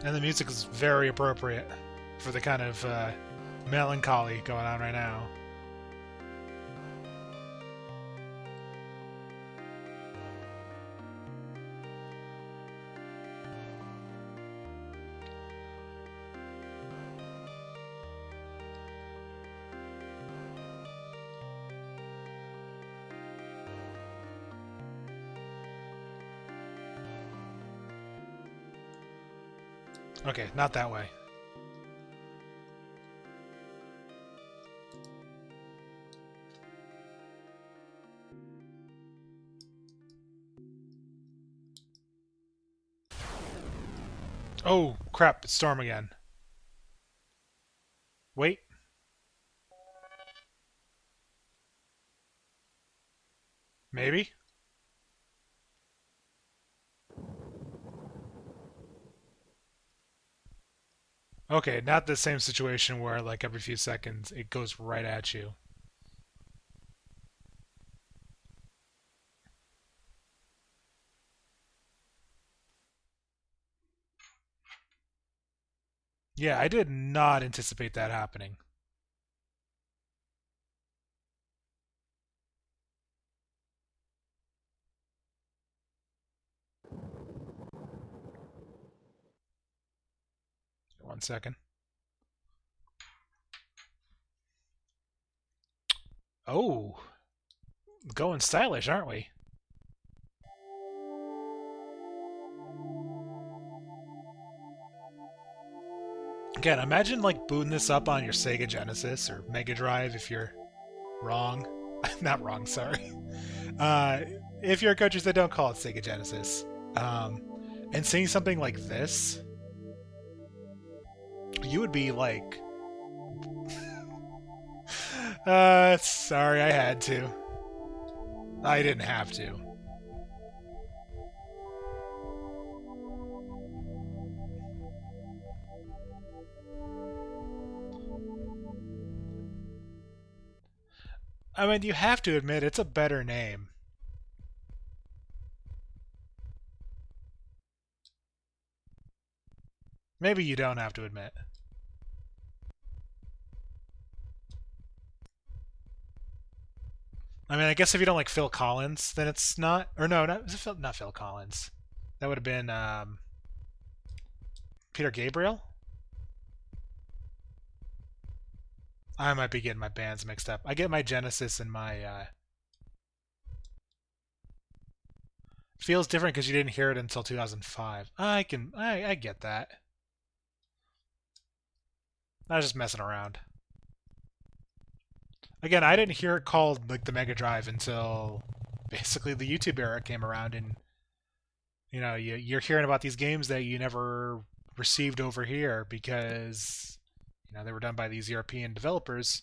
And the music is very appropriate for the kind of melancholy going on right now. Okay, not that way. Oh, crap, it's storm again. Wait. Maybe? Okay, not the same situation where, like, every few seconds it goes right at you. Yeah, I did not anticipate that happening. One second. Oh, going stylish, aren't we? Again, imagine like booting this up on your Sega Genesis or Mega Drive if you're wrong. Not wrong, sorry. Uh, if you're a countries that don't call it Sega Genesis. And seeing something like this, you would be like, sorry, I had to. I didn't have to. I mean, you have to admit it's a better name. Maybe you don't have to admit. I mean, I guess if you don't like Phil Collins, then it's not. Or no, not Phil Collins. That would have been Peter Gabriel. I might be getting my bands mixed up. I get my Genesis and my feels different because you didn't hear it until 2005. I get that. I was just messing around. Again, I didn't hear it called like the Mega Drive until basically the YouTube era came around, and you're hearing about these games that you never received over here because they were done by these European developers,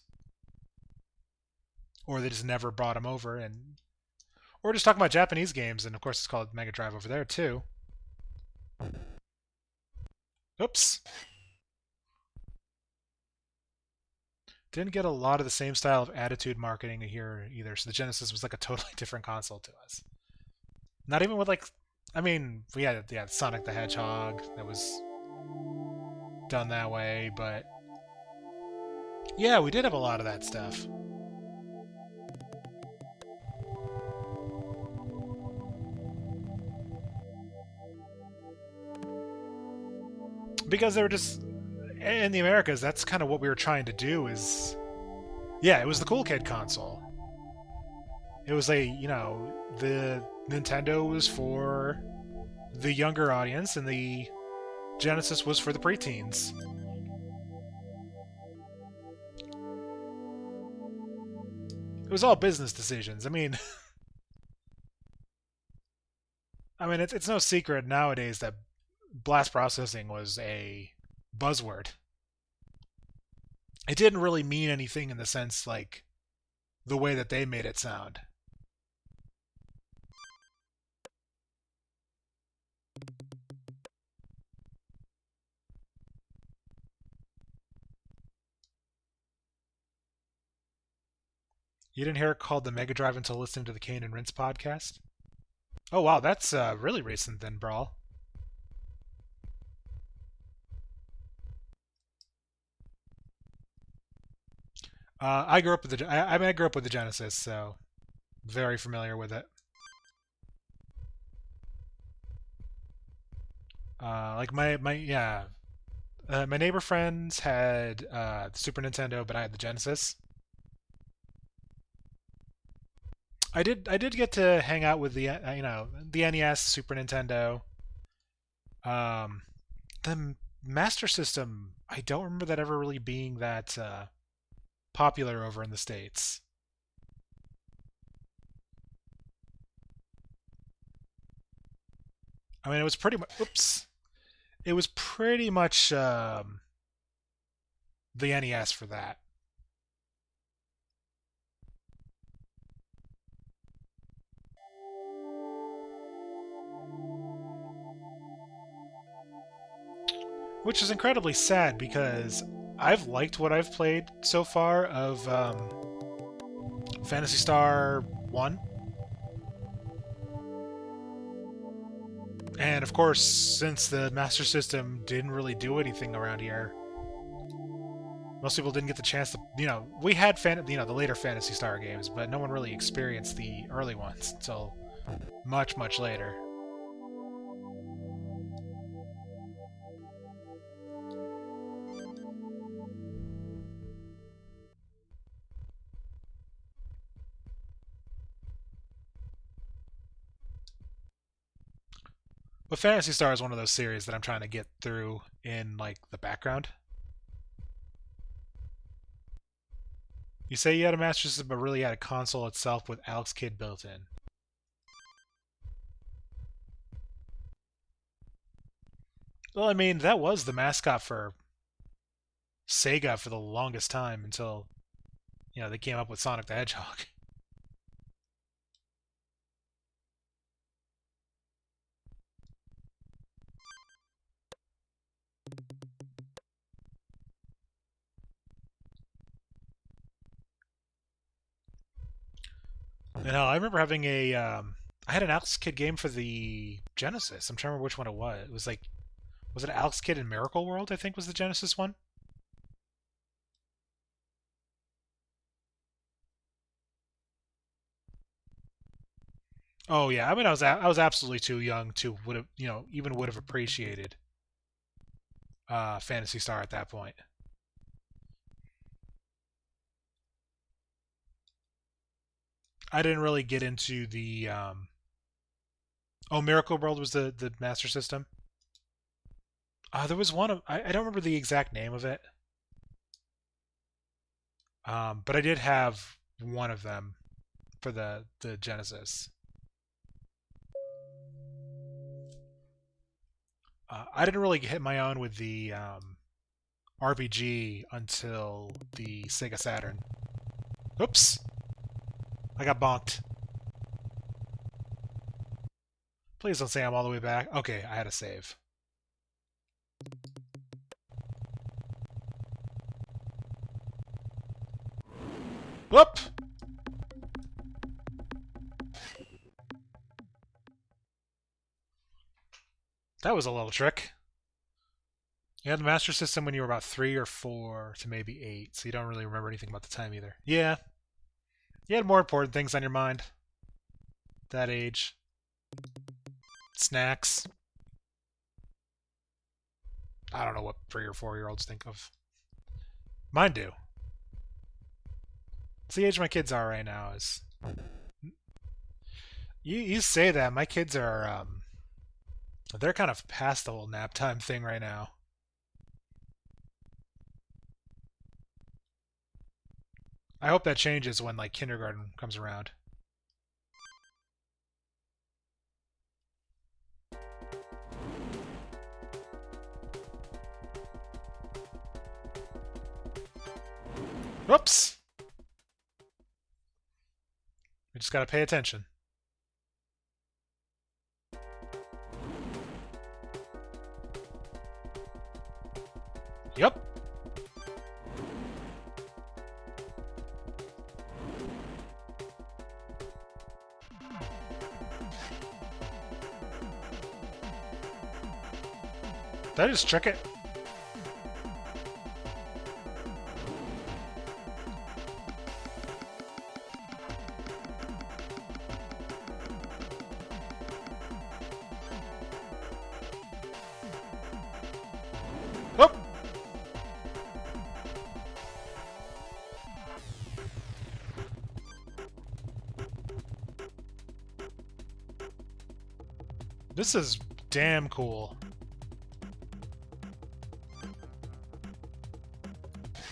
or they just never brought them over, and or just talking about Japanese games, and of course it's called Mega Drive over there too. Oops. Didn't get a lot of the same style of attitude marketing here either. So the Genesis was like a totally different console to us. Not even with like, I mean, we had Sonic the Hedgehog that was done that way, but yeah, we did have a lot of that stuff. Because they were just in the Americas. That's kind of what we were trying to do. Yeah, it was the cool kid console. It was the Nintendo was for the younger audience, and the Genesis was for the preteens. It was all business decisions. I mean, it's no secret nowadays that blast processing was a buzzword. It didn't really mean anything in the sense like the way that they made it sound. You didn't hear it called the Mega Drive until listening to the Kane and Rince podcast? Oh wow, that's really recent then, Brawl. I grew up with I grew up with the Genesis, so very familiar with it. Like my neighbor friends had the Super Nintendo, but I had the Genesis. I did get to hang out with the NES, Super Nintendo. Um, the Master System, I don't remember that ever really being that popular over in the States. I mean, it was pretty much. Oops. It was pretty much the NES for that. Which is incredibly sad because I've liked what I've played so far of Fantasy Star 1. And of course, since the Master System didn't really do anything around here, most people didn't get the chance to. We had the later Fantasy Star games, but no one really experienced the early ones until much, much later. But Fantasy Star is one of those series that I'm trying to get through in like the background. You say you had a Master System, but really had a console itself with Alex Kidd built in. Well, I mean, that was the mascot for Sega for the longest time until they came up with Sonic the Hedgehog. And hell, I remember having a I had an Alex Kidd game for the Genesis. I'm trying to remember which one it was. It was like, was it Alex Kidd in Miracle World? I think was the Genesis one. Oh yeah, I mean I was absolutely too young to would have even would have appreciated Fantasy Star at that point. I didn't really get into the oh, Miracle World was the Master System. There was one of I don't remember the exact name of it, but I did have one of them for the Genesis. I didn't really hit my own with the RPG until the Sega Saturn. Oops, I got bonked. Please don't say I'm all the way back. Okay, I had a save. Whoop! That was a little trick. You had the Master System when you were about 3 or 4 to maybe 8, so you don't really remember anything about the time either. Yeah. You had more important things on your mind. That age. Snacks. I don't know what 3 or 4-year-olds think of. Mine do. It's the age my kids are right now. Is you say that my kids are they're kind of past the whole nap time thing right now. I hope that changes when like kindergarten comes around. Whoops! We just gotta pay attention. Yep. Did I just trick it? Oh! This is damn cool.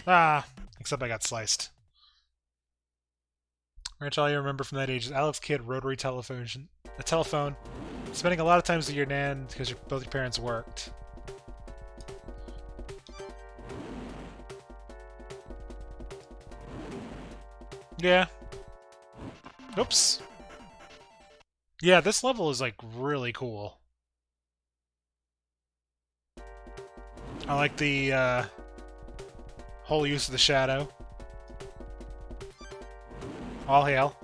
Ah, except I got sliced. Ranch, all you remember from that age is Alex Kidd, rotary telephone, a telephone, spending a lot of times with your nan because both your parents worked. Yeah. Oops. Yeah, this level is like really cool. I like the whole use of the shadow. All hail.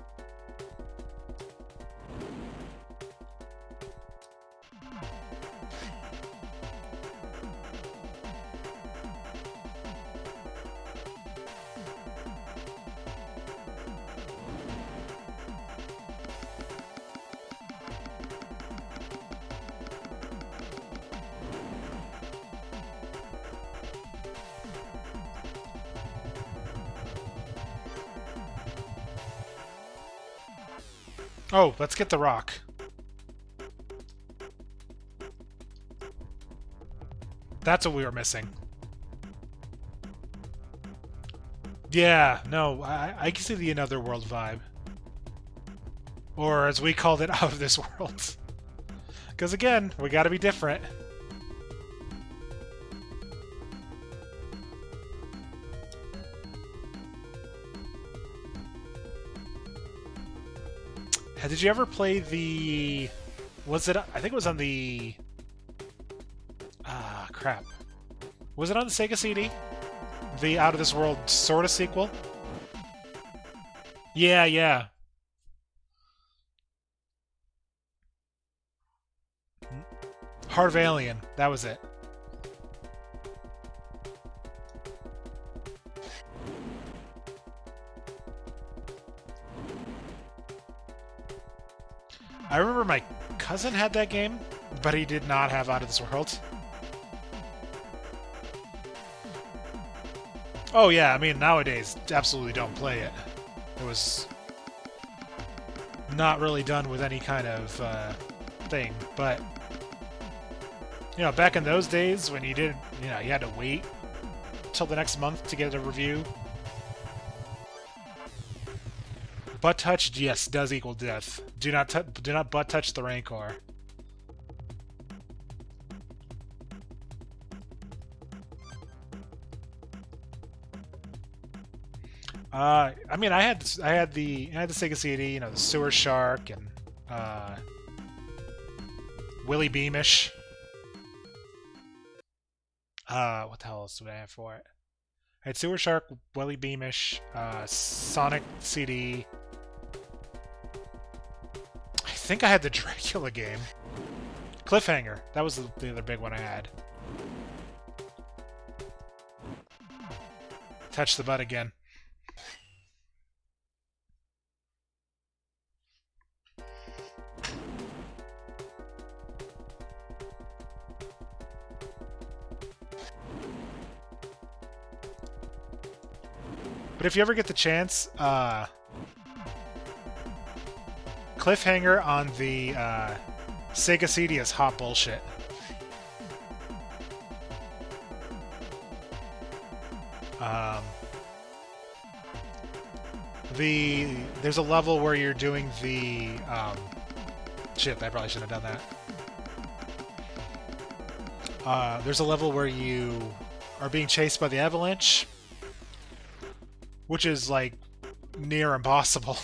Oh, let's get the rock. That's what we were missing. Yeah, no, I can see the Another World vibe. Or as we called it, Out of This World. Because again, we gotta be different. Did you ever play the... Was it... I think it was on the... Ah, crap. Was it on the Sega CD? The Out of This World sort of sequel? Yeah, yeah. Heart of Alien. That was it. I remember my cousin had that game, but he did not have Out of This World. Oh yeah, I mean, nowadays, absolutely don't play it. It was not really done with any kind of thing, but you know, back in those days when you did, you know, you had to wait till the next month to get a review. Butt touched, yes, does equal death. Do not butt touch the Rancor. I mean, I had the Sega CD, you know, the Sewer Shark and Willy Beamish. What the hell else did I have for it? I had Sewer Shark, Willy Beamish, Sonic CD. I think I had the Dracula game. Cliffhanger. That was the other big one I had. Touch the butt again. But if you ever get the chance, Cliffhanger on the Sega CD is hot bullshit. There's a level where you're doing the shit. I probably shouldn't have done that. There's a level where you are being chased by the avalanche, which is like near impossible.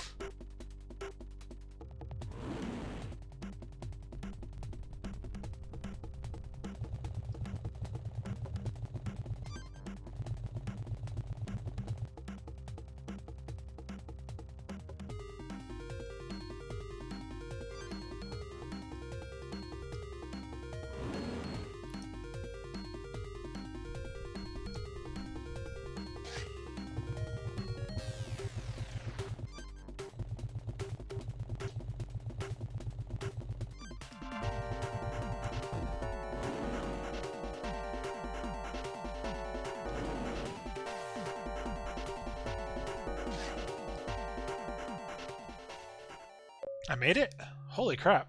I made it? Holy crap.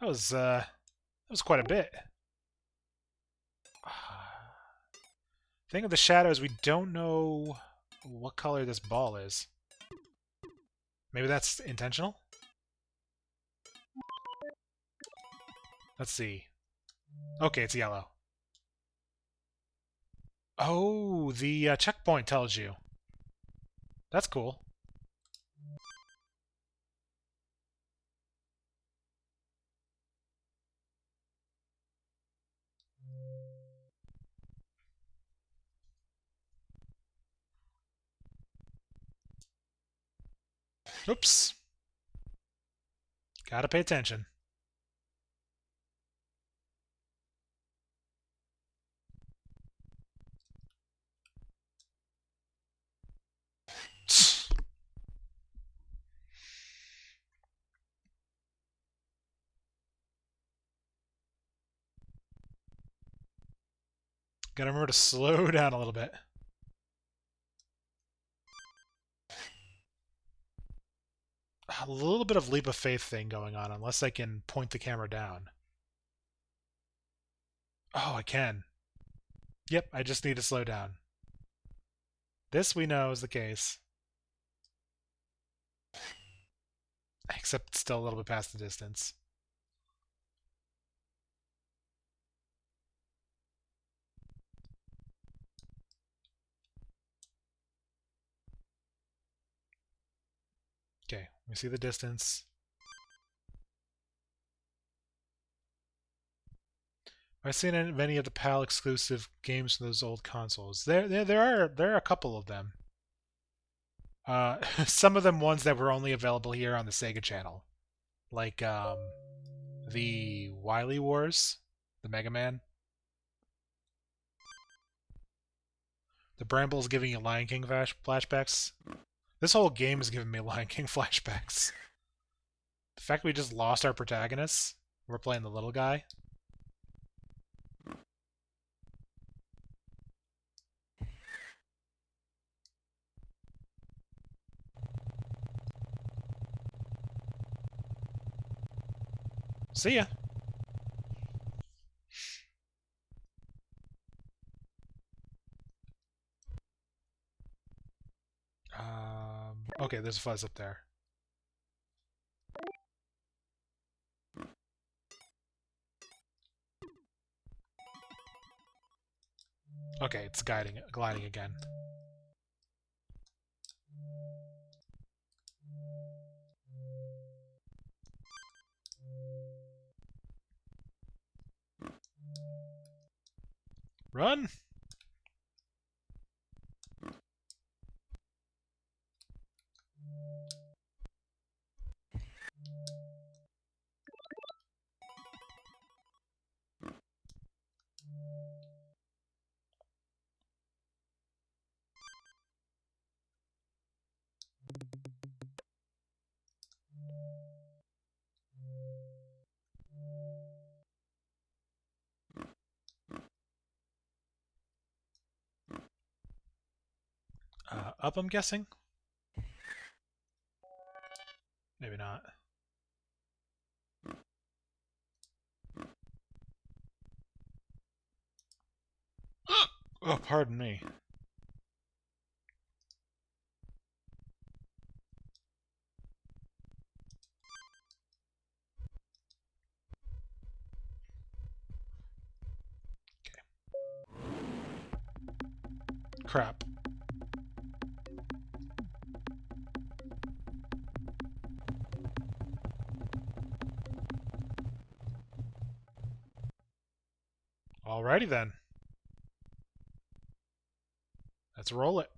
That was quite a bit. Thing of the shadows, we don't know what color this ball is. Maybe that's intentional? Let's see. Okay, it's yellow. Oh, the checkpoint tells you. That's cool. Oops. Gotta pay attention. Gotta remember to slow down a little bit. A little bit of leap of faith thing going on, unless I can point the camera down. Oh, I can. Yep, I just need to slow down. This we know is the case. Except it's still a little bit past the distance. Okay, we see the distance. I've seen any of the PAL exclusive games from those old consoles. There are a couple of them. Some of them ones that were only available here on the Sega channel, like the Wily Wars, the Mega Man. The Bramble is giving you Lion King flashbacks. This whole game is giving me Lion King flashbacks. The fact we just lost our protagonists. We're playing the little guy. See ya. Okay, there's a fuzz up there. Okay, it's gliding again. Run! Up, I'm guessing? Maybe not. Oh, pardon me. Okay. Crap. Alrighty then. Let's roll it.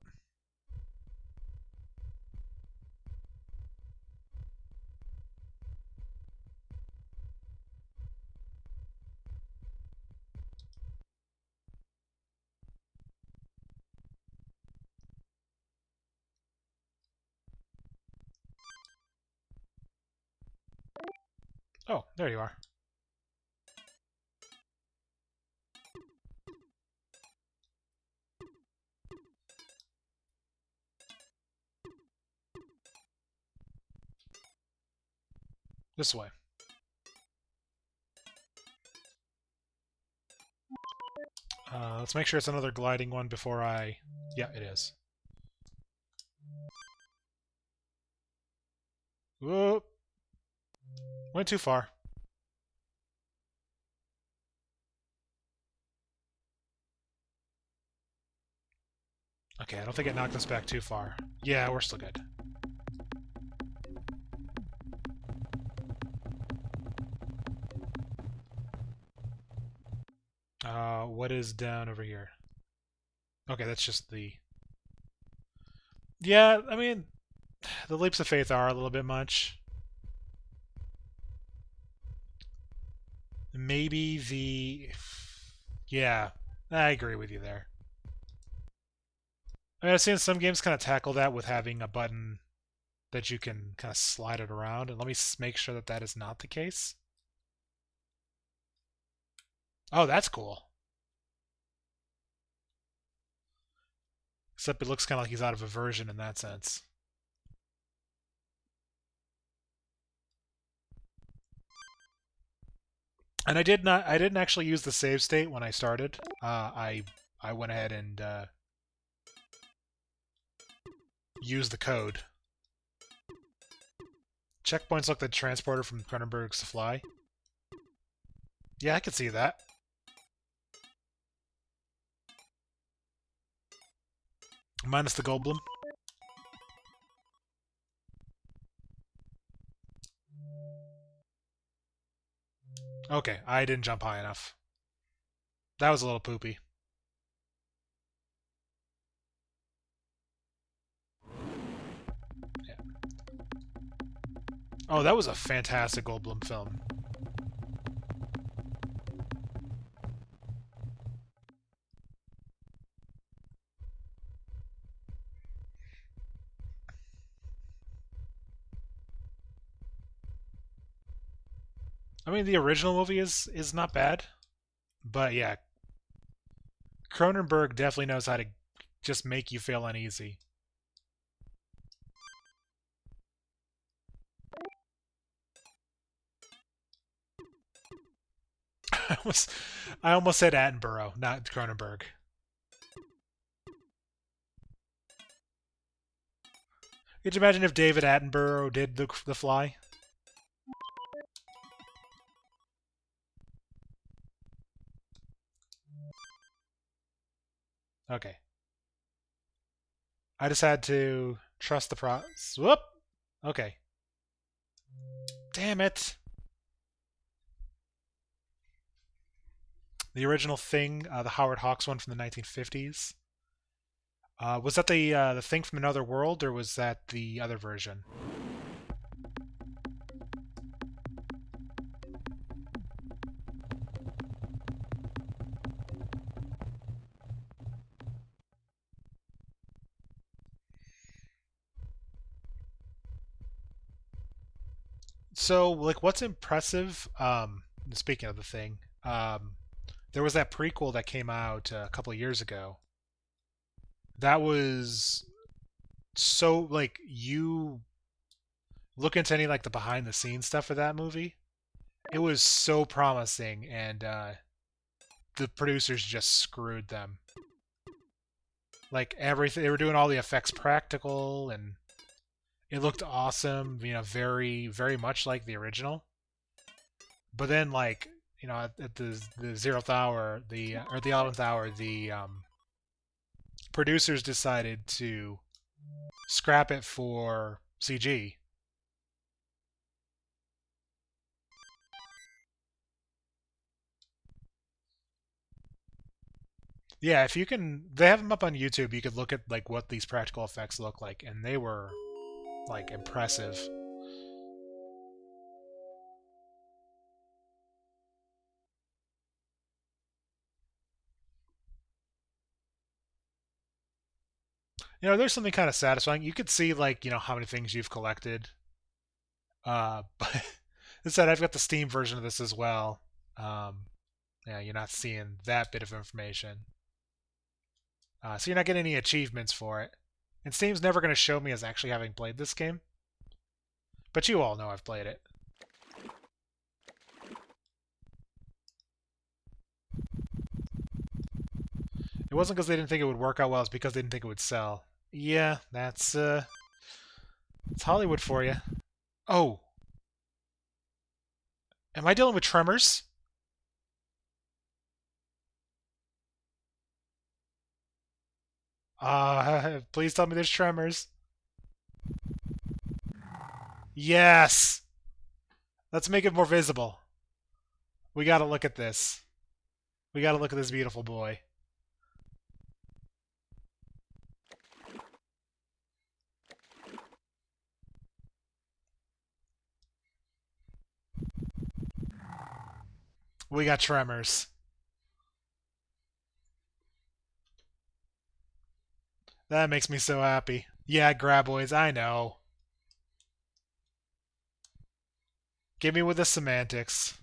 Oh, there you are. This way. Let's make sure it's another gliding one before I... Yeah, it is. Whoop! Went too far. Okay, I don't think it knocked us back too far. Yeah, we're still good. What is down over here? Okay, that's just the... Yeah, I mean, the leaps of faith are a little bit much. Maybe the... Yeah, I agree with you there. I mean, I've seen some games kind of tackle that with having a button that you can kind of slide it around, and let me make sure that that is not the case. Oh, that's cool. Except it looks kind of like he's out of aversion in that sense. And I didn't actually use the save state when I started. I went ahead and used the code. Checkpoints look like the transporter from Cronenberg's The Fly. Yeah, I could see that. Minus the Goldblum. Okay, I didn't jump high enough. That was a little poopy. Yeah. Oh, that was a fantastic Goldblum film. I mean, the original movie is not bad, but yeah, Cronenberg definitely knows how to just make you feel uneasy. I almost, I almost said Attenborough, not Cronenberg. Could you imagine if David Attenborough did the Fly? Okay. I just had to trust the process. Whoop! Okay. Damn it. The original Thing, the Howard Hawks one from the 1950s. Was that the Thing from Another World, or was that the other version? So, like, what's impressive? Speaking of the Thing, there was that prequel that came out a couple of years ago. That was so like you look into any like the behind the scenes stuff for that movie. It was so promising, and the producers just screwed them. Like everything, they were doing all the effects practical, and it looked awesome. You know, very very much like the original. But then, like at the 0th hour, the or the 11th hour, the producers decided to scrap it for CG. Yeah, if you can, they have them up on YouTube. You could look at like what these practical effects look like, and they were like impressive. There's something kind of satisfying. You could see like how many things you've collected. But instead, I've got the Steam version of this as well. Um, yeah, you're not seeing that bit of information, so you're not getting any achievements for it. And Steam's never going to show me as actually having played this game, but you all know I've played it. It wasn't because they didn't think it would work out well; it's because they didn't think it would sell. Yeah, it's Hollywood for you. Oh, am I dealing with tremors? Please tell me there's tremors. Yes! Let's make it more visible. We gotta look at this. We gotta look at this beautiful boy. We got tremors. That makes me so happy. Yeah, graboids, I know. Give me with the semantics.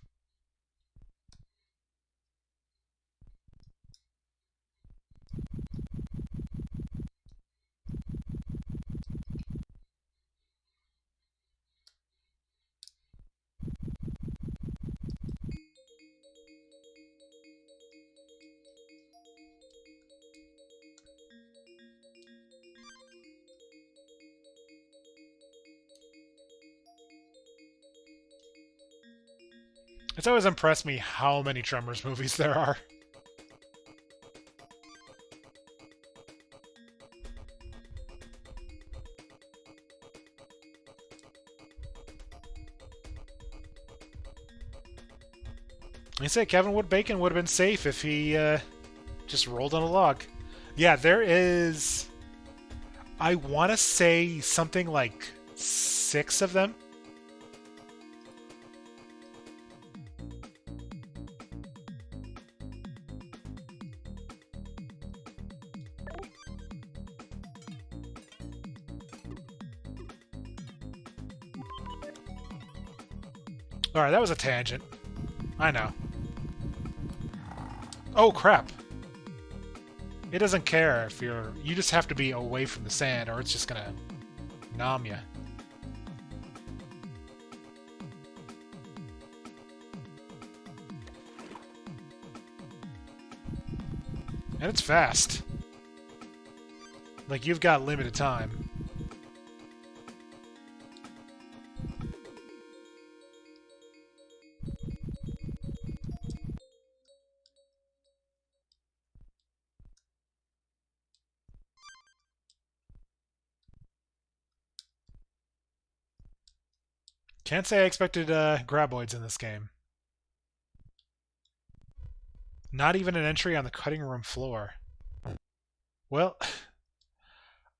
It's always impressed me how many Tremors movies there are. You say Kevin Wood Bacon would have been safe if he just rolled on a log. Yeah, there is. I want to say something like 6 of them. Alright, that was a tangent. I know. Oh, crap. It doesn't care if you're... You just have to be away from the sand, or it's just gonna nom you. And it's fast. Like, you've got limited time. Can't say I expected graboids in this game. Not even an entry on the cutting room floor. Well,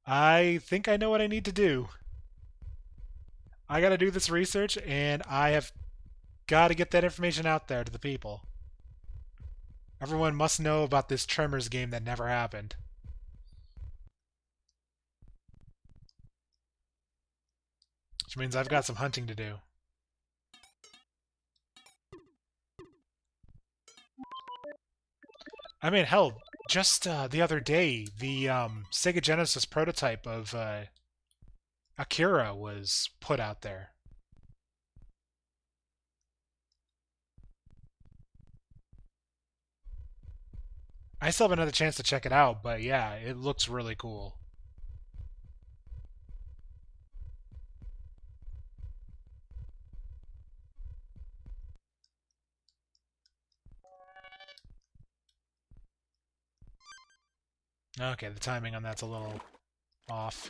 I think I know what I need to do. I gotta do this research, and I have gotta get that information out there to the people. Everyone must know about this Tremors game that never happened. Which means I've got some hunting to do. I mean, hell, just the other day, the Sega Genesis prototype of Akira was put out there. I still have another chance to check it out, but yeah, it looks really cool. Okay, the timing on that's a little off.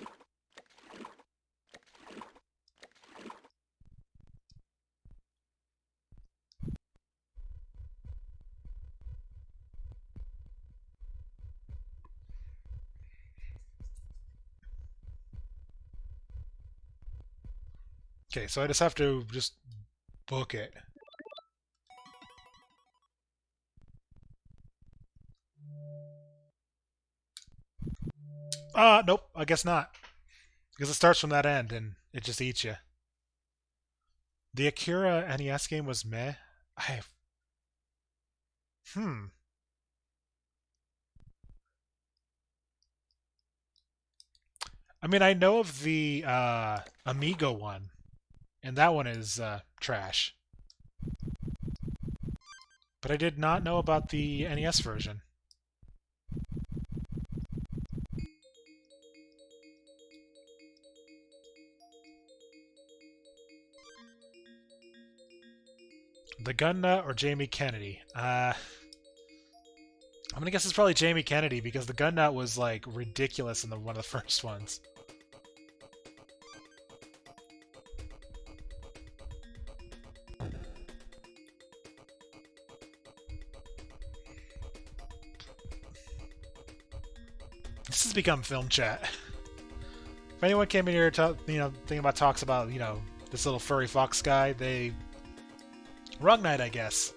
Okay, so I just have to just book it. Nope, I guess not. Because it starts from that end and it just eats you. The Akira NES game was meh. I... Hmm. I mean, I know of the Amigo one, and that one is trash. But I did not know about the NES version. The Gun Nut or Jamie Kennedy? I'm gonna guess it's probably Jamie Kennedy because the Gun Nut was like ridiculous in one of the first ones. This has become film chat. If anyone came in here, thinking about talks about this little furry fox guy, they wrong night, I guess.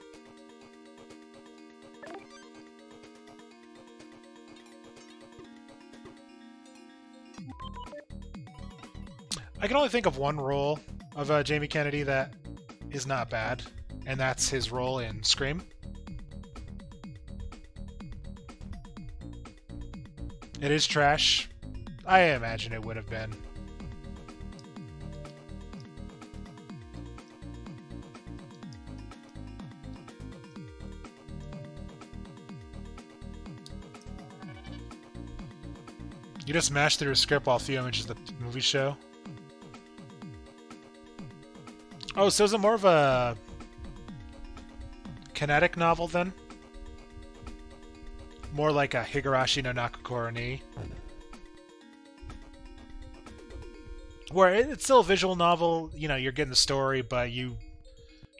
I can only think of one role of Jamie Kennedy that is not bad, and that's his role in Scream. It is trash. I imagine it would have been. You just mashed through a script while Theo mentions the movie show. Oh, so is it more of a kinetic novel then? More like a Higurashi no Nakakura ni? Where it's still a visual novel, you're getting the story, but you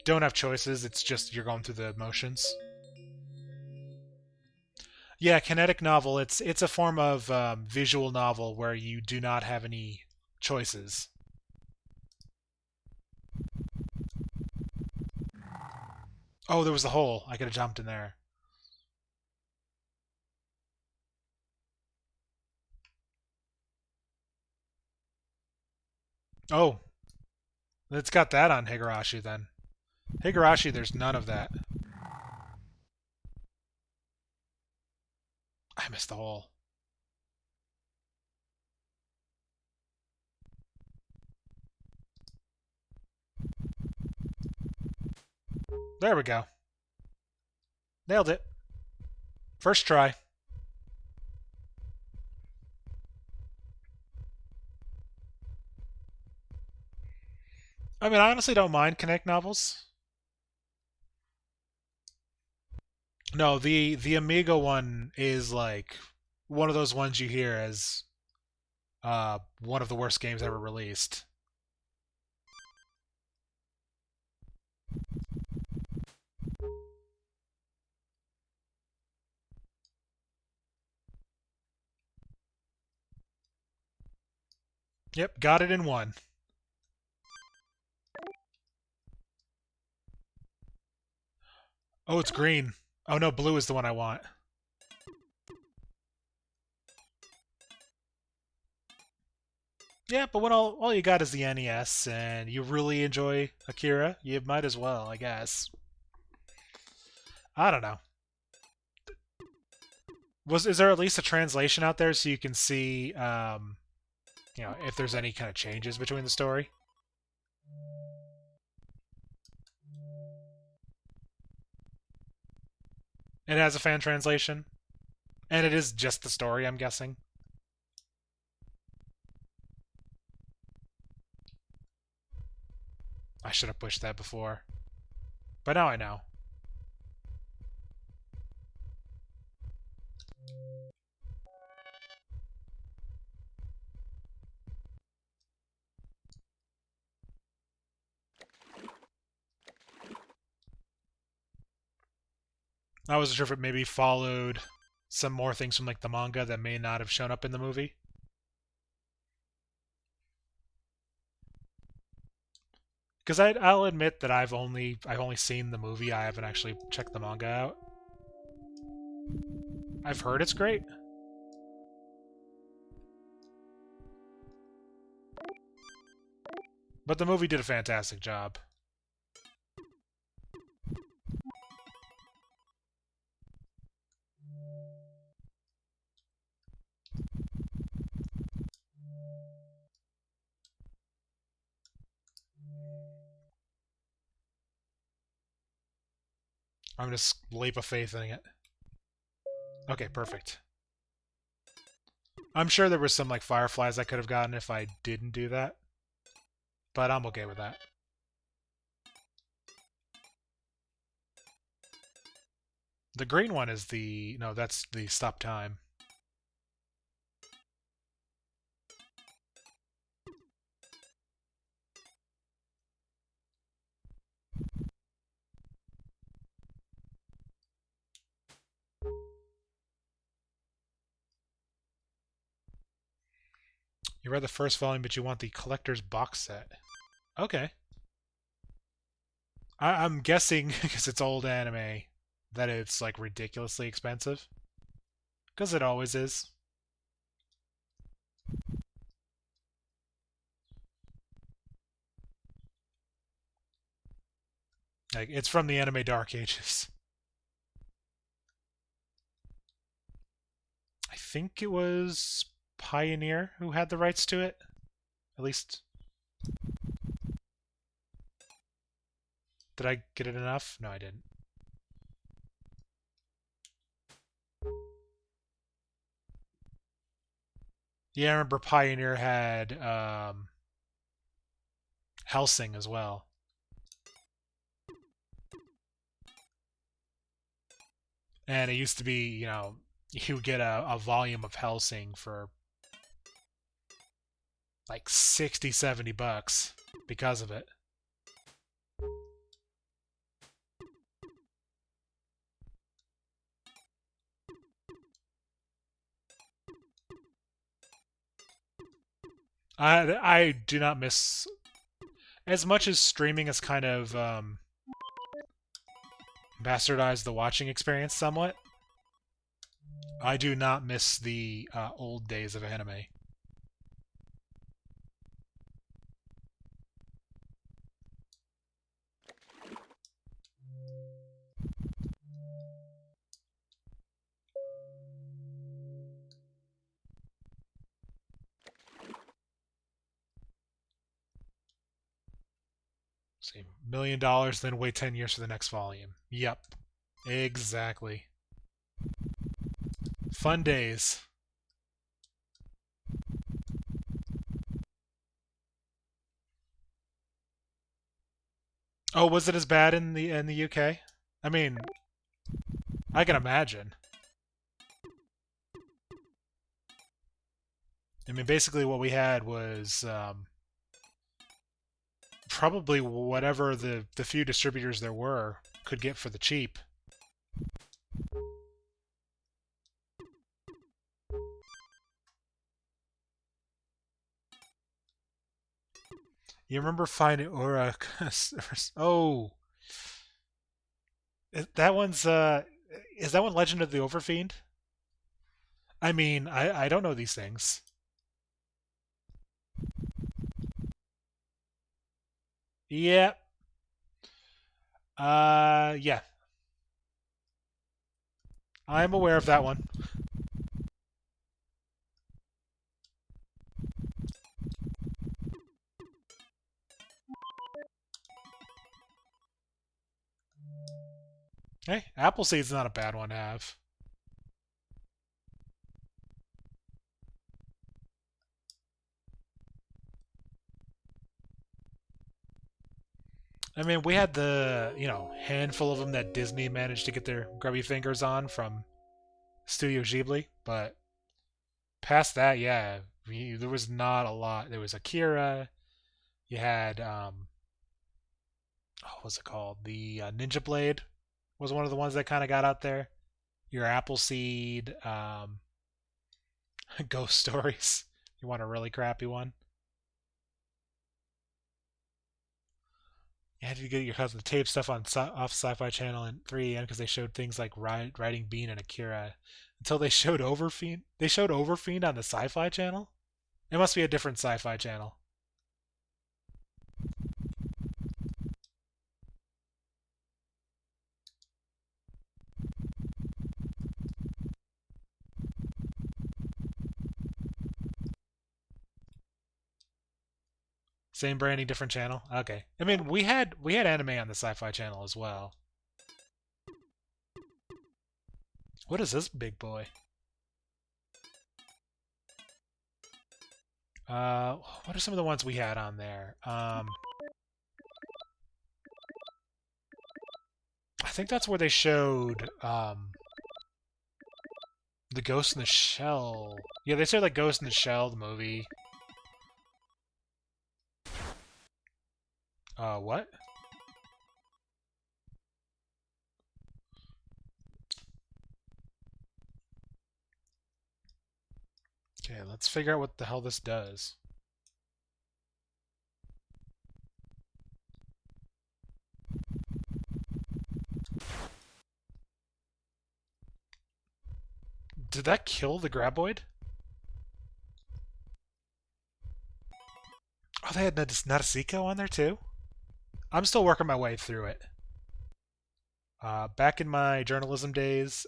don't have choices, it's just you're going through the motions. Yeah, kinetic novel, it's a form of visual novel where you do not have any choices. Oh, there was a hole. I could have jumped in there. Oh, it's got that on Higurashi then. Higurashi, there's none of that. I missed the hole. There we go. Nailed it. First try. I mean, I honestly don't mind Connect novels. No, the Amiga one is like one of those ones you hear as one of the worst games ever released. Yep, got it in one. Oh, it's green. Oh no, blue is the one I want. Yeah, but when all you got is the NES and you really enjoy Akira, you might as well, I guess. I don't know. Is there at least a translation out there so you can see if there's any kind of changes between the story? It has a fan translation, and it is just the story, I'm guessing. I should have pushed that before, but now I know. I wasn't sure if it maybe followed some more things from like the manga that may not have shown up in the movie. Because I'll admit that I've only seen the movie. I haven't actually checked the manga out. I've heard it's great. But the movie did a fantastic job. I'm just leap of faith in it. Okay, perfect. I'm sure there was some like fireflies I could have gotten if I didn't do that. But I'm okay with that. The green one is the... No, that's the stop time. You read the first volume, but you want the collector's box set. Okay. I'm guessing, because it's old anime, that it's like ridiculously expensive. Because it always is. Like, it's from the anime Dark Ages. I think it was Pioneer who had the rights to it. At least... Did I get it enough? No, I didn't. Yeah, I remember Pioneer had Helsing as well. And it used to be, you would get a volume of Helsing for like 60, 70 bucks because of it. I do not miss... As much as streaming has kind of bastardized the watching experience somewhat, I do not miss the old days of anime. See, $1 million, then wait 10 years for the next volume. Yep, exactly. Fun days. Oh, was it as bad in the UK? I mean, I can imagine. I mean, basically what we had was probably whatever the few distributors there were could get for the cheap. You remember finding Aura? Oh, that one's is that one Legend of the Overfiend? I mean, I don't know these things. Yeah. Yeah. I'm aware of that one. Hey, Appleseed's not a bad one to have. I mean, we had the, handful of them that Disney managed to get their grubby fingers on from Studio Ghibli, but past that, yeah, there was not a lot. There was Akira. You had, what was it called? The Ninja Blade was one of the ones that kind of got out there. Your Appleseed, Ghost Stories. You want a really crappy one? You had to get your the tape stuff on off Sci-Fi Channel and 3AM because they showed things like Riding Bean and Akira. Until they showed Overfiend. They showed Overfiend on the Sci-Fi Channel. It must be a different Sci-Fi Channel. Same branding, different channel. Okay. I mean, we had anime on the Sci-Fi Channel as well. What is this big boy? What are some of the ones we had on there? I think that's where they showed the Ghost in the Shell. Yeah, they showed like Ghost in the Shell, the movie. What? Okay, let's figure out what the hell this does. Did that kill the Graboid? Oh, they had Natasiko on there too? I'm still working my way through it. Back in my journalism days,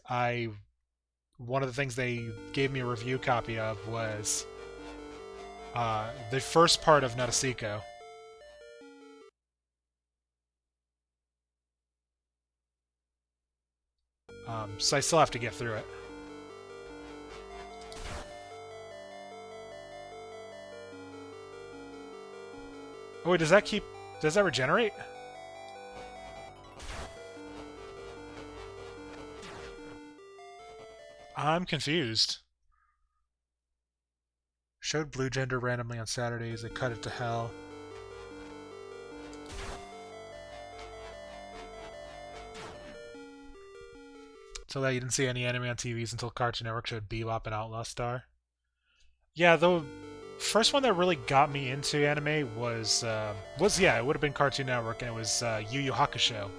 one of the things they gave me a review copy of was the first part of Natasiko. So I still have to get through it. Oh wait, does that regenerate? I'm confused. Showed Blue Gender randomly on Saturdays. They cut it to hell. So that you didn't see any anime on TVs until Cartoon Network showed Bebop and Outlaw Star. Yeah, the first one that really got me into anime was it would have been Cartoon Network, and it was Yu Yu Hakusho.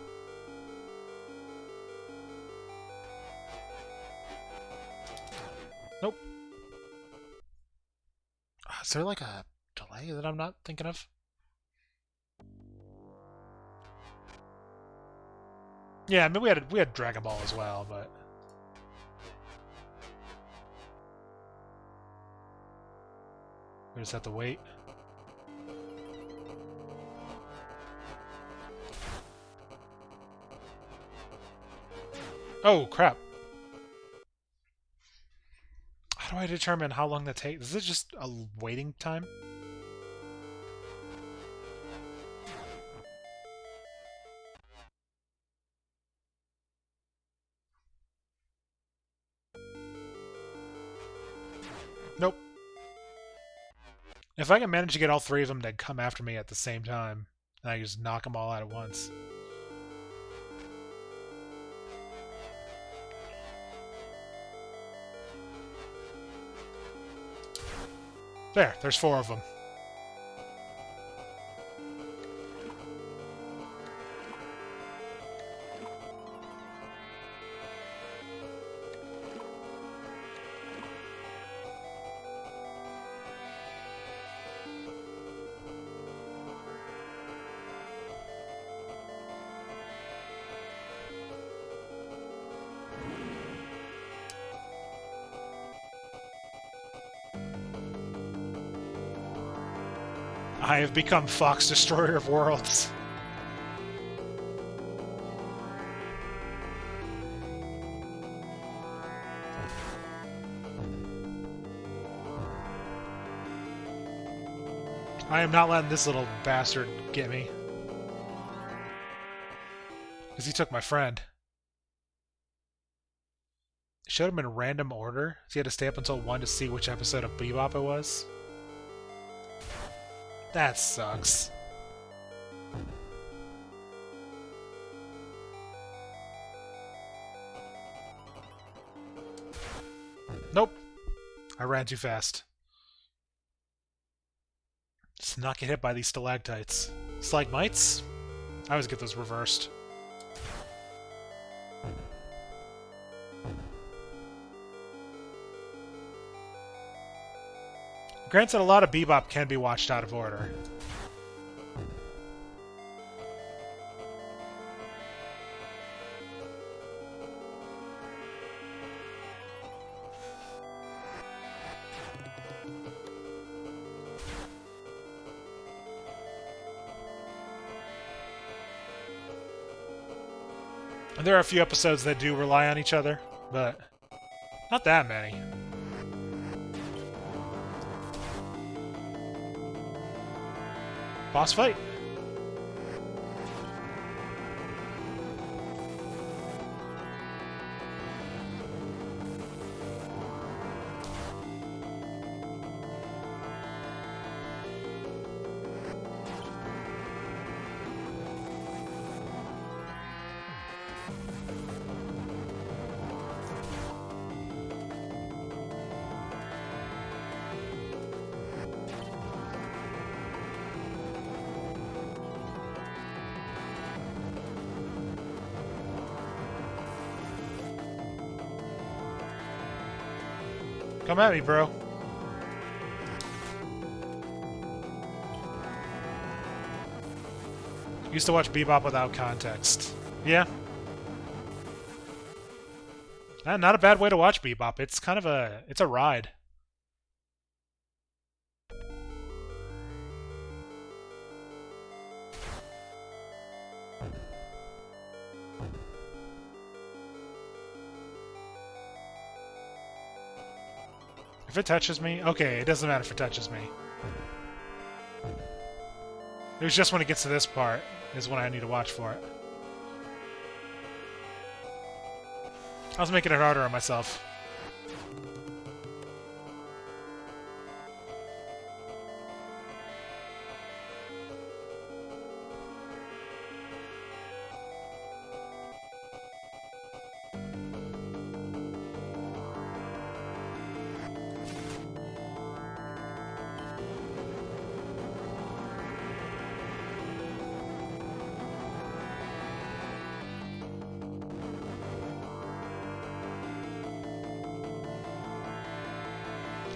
Nope. Is there like a delay that I'm not thinking of? Yeah, I mean we had Dragon Ball as well, but we just have to wait. Oh, crap. How do I determine how long that takes? Is it just a waiting time? Nope. If I can manage to get all three of them to come after me at the same time, then I can just knock them all out at once. There's four of them. I have become Fox Destroyer of Worlds. I am not letting this little bastard get me. Because he took my friend. It showed him in random order, so he had to stay up until 1 to see which episode of Bebop it was. That sucks. Nope. I ran too fast. Just not get hit by these stalactites. Stalagmites? I always get those reversed. Granted, a lot of Bebop can be watched out of order. And there are a few episodes that do rely on each other, but not that many. Boss fight. Come at me, bro. Used to watch Bebop without context. Yeah. Not a bad way to watch Bebop. It's kind of it's a ride. If it touches me, okay, it doesn't matter if it touches me. It was just when it gets to this part is when I need to watch for it. I was making it harder on myself.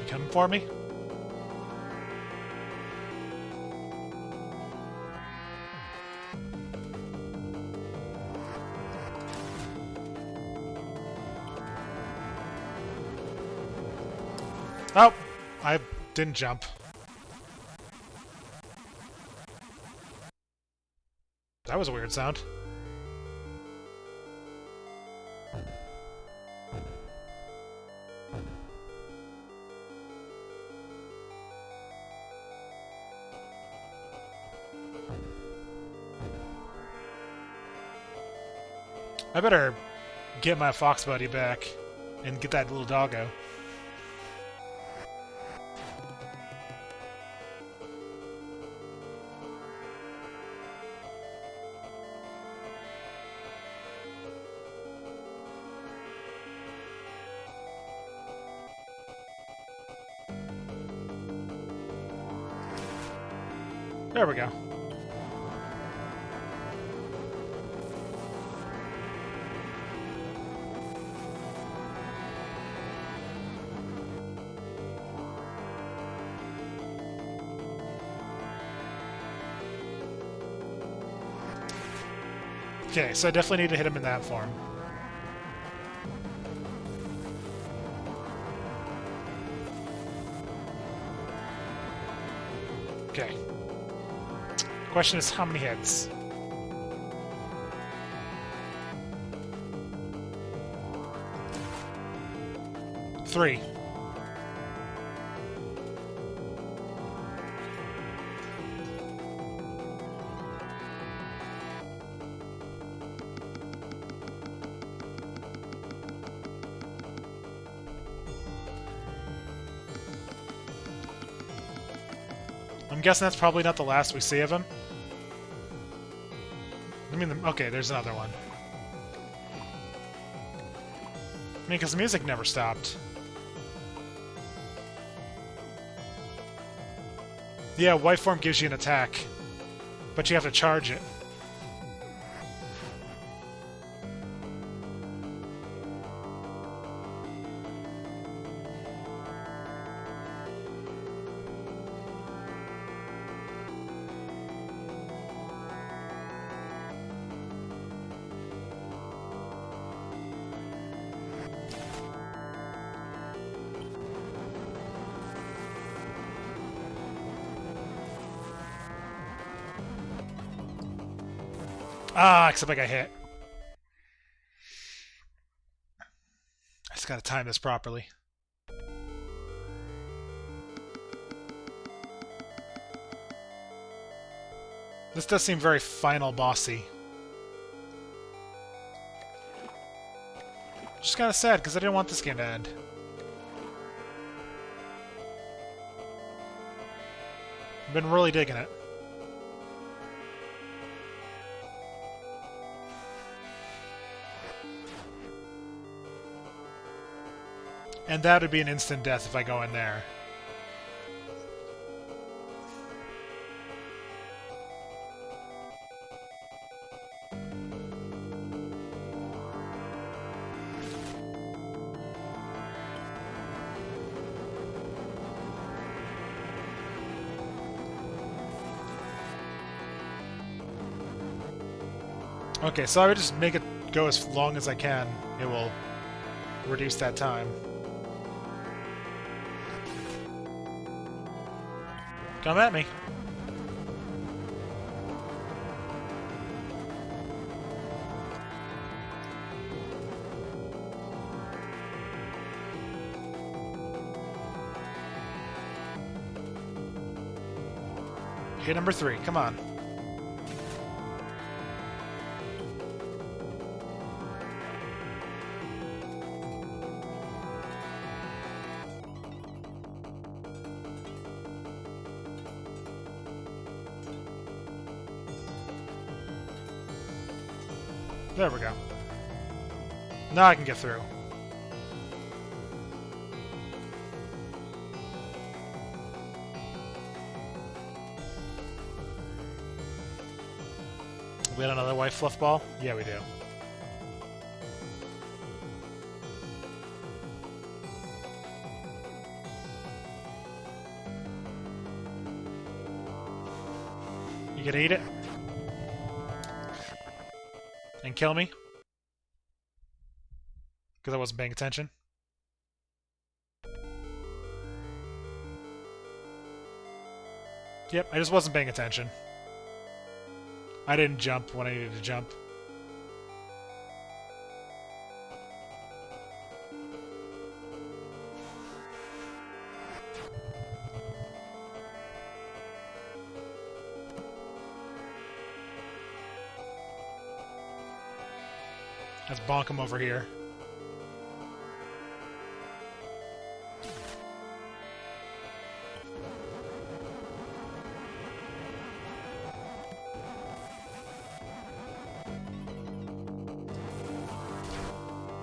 Coming for me? Oh! I didn't jump. That was a weird sound. I better get my fox buddy back and get that little doggo. There we go. Okay, so I definitely need to hit him in that form. Okay. Question is, how many hits? Three. I'm guessing that's probably not the last we see of him. I mean, okay, there's another one. I mean, because the music never stopped. Yeah, white form gives you an attack, but you have to charge it. Ah, except I got hit. I just gotta time this properly. This does seem very final bossy. Just kinda sad, because I didn't want this game to end. I've been really digging it. And that would be an instant death if I go in there. Okay, so I would just make it go as long as I can. It will reduce that time. Come at me. Hit number 3, come on. There we go. Now I can get through. We got another white fluff ball? Yeah, we do. You gonna eat it? And kill me? Because I wasn't paying attention? Yep, I just wasn't paying attention. I didn't jump when I needed to jump. Let's bonk him over here.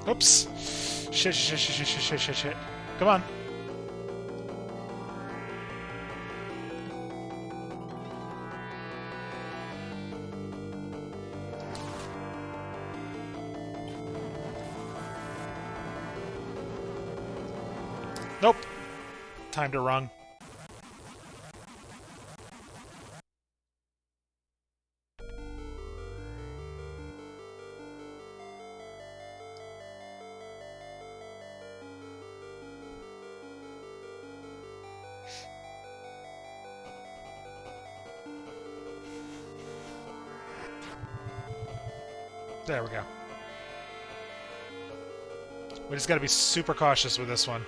Oops. Shit. Come on. Nope. Timed it wrong. There we go. We just gotta be super cautious with this one.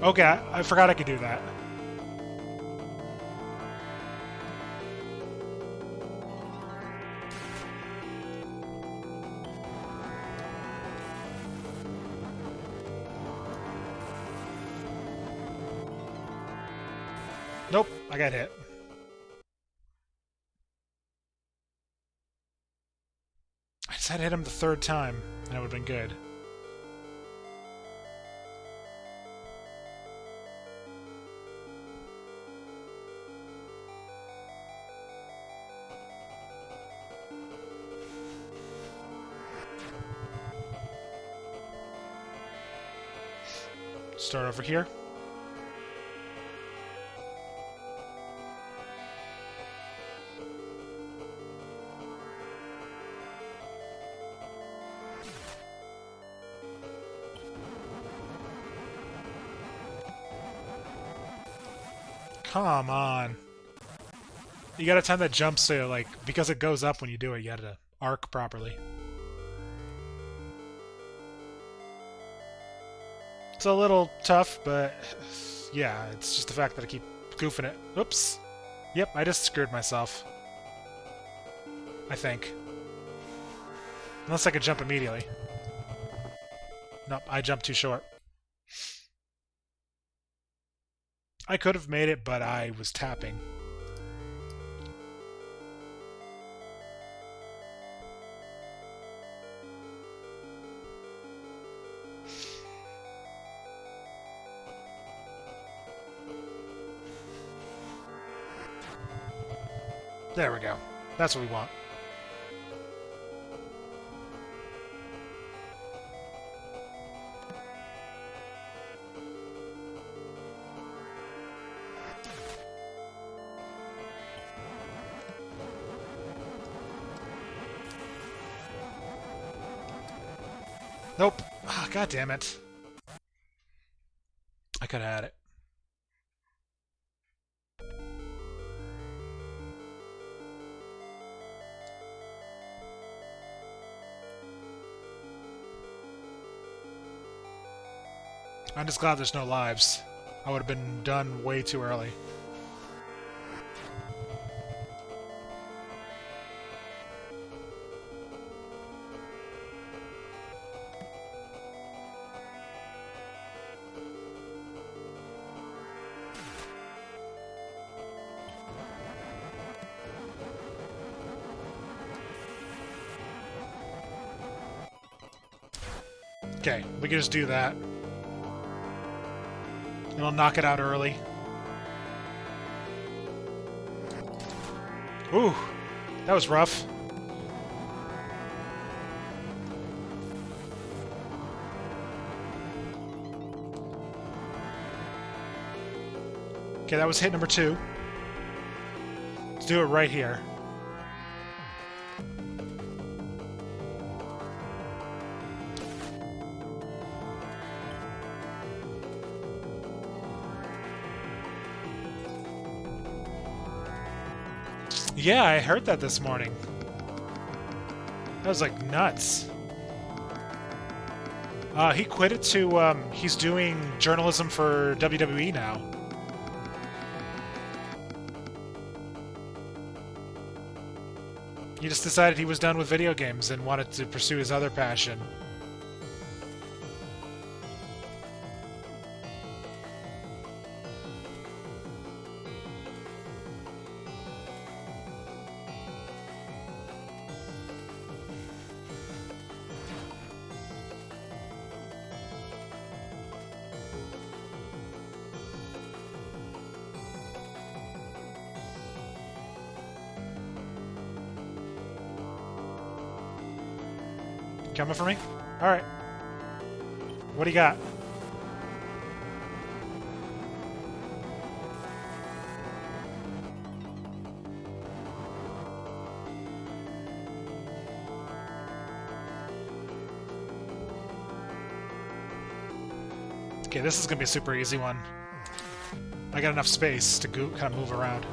Okay, I forgot I could do that. Nope, I got hit. I just had to hit him the third time, and it would have been good. Start over here. Come on. You gotta time that jump so, like, because it goes up when you do it, you gotta arc properly. It's a little tough, but yeah, it's just the fact that I keep goofing it. Oops. Yep, I just screwed myself. I think. Unless I could jump immediately. Nope, I jumped too short. I could have made it, but I was tapping. There we go. That's what we want. Nope. Ah, God damn it. I could have had it. I'm just glad there's no lives. I would have been done way too early. Okay, we can just do that. And I'll knock it out early. Ooh, that was rough. Okay, that was hit number 2. Let's do it right here. Yeah, I heard that this morning. That was like nuts. He quit it to, he's doing journalism for WWE now. He just decided he was done with video games and wanted to pursue his other passion. Coming for me? Alright. What do you got? Okay, this is gonna be a super easy one. I got enough space to kind of move around.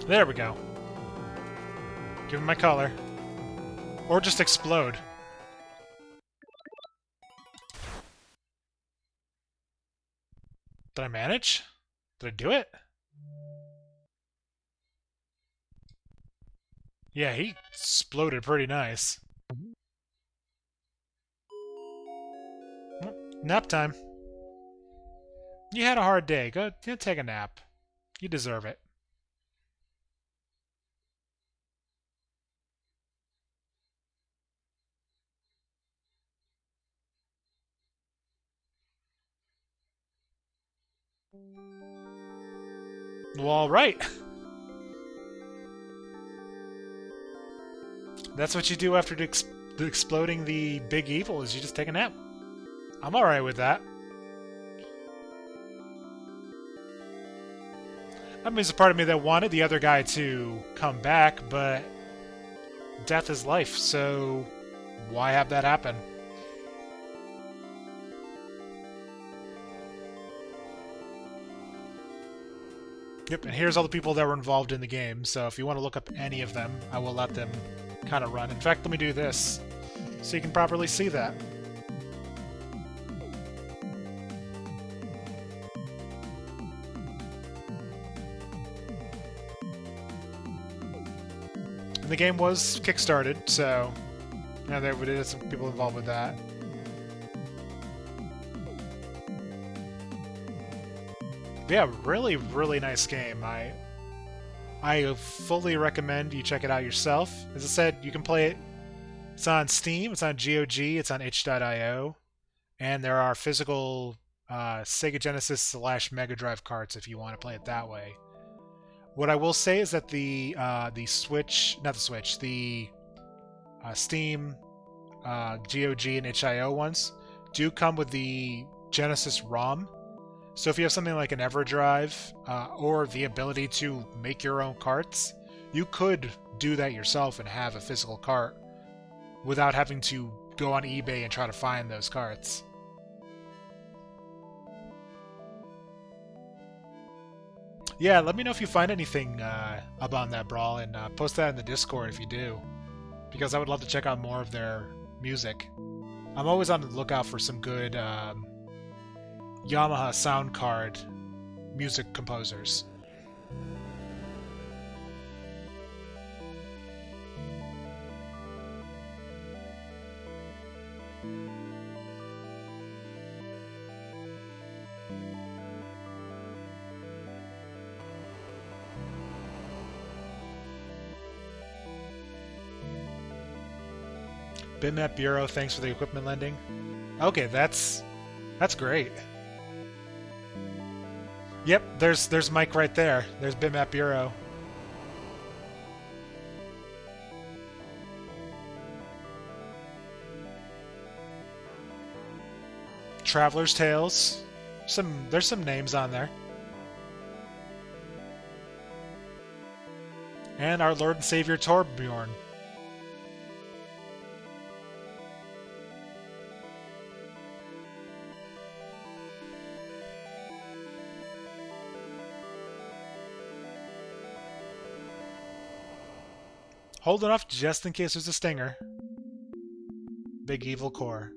There we go. Give him my color. Or just explode. Did I manage? Did I do it? Yeah, he exploded pretty nice. Nap time. You had a hard day. Go take a nap. You deserve it. Well, all right. That's what you do after exploding the big evil, is you just take a nap. I'm alright with that. I mean, there's a part of me that wanted the other guy to come back, but death is life, so why have that happen? Yep, and here's all the people that were involved in the game, so if you want to look up any of them, I will let them kind of run. In fact, let me do this, so you can properly see that. And the game was kickstarted, so yeah, there is some people involved with that. But yeah, really, really nice game. I fully recommend you check it out yourself. As I said, you can play it. It's on Steam, it's on GOG, it's on itch.io, and there are physical Sega Genesis / Mega Drive carts if you want to play it that way. What I will say is that the Switch, not the Switch, the Steam, GOG, and itch.io ones do come with the Genesis ROM. So if you have something like an EverDrive or the ability to make your own carts, you could do that yourself and have a physical cart without having to go on eBay and try to find those carts. Yeah, let me know if you find anything up on that, Brawl, and post that in the Discord if you do, because I would love to check out more of their music. I'm always on the lookout for some good Yamaha sound card music composers. Bitmap Bureau, thanks for the equipment lending. Okay, that's great. Yep, there's Mike right there. There's Bitmap Bureau. Traveler's Tales. There's some names on there. And our Lord and Savior Torbjorn. Hold it off just in case there's a stinger. Big evil core.